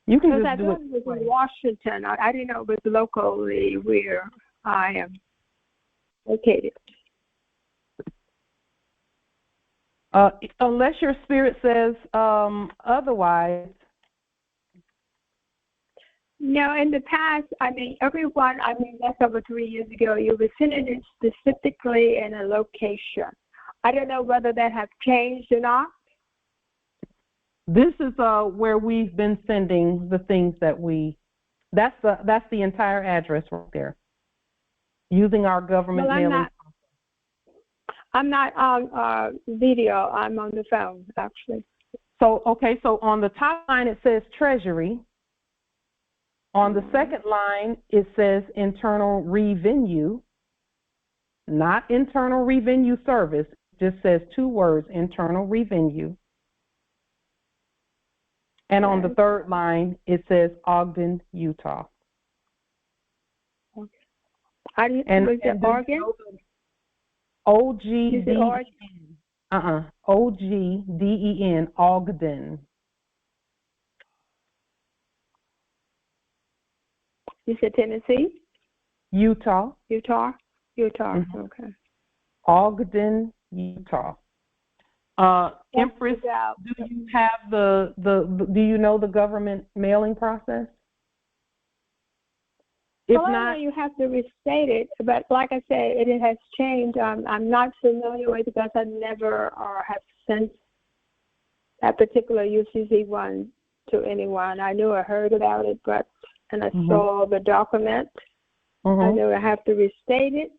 You can just do it. It was in Washington. I didn't know it was locally where I am located. Unless your spirit says otherwise. No, in the past, that's over 3 years ago, you were sending it specifically in a location. I don't know whether that has changed or not. This is where we've been sending the things that that's the entire address right there. Using our government mailing. I'm not on video. I'm on the phone, actually. So on the top line it says Treasury. On the second line it says Internal Revenue, not Internal Revenue Service. It just says two words, Internal Revenue. And on the third line it says Ogden, Utah. Okay. Was it Oregon? O-G-D-E-N. O-G-D-E-N, Ogden. You said Tennessee? Utah. Mm-hmm. Okay. Ogden, Utah. Empress, do you have do you know the government mailing process? If I not, know you have to restate it, but like I said, it has changed. I'm not familiar with it because I never have sent that particular UCC one to anyone. I knew I heard about it, and I saw the document. I knew I have to restate it.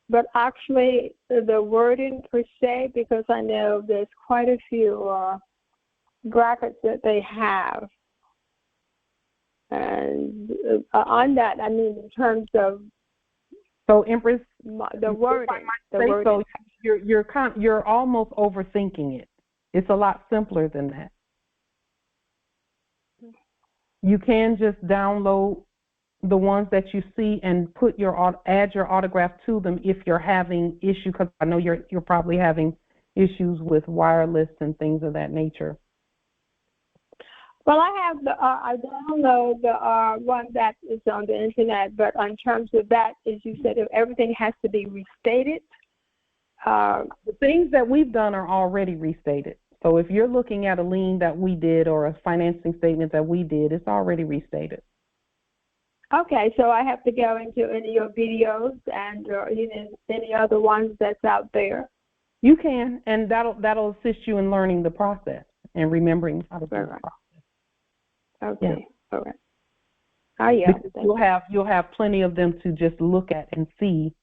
But actually, the wording per se, because I know there's quite a few brackets that they have. And on that, I mean, in terms of Empress, the wording. So you're almost overthinking it. It's a lot simpler than that. You can just download the ones that you see and add your autograph to them if you're having issues, because I know you're probably having issues with wireless and things of that nature. Well, I have I download the one that is on the internet, but in terms of that, as you said, everything has to be restated. The things that we've done are already restated. So if you're looking at a lien that we did or a financing statement that we did, it's already restated. Okay, so I have to go into any of your videos and any other ones that's out there. You can, and that'll assist you in learning the process and remembering how to do the process. Okay, yeah. All right. Oh yeah. You'll have plenty of them to just look at and see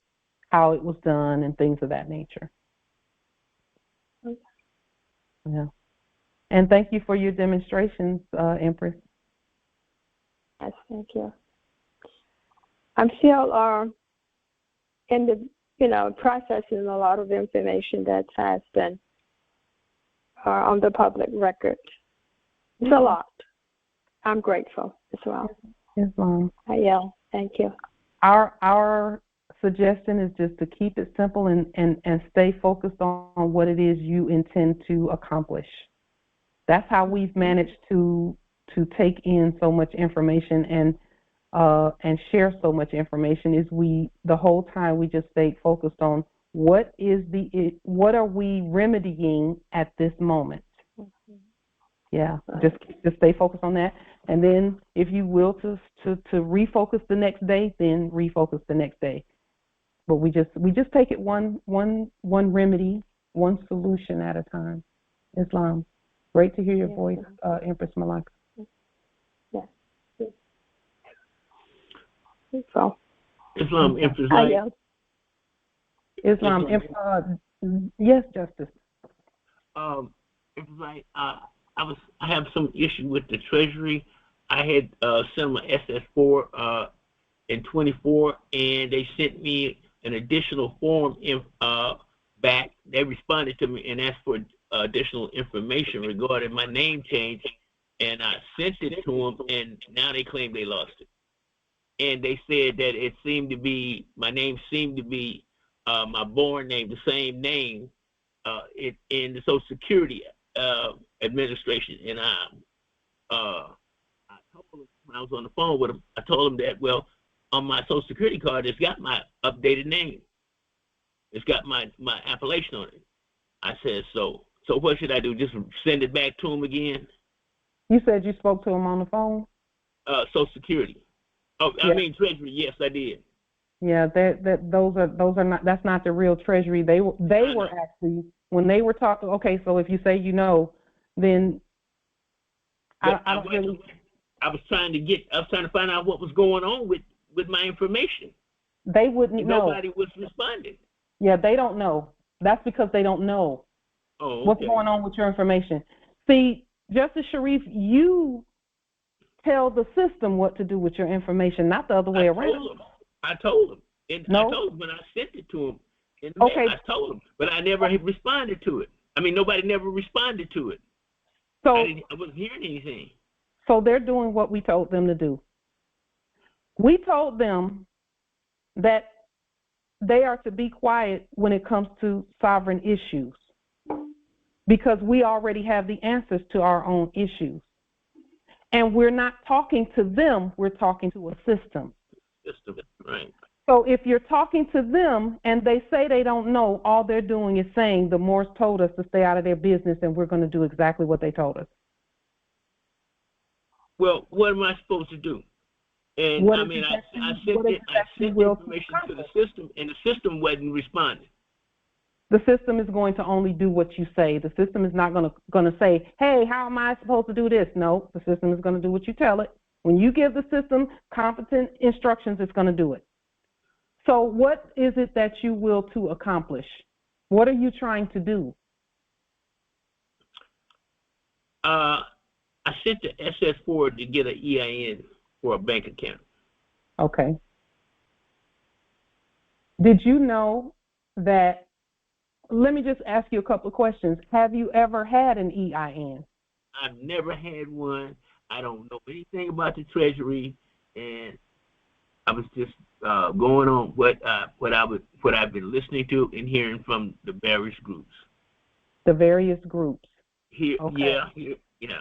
how it was done and things of that nature. Okay. Yeah. And thank you for your demonstrations, Empress. Yes, thank you. I'm still in the processing a lot of information that has been on the public record. It's a lot. I'm grateful as well. Yes, Mom. Thank you. Our suggestion is just to keep it simple and stay focused on what it is you intend to accomplish. That's how we've managed to take in so much information and share so much information. Is the whole time we just stayed focused on what are we remedying at this moment. Mm-hmm. Yeah, just stay focused on that, and then if you will to refocus the next day, then refocus the next day. But we just take it one remedy, one solution at a time. Islam, great to hear your voice, Empress Malaka. Yes. So, Islam, Empress. Islam, yes, Justice. Empress, I have some issue with the Treasury. I had sent them an SS4 in 24, and they sent me an additional form back. They responded to me and asked for additional information regarding my name change, and I sent it to them, and now they claim they lost it. And they said that it seemed to be, my name seemed to be my born name, the same name in the Social Security Administration. And I told them, when I was on the phone with them, I told them that, well, on my Social Security card, it's got my updated name. It's got my appellation on it. I said, so what should I do? Just send it back to them again? You said you spoke to them on the phone? Social Security. Oh, yeah. I mean Treasury. Yes, I did. Yeah, those are not. That's not the real Treasury. They were actually, when they were talking. Okay, so if you say then I was trying to find out what was going on with my information. They wouldn't know. Nobody was responding. Yeah, they don't know. That's because they don't know what's going on with your information. See, Justice Sharif, you tell the system what to do with your information, not the other way around. I told them. No? I told them when I sent it to them. Okay. I told them, but I never responded to it. I mean, nobody never responded to it. So I wasn't hearing anything. So they're doing what we told them to do. We told them that they are to be quiet when it comes to sovereign issues because we already have the answers to our own issues. And we're not talking to them, we're talking to a system. Right. So if you're talking to them and they say they don't know, all they're doing is saying the Moors told us to stay out of their business and we're going to do exactly what they told us. Well, what am I supposed to do? And I sent information to the system, and the system wasn't responding. The system is going to only do what you say. The system is not going to say, hey, how am I supposed to do this? No, the system is going to do what you tell it. When you give the system competent instructions, it's going to do it. So what is it that you will to accomplish? What are you trying to do? I sent the SS4 to get an EIN for a bank account. Okay. Did you know that, let me just ask you a couple of questions. Have you ever had an EIN? I've never had one. I don't know anything about the Treasury, and I was just going on what I've been listening to and hearing from the various groups. The various groups. Here, okay. Yeah.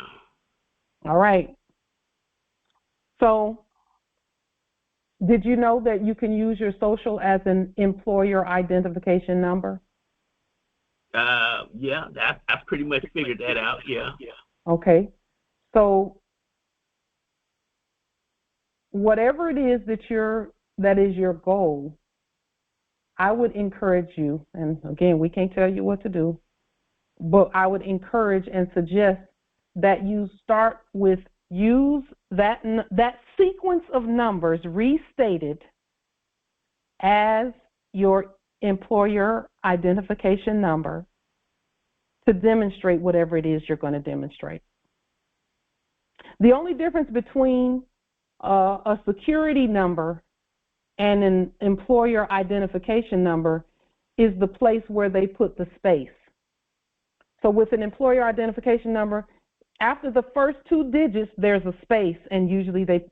All right. So, did you know that you can use your social as an employer identification number? Yeah, I pretty much figured that out. Yeah. Okay. So, whatever it is that is your goal, I would encourage you, and again, we can't tell you what to do, but I would encourage and suggest that you start with use that sequence of numbers restated as your employer identification number to demonstrate whatever it is you're going to demonstrate. The only difference between a security number and an employer identification number is the place where they put the space. So with an employer identification number, after the first 2 digits, there's a space, and usually they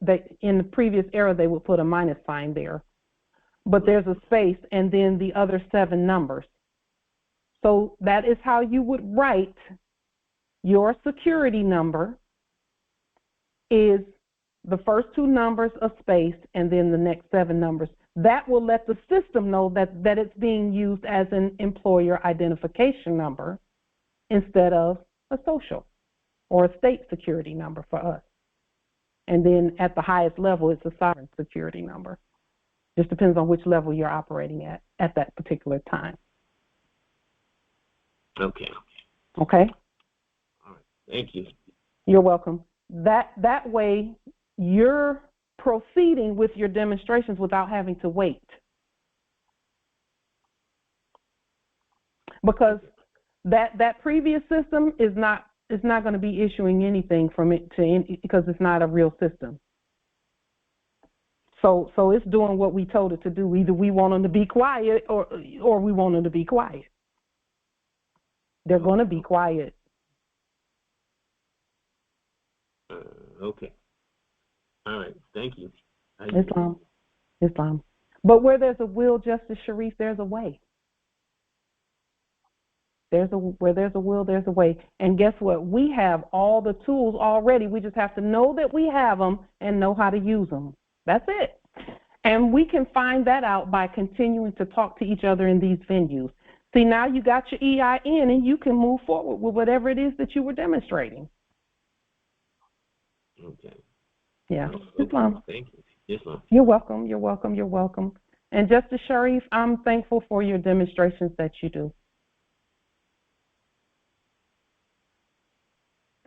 in the previous era, they would put a minus sign there. But there's a space, and then the other 7 numbers. So that is how you would write your security number, is the first 2 numbers, a space, and then the next 7 numbers. That will let the system know that it's being used as an employer identification number instead of a social or a state security number for us. And then at the highest level, it's a sovereign security number. Just depends on which level you're operating at that particular time. Okay. Okay? All right. Thank you. You're welcome. That way, you're proceeding with your demonstrations without having to wait. Because that previous system is not going to be issuing anything from it because it's not a real system. So it's doing what we told it to do. Either we want them to be quiet or we want them to be quiet. They're going to be quiet. Okay. All right. Thank you. Islam. But where there's a will, Justice Sharif, there's a way. Where there's a will, there's a way. And guess what? We have all the tools already. We just have to know that we have them and know how to use them. That's it. And we can find that out by continuing to talk to each other in these venues. See, now you got your EIN and you can move forward with whatever it is that you were demonstrating. Okay. Yeah. Okay. Islam. Thank you. Islam. You're welcome. You're welcome. You're welcome. And Justice Sharif, I'm thankful for your demonstrations that you do.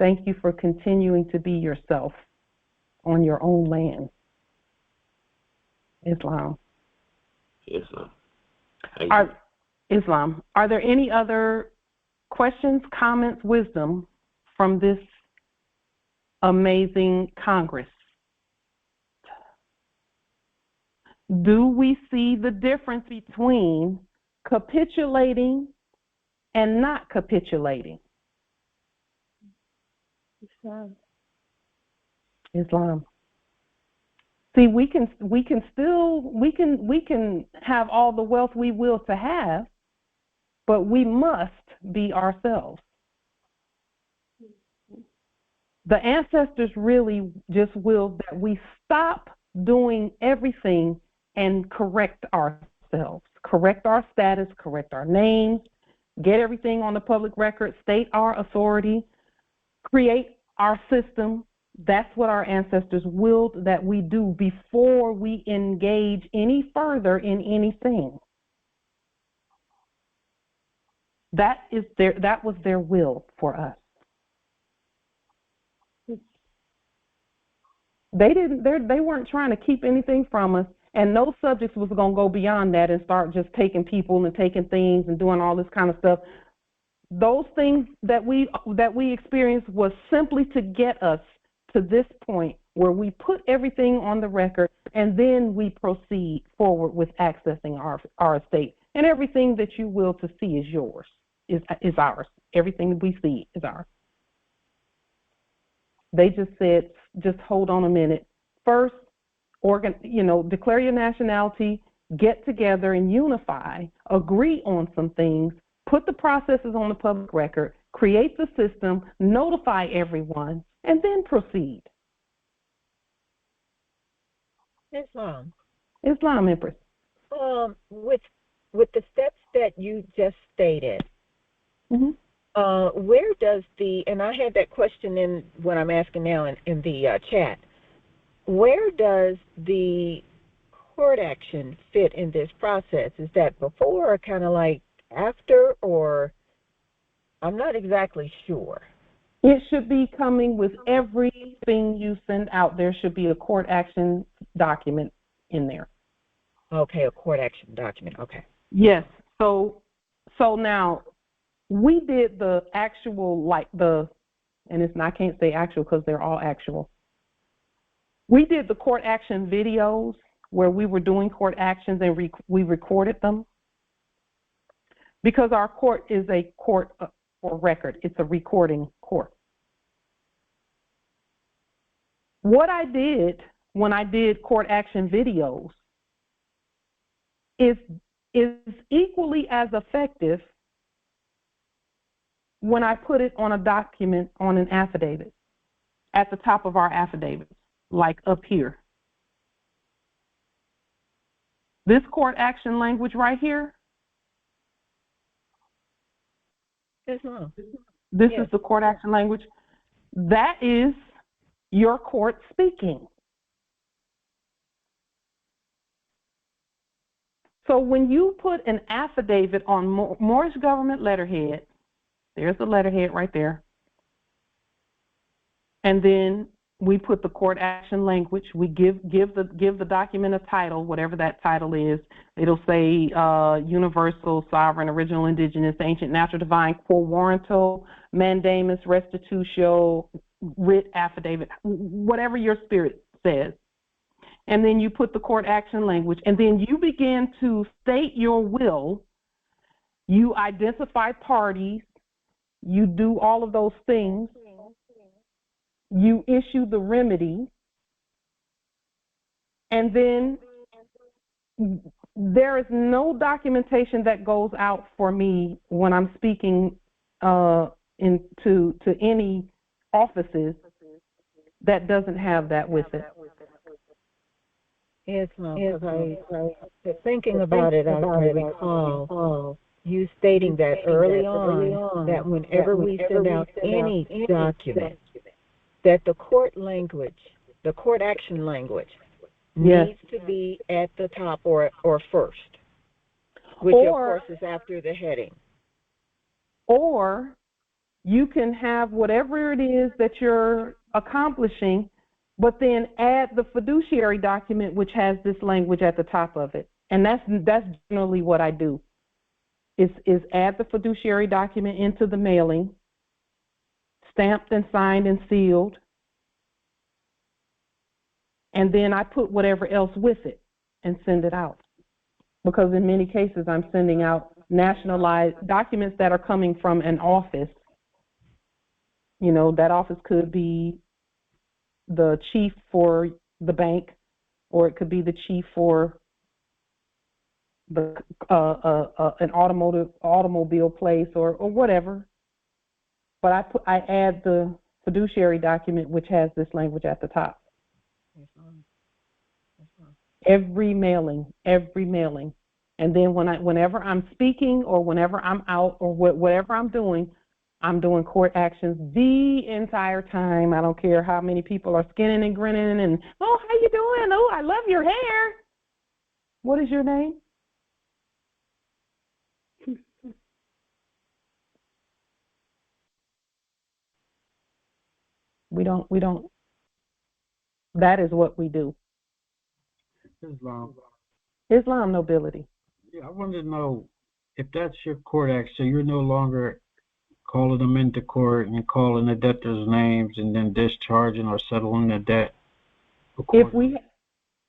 Thank you for continuing to be yourself on your own land. Islam. Islam. Islam. Are there any other questions, comments, wisdom from this amazing Congress? Do we see the difference between capitulating and not capitulating? Islam. See, we can have all the wealth we will to have, but we must be ourselves. The ancestors really just willed that we stop doing everything and correct ourselves, correct our status, correct our names, get everything on the public record, state our authority, create our system. That's what our ancestors willed that we do before we engage any further in anything. That was their will for us. They weren't trying to keep anything from us, and no subjects was going to go beyond that and start just taking people and taking things and doing all this kind of stuff. Those things that we experienced was simply to get us to this point where we put everything on the record and then we proceed forward with accessing our estate. And everything that you will to see is yours, is ours. Everything that we see is ours. They just said, just hold on a minute. First, declare your nationality, get together and unify, agree on some things, put the processes on the public record, create the system, notify everyone, and then proceed. Islam, Empress. With the steps that you just stated, where does and I had that question in what I'm asking now in the chat, where does the court action fit in this process? Is that before or kind of like after, or I'm not exactly sure. It should be coming with everything you send out. There should be a court action document in there. Okay, a court action document. Okay. Yes. So now we did the actual, I can't say actual because they're all actual. We did the court action videos where we were doing court actions and we recorded them because our court is a court for record. It's a recording court. What I did when I did court action videos is equally as effective when I put it on a document, on an affidavit, at the top of our affidavits, like up here. This court action language right here, this is the court action language. That is your court speaking. So when you put an affidavit on Moorish government letterhead, there's the letterhead right there, and then we put the court action language. We give the document a title, whatever that title is. It'll say universal, sovereign, original, indigenous, ancient, natural, divine, quo warranto, mandamus, restitutio, writ, affidavit, whatever your spirit says. And then you put the court action language, and then you begin to state your will. You identify parties. You do all of those things. You issue the remedy, and then there is no documentation that goes out for me when I'm speaking to any offices that doesn't have that with it. Yes, ma'am. Thinking about it, I recall you stating that early on that whenever we send out any document, that the court language, the court action language, needs to be at the top or first, which of course is after the heading. Or you can have whatever it is that you're accomplishing, but then add the fiduciary document, which has this language at the top of it. And that's generally what I do, is add the fiduciary document into the mailing, stamped and signed and sealed, and then I put whatever else with it and send it out. Because in many cases, I'm sending out nationalized documents that are coming from an office. You know, that office could be the chief for the bank, or it could be the chief for the an automobile place, or whatever. But I add the fiduciary document, which has this language at the top. Every mailing, and then whenever I'm speaking or whenever I'm out or whatever I'm doing court actions the entire time. I don't care how many people are skinning and grinning and, oh, how you doing? Oh, I love your hair. What is your name? We don't. That is what we do. Islam nobility. Yeah, I wanted to know if that's your court act, so you're no longer calling them into court and calling the debtors' names and then discharging or settling the debt.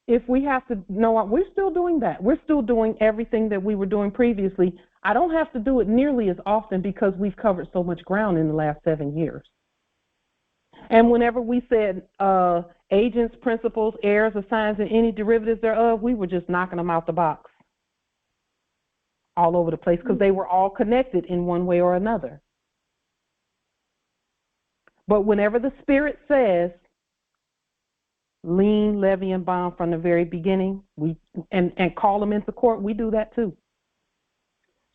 If we have to, no, we're still doing that. We're still doing everything that we were doing previously. I don't have to do it nearly as often because we've covered so much ground in the last 7 years. And whenever we said agents, principals, heirs, assigns, and any derivatives thereof, we were just knocking them out the box all over the place because they were all connected in one way or another. But whenever the Spirit says lien, levy, and bond from the very beginning, and call them into court, we do that too.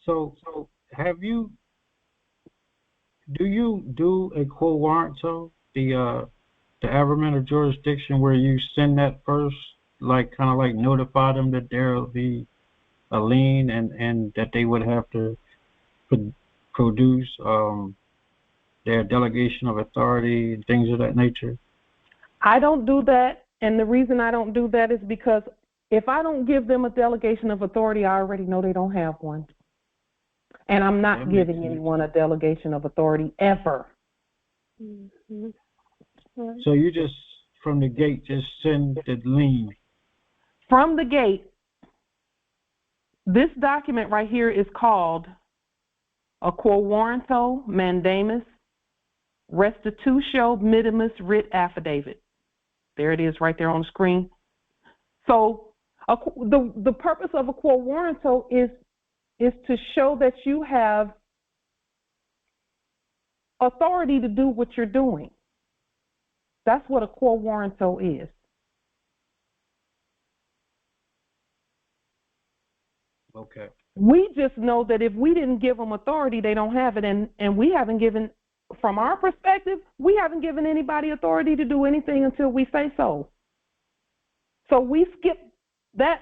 So do you do a quo warranto, the averment of jurisdiction, where you send that first, like kind of like notify them that there'll be a lien and that they would have to produce their delegation of authority and things of that nature? I don't do that, and the reason I don't do that is because if I don't give them a delegation of authority, I already know they don't have one. And I'm not giving anyone a delegation of authority ever. Mm-hmm. So you just, from the gate, just send the lien? From the gate, this document right here is called a quo warranto mandamus restitutio minimus writ affidavit. There it is right there on the screen. So the purpose of a quo warranto is to show that you have authority to do what you're doing. That's what a quo warranto is. Okay. We just know that if we didn't give them authority, they don't have it, and we haven't given, from our perspective, we haven't given anybody authority to do anything until we say so. So we skip that.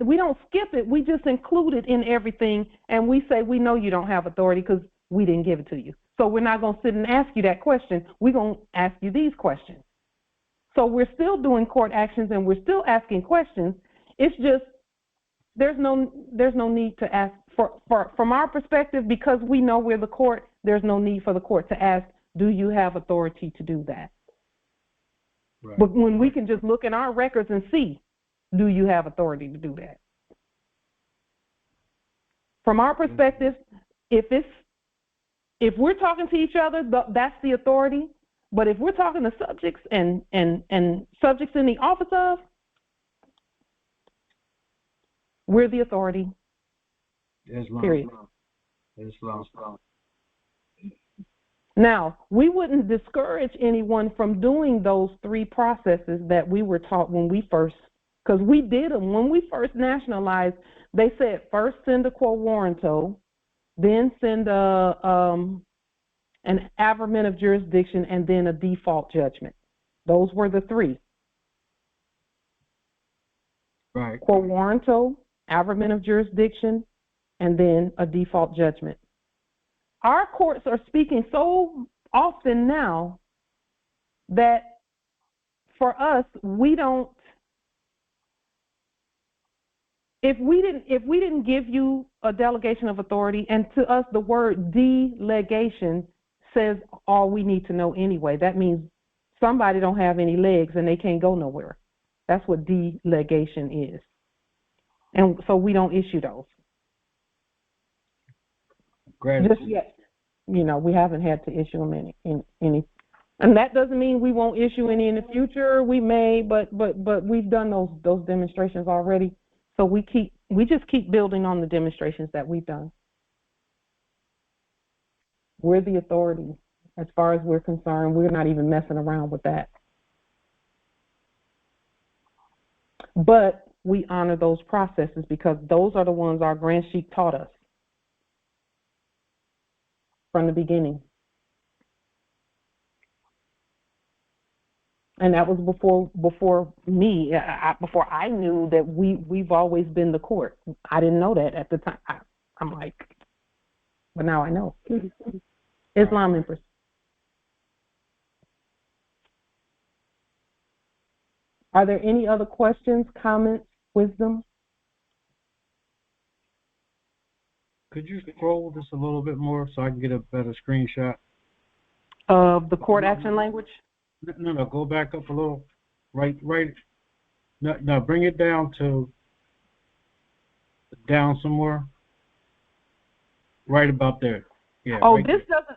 We don't skip it. We just include it in everything, and we say we know you don't have authority because we didn't give it to you. So we're not going to sit and ask you that question. We're going to ask you these questions. So we're still doing court actions, and we're still asking questions. It's just there's no need to ask from our perspective, because we know we're the court. There's no need for the court to ask, do you have authority to do that? Right. But when we can just look in our records and see, do you have authority to do that? From our perspective, if we're talking to each other, that's the authority. But if we're talking to subjects and subjects in the office of, we're the authority. Period. Islam. Now, we wouldn't discourage anyone from doing those three processes that we were taught when we first, because we did them. When we first nationalized, they said first send a quo warranto, then send an averment of jurisdiction, and then a default judgment. Those were the three. Right. Quo warranto, averment of jurisdiction, and then a default judgment. Our courts are speaking so often now that for us, we don't, if we didn't give you a delegation of authority, and to us the word delegation says all we need to know anyway. That means somebody don't have any legs and they can't go nowhere. That's what delegation is. And so we don't issue those. Just yet. We haven't had to issue them any. And that doesn't mean we won't issue any in the future. We may, but we've done those demonstrations already. So we just keep building on the demonstrations that we've done. We're the authority. As far as we're concerned, we're not even messing around with that. But we honor those processes because those are the ones our Grand Sheik taught us from the beginning. And that was before me, before I knew that we've always been the court. I didn't know that at the time. I'm like, but now I know. Islam Empress. Are there any other questions, comments, wisdom? Could you scroll this a little bit more so I can get a better screenshot? Of the court action language? No, go back up a little. Right. No, bring it down somewhere. Right about there. Yeah. Oh, right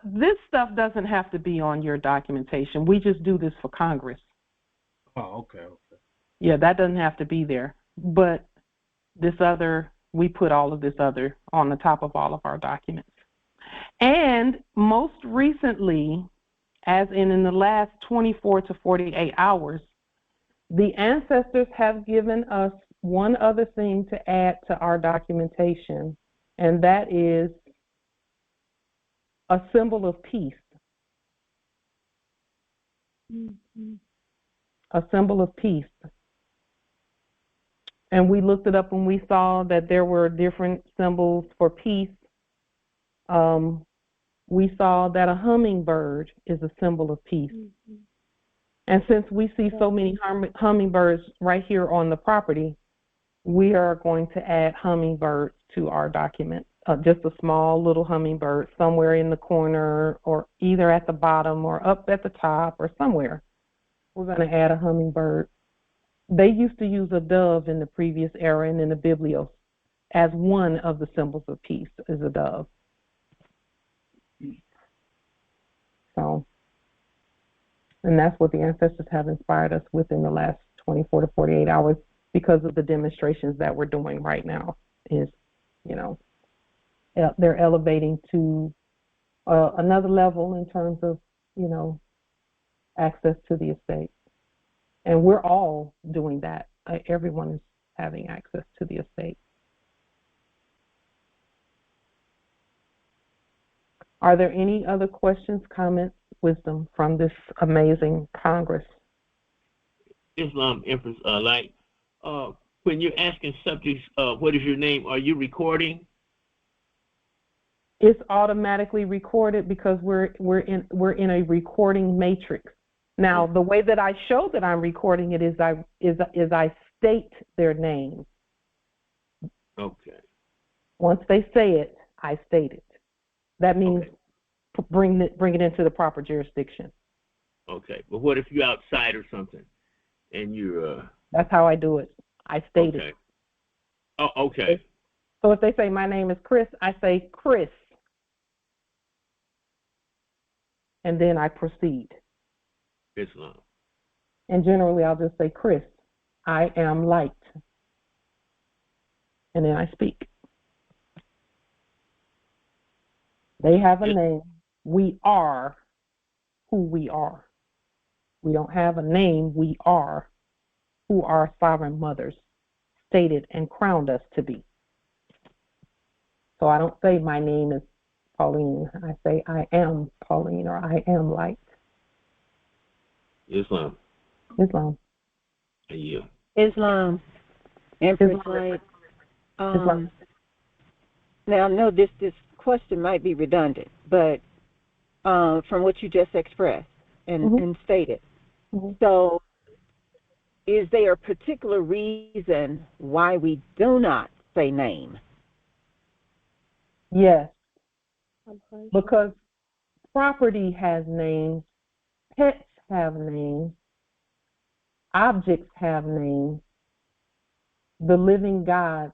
this stuff doesn't have to be on your documentation. We just do this for Congress. Oh, okay. Yeah, that doesn't have to be there. But this other, we put all of this other on the top of all of our documents. And most recently, as in the last 24 to 48 hours, the ancestors have given us one other thing to add to our documentation, and that is a symbol of peace. Mm-hmm. A symbol of peace. And we looked it up and we saw that there were different symbols for peace. We saw that a hummingbird is a symbol of peace. Mm-hmm. And since we see so many hummingbirds right here on the property, we are going to add hummingbirds to our document. Just a small little hummingbird somewhere in the corner, or either at the bottom or up at the top or somewhere. We're going to add a hummingbird. They used to use a dove in the previous era and in the Biblios as one of the symbols of peace, is a dove. So, and that's what the ancestors have inspired us with in the last 24 to 48 hours because of the demonstrations that we're doing right now. Is, you know, they're elevating to another level in terms of, you know, access to the estate. And we're all doing that. Everyone is having access to the estate. Are there any other questions, comments, wisdom from this amazing Congress? Islam Empress, when you're asking subjects, what is your name? Are you recording? It's automatically recorded because we're in a recording matrix. Now, the way that I show that I'm recording it is I state their name. Okay. Once they say it, I state it. That means bring it into the proper jurisdiction. Okay. But what if you're outside or something and you're That's how I do it. I state it. Oh, okay. So if they say my name is Chris, I say Chris. And then I proceed. Islam. And generally I'll just say, Chris, I am light. And then I speak. They have a name. We are who we are. We don't have a name. We are who our sovereign mothers stated and crowned us to be. So I don't say my name is Pauline. I say I am Pauline, or I am light. Islam. Islam. Yeah. Islam. Empress Light. Now, I know this question might be redundant, but from what you just expressed and stated. Mm-hmm. So, is there a particular reason why we do not say name? Yes. Because property has names, pets have names, objects have names, the living gods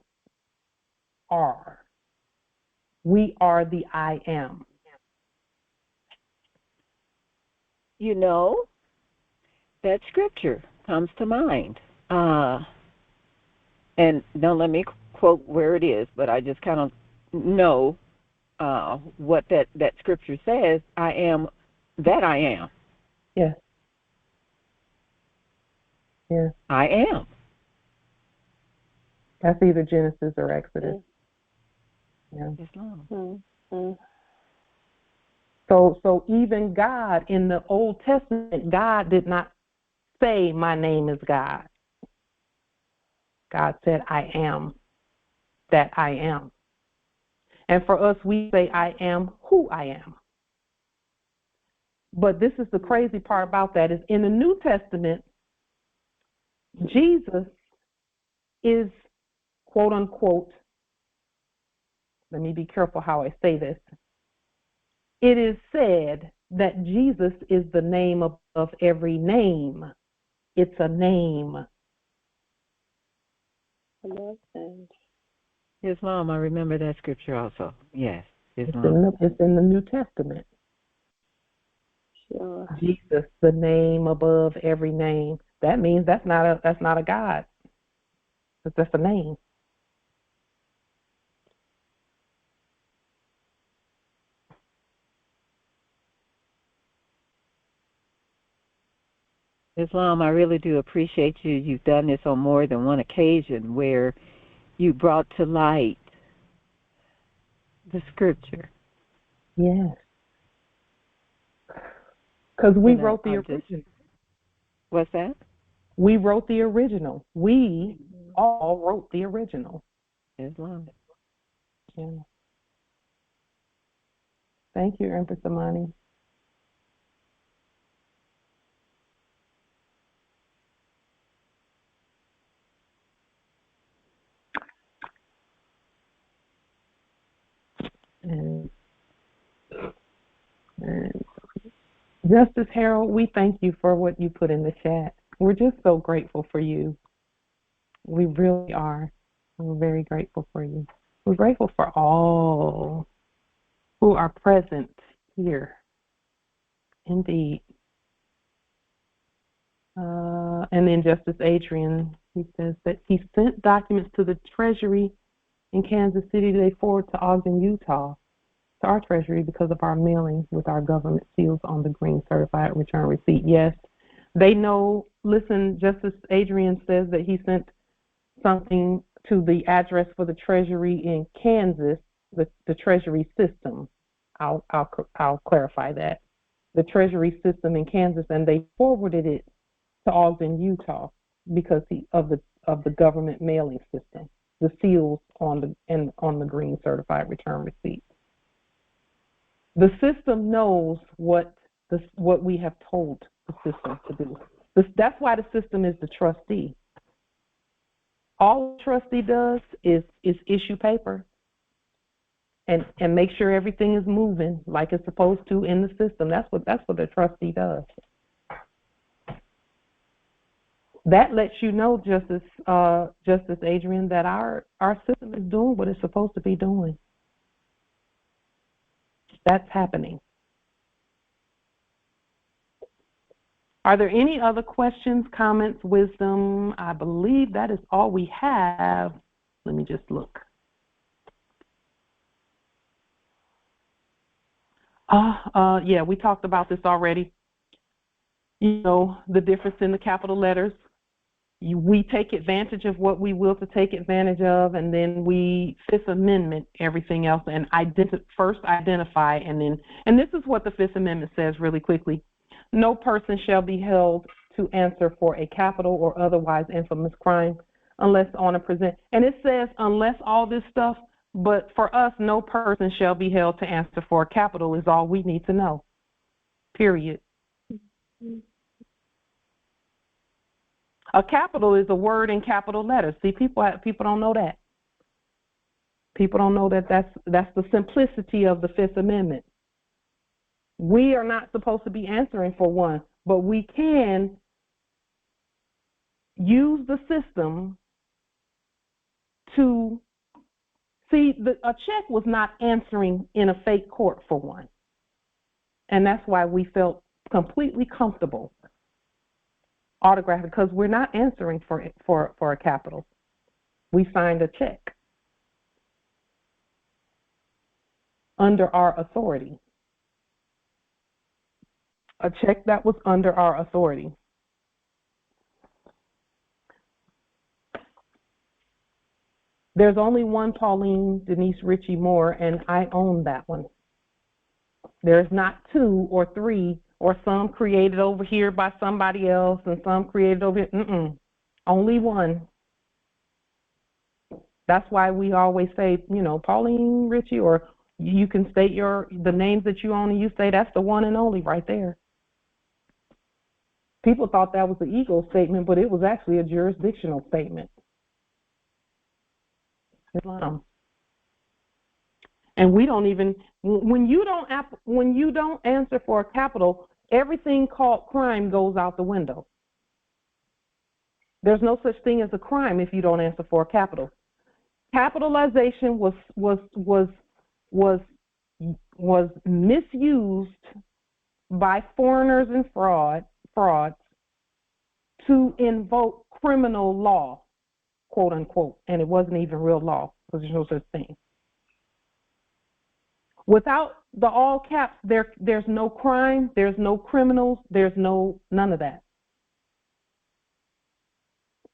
are. We are the I am. You know, that scripture comes to mind. And don't let me quote where it is, but I just kind of know what that scripture says. I am that I am. Yes. Yes. I am. That's either Genesis or Exodus. Yeah. Mm-hmm. So even God in the Old Testament, God did not say, my name is God. God said, I am that I am. And for us, we say, I am who I am. But this is the crazy part about that, is in the New Testament, Jesus is, quote unquote, let me be careful how I say this. It is said that Jesus is the name of every name. It's a name. Islam, I remember that scripture also. Yes, Islam. It's in the New Testament. Sure. Jesus, the name above every name. That means that's not a God. But that's a name. Islam, I really do appreciate you. You've done this on more than one occasion where you brought to light the scripture. Yes. Because we wrote the original. What's that? We wrote the original. We all wrote the original. Islam. Yeah. Thank you, Empress Amani. And Justice Harold, we thank you for what you put in the chat. We're just so grateful for you. We really are. We're very grateful for you. We're grateful for all who are present here. Indeed. And then Justice Adrian, he says that he sent documents to the Treasury in Kansas City. They forward to Ogden, Utah, to our Treasury because of our mailing with our government seals on the green certified return receipt. Yes, they know. Listen, Justice Adrian says that he sent something to the address for the Treasury in Kansas, the Treasury system. I'll clarify that. The Treasury system in Kansas, and they forwarded it to Ogden, Utah, because of the government mailing system, the seals on the green certified return receipt. The system knows what we have told the system to do. That's why the system is the trustee. All the trustee does is issue paper and make sure everything is moving like it's supposed to in the system. That's what the trustee does. That lets you know, Justice Adrian, that our system is doing what it's supposed to be doing. That's happening. Are there any other questions, comments, wisdom? I believe that is all we have. Let me just look. Yeah, we talked about this already. You know, the difference in the capital letters. We take advantage of what we will to take advantage of, and then we Fifth Amendment everything else and first identify, and this is what the Fifth Amendment says really quickly. No person shall be held to answer for a capital or otherwise infamous crime unless on a present. And it says unless all this stuff, but for us, no person shall be held to answer for a capital is all we need to know. Period. A capital is a word in capital letters. See, people don't know that. People don't know that that's the simplicity of the Fifth Amendment. We are not supposed to be answering for one, but we can use the system to see a check was not answering in a fake court for one. And that's why we felt completely comfortable autographing, because we're not answering for a capital. We signed a check under our authority. A check that was under our authority. There's only one Pauline Denise Ritchie Moore, and I own that one. There's not two or three or some created over here by somebody else and some created over here. Only one. That's why we always say, you know, Pauline Ritchie, or you can state the names that you own and you say that's the one and only right there. People thought that was an ego statement, but it was actually a jurisdictional statement. Islam. And we don't even, when you don't answer for a capital, everything called crime goes out the window. There's no such thing as a crime if you don't answer for a capital. Capitalization was misused by foreigners and frauds to invoke criminal law, quote unquote, and it wasn't even real law because there's no such thing. Without the all caps, there's no crime, there's no criminals, there's none of that.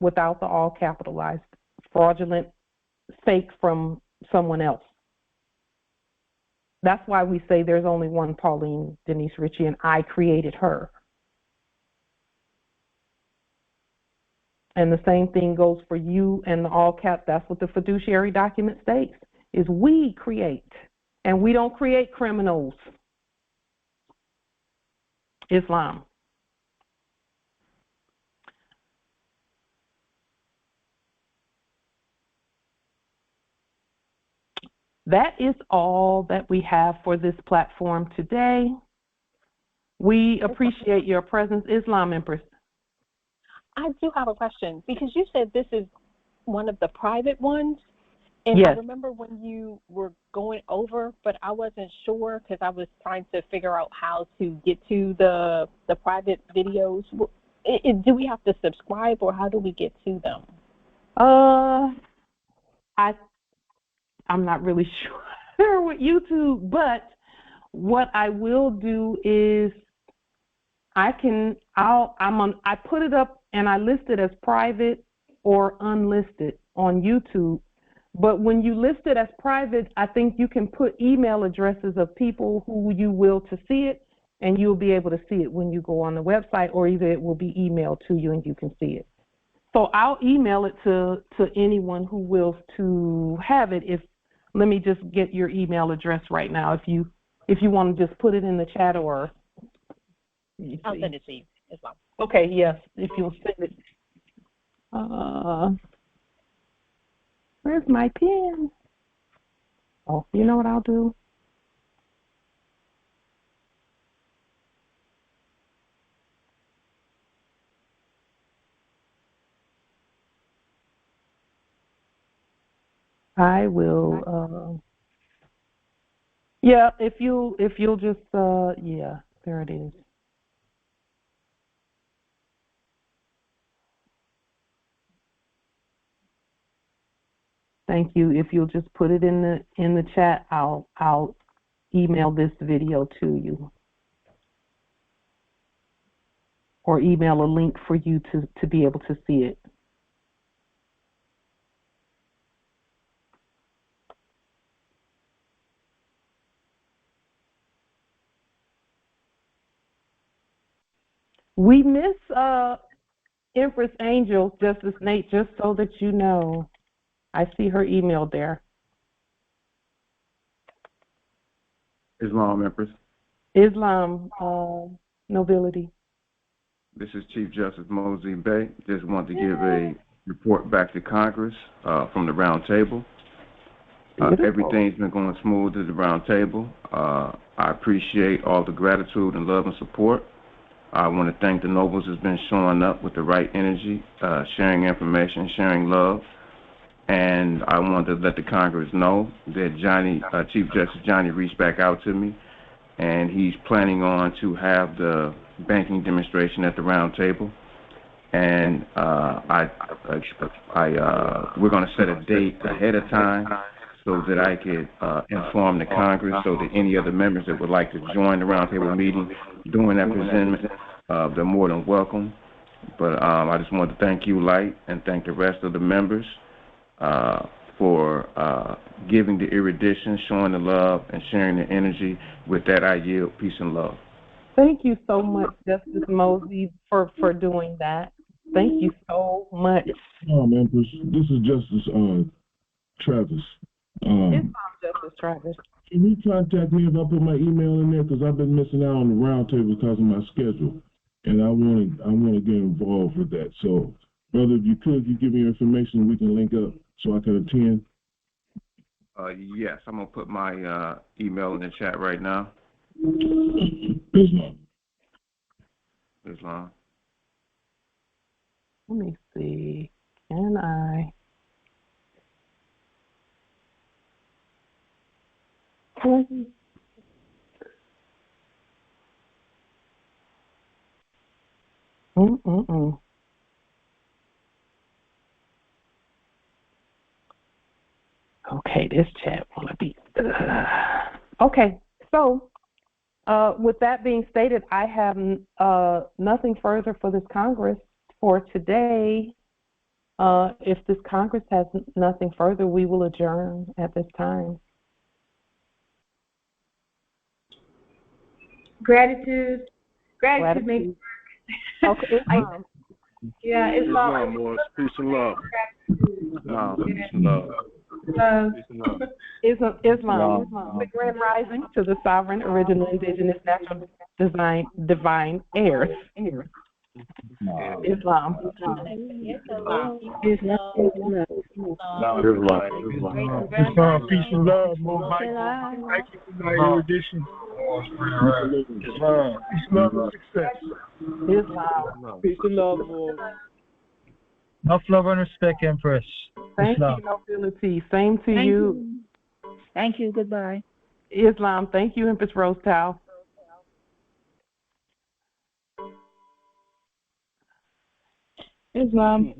without the all capitalized, fraudulent, fake from someone else. That's why we say there's only one Pauline Denise Ritchie, and I created her. And the same thing goes for you and the all cap. That's what the fiduciary document states, is we create, and we don't create criminals. Islam. That is all that we have for this platform today. We appreciate your presence. Islam Empress. I do have a question, because you said this is one of the private ones. And yes. I remember when you were going over, but I wasn't sure because I was trying to figure out how to get to the private videos. Do we have to subscribe, or how do we get to them? I'm not really sure with YouTube, but what I will do is I put it up and I list it as private or unlisted on YouTube. But when you list it as private, I think you can put email addresses of people who you will to see it, and you'll be able to see it when you go on the website, or either it will be emailed to you and you can see it. So I'll email it to anyone who wills to have it. Let me just get your email address right now. If you want to just put it in the chat, or I'll send it to you as well. Okay, yes, if you'll send it. Where's my pen? Oh, you know what I'll do? I will, yeah, if you'll just, yeah, there it is. Thank you. If you'll just put it in the chat, I'll email this video to you, or email a link for you to be able to see it. We miss Empress Angel, Justice Nate, just so that you know. I see her email there. Islam Empress. Islam nobility. This is Chief Justice Mosey Bay. Just want to give a report back to Congress from the round table. Everything's been going smooth at the round table. I appreciate all the gratitude and love and support. I want to thank the nobles that's been showing up with the right energy, sharing information, sharing love. And I want to let the Congress know that Chief Justice Johnny reached back out to me, and he's planning on to have the banking demonstration at the round table. And we're going to set a date ahead of time so that I could inform the Congress, so that any other members that would like to join the round table meeting during that presentment, they're more than welcome. But I just want to thank you, Light, and thank the rest of the members for giving the erudition, showing the love, and sharing the energy. With that, I yield. Peace and love. Thank you so much, Justice Mosey, for doing that. Thank you so much. Empress, this is Justice Travis. It's Justice Travis. Can you contact me if I put my email in there? Because I've been missing out on the round table because of my schedule, and I want to get involved with that. So, brother, if you could, you give me your information, we can link up so I can attend. Yes, I'm gonna put my email in the chat right now. Islam. Let me see. Can I? Okay, this chat want to be. Okay, so with that being stated, I have nothing further for this Congress for today. If this Congress has nothing further, we will adjourn at this time. Gratitude makes Okay. yeah, Islam. More peace and love. Peace and love. Islam. The grand rising to the sovereign, original, indigenous, natural, divine heirs. Islam. Peace and love. More Mike erudition. Islam. Peace, love, and success. Islam. Peace and love, more. Much love and respect, Empress. Thank Islam. you, nobility. Same to you. Thank you. Goodbye. Islam. Thank you, Empress Rose Tao. Islam.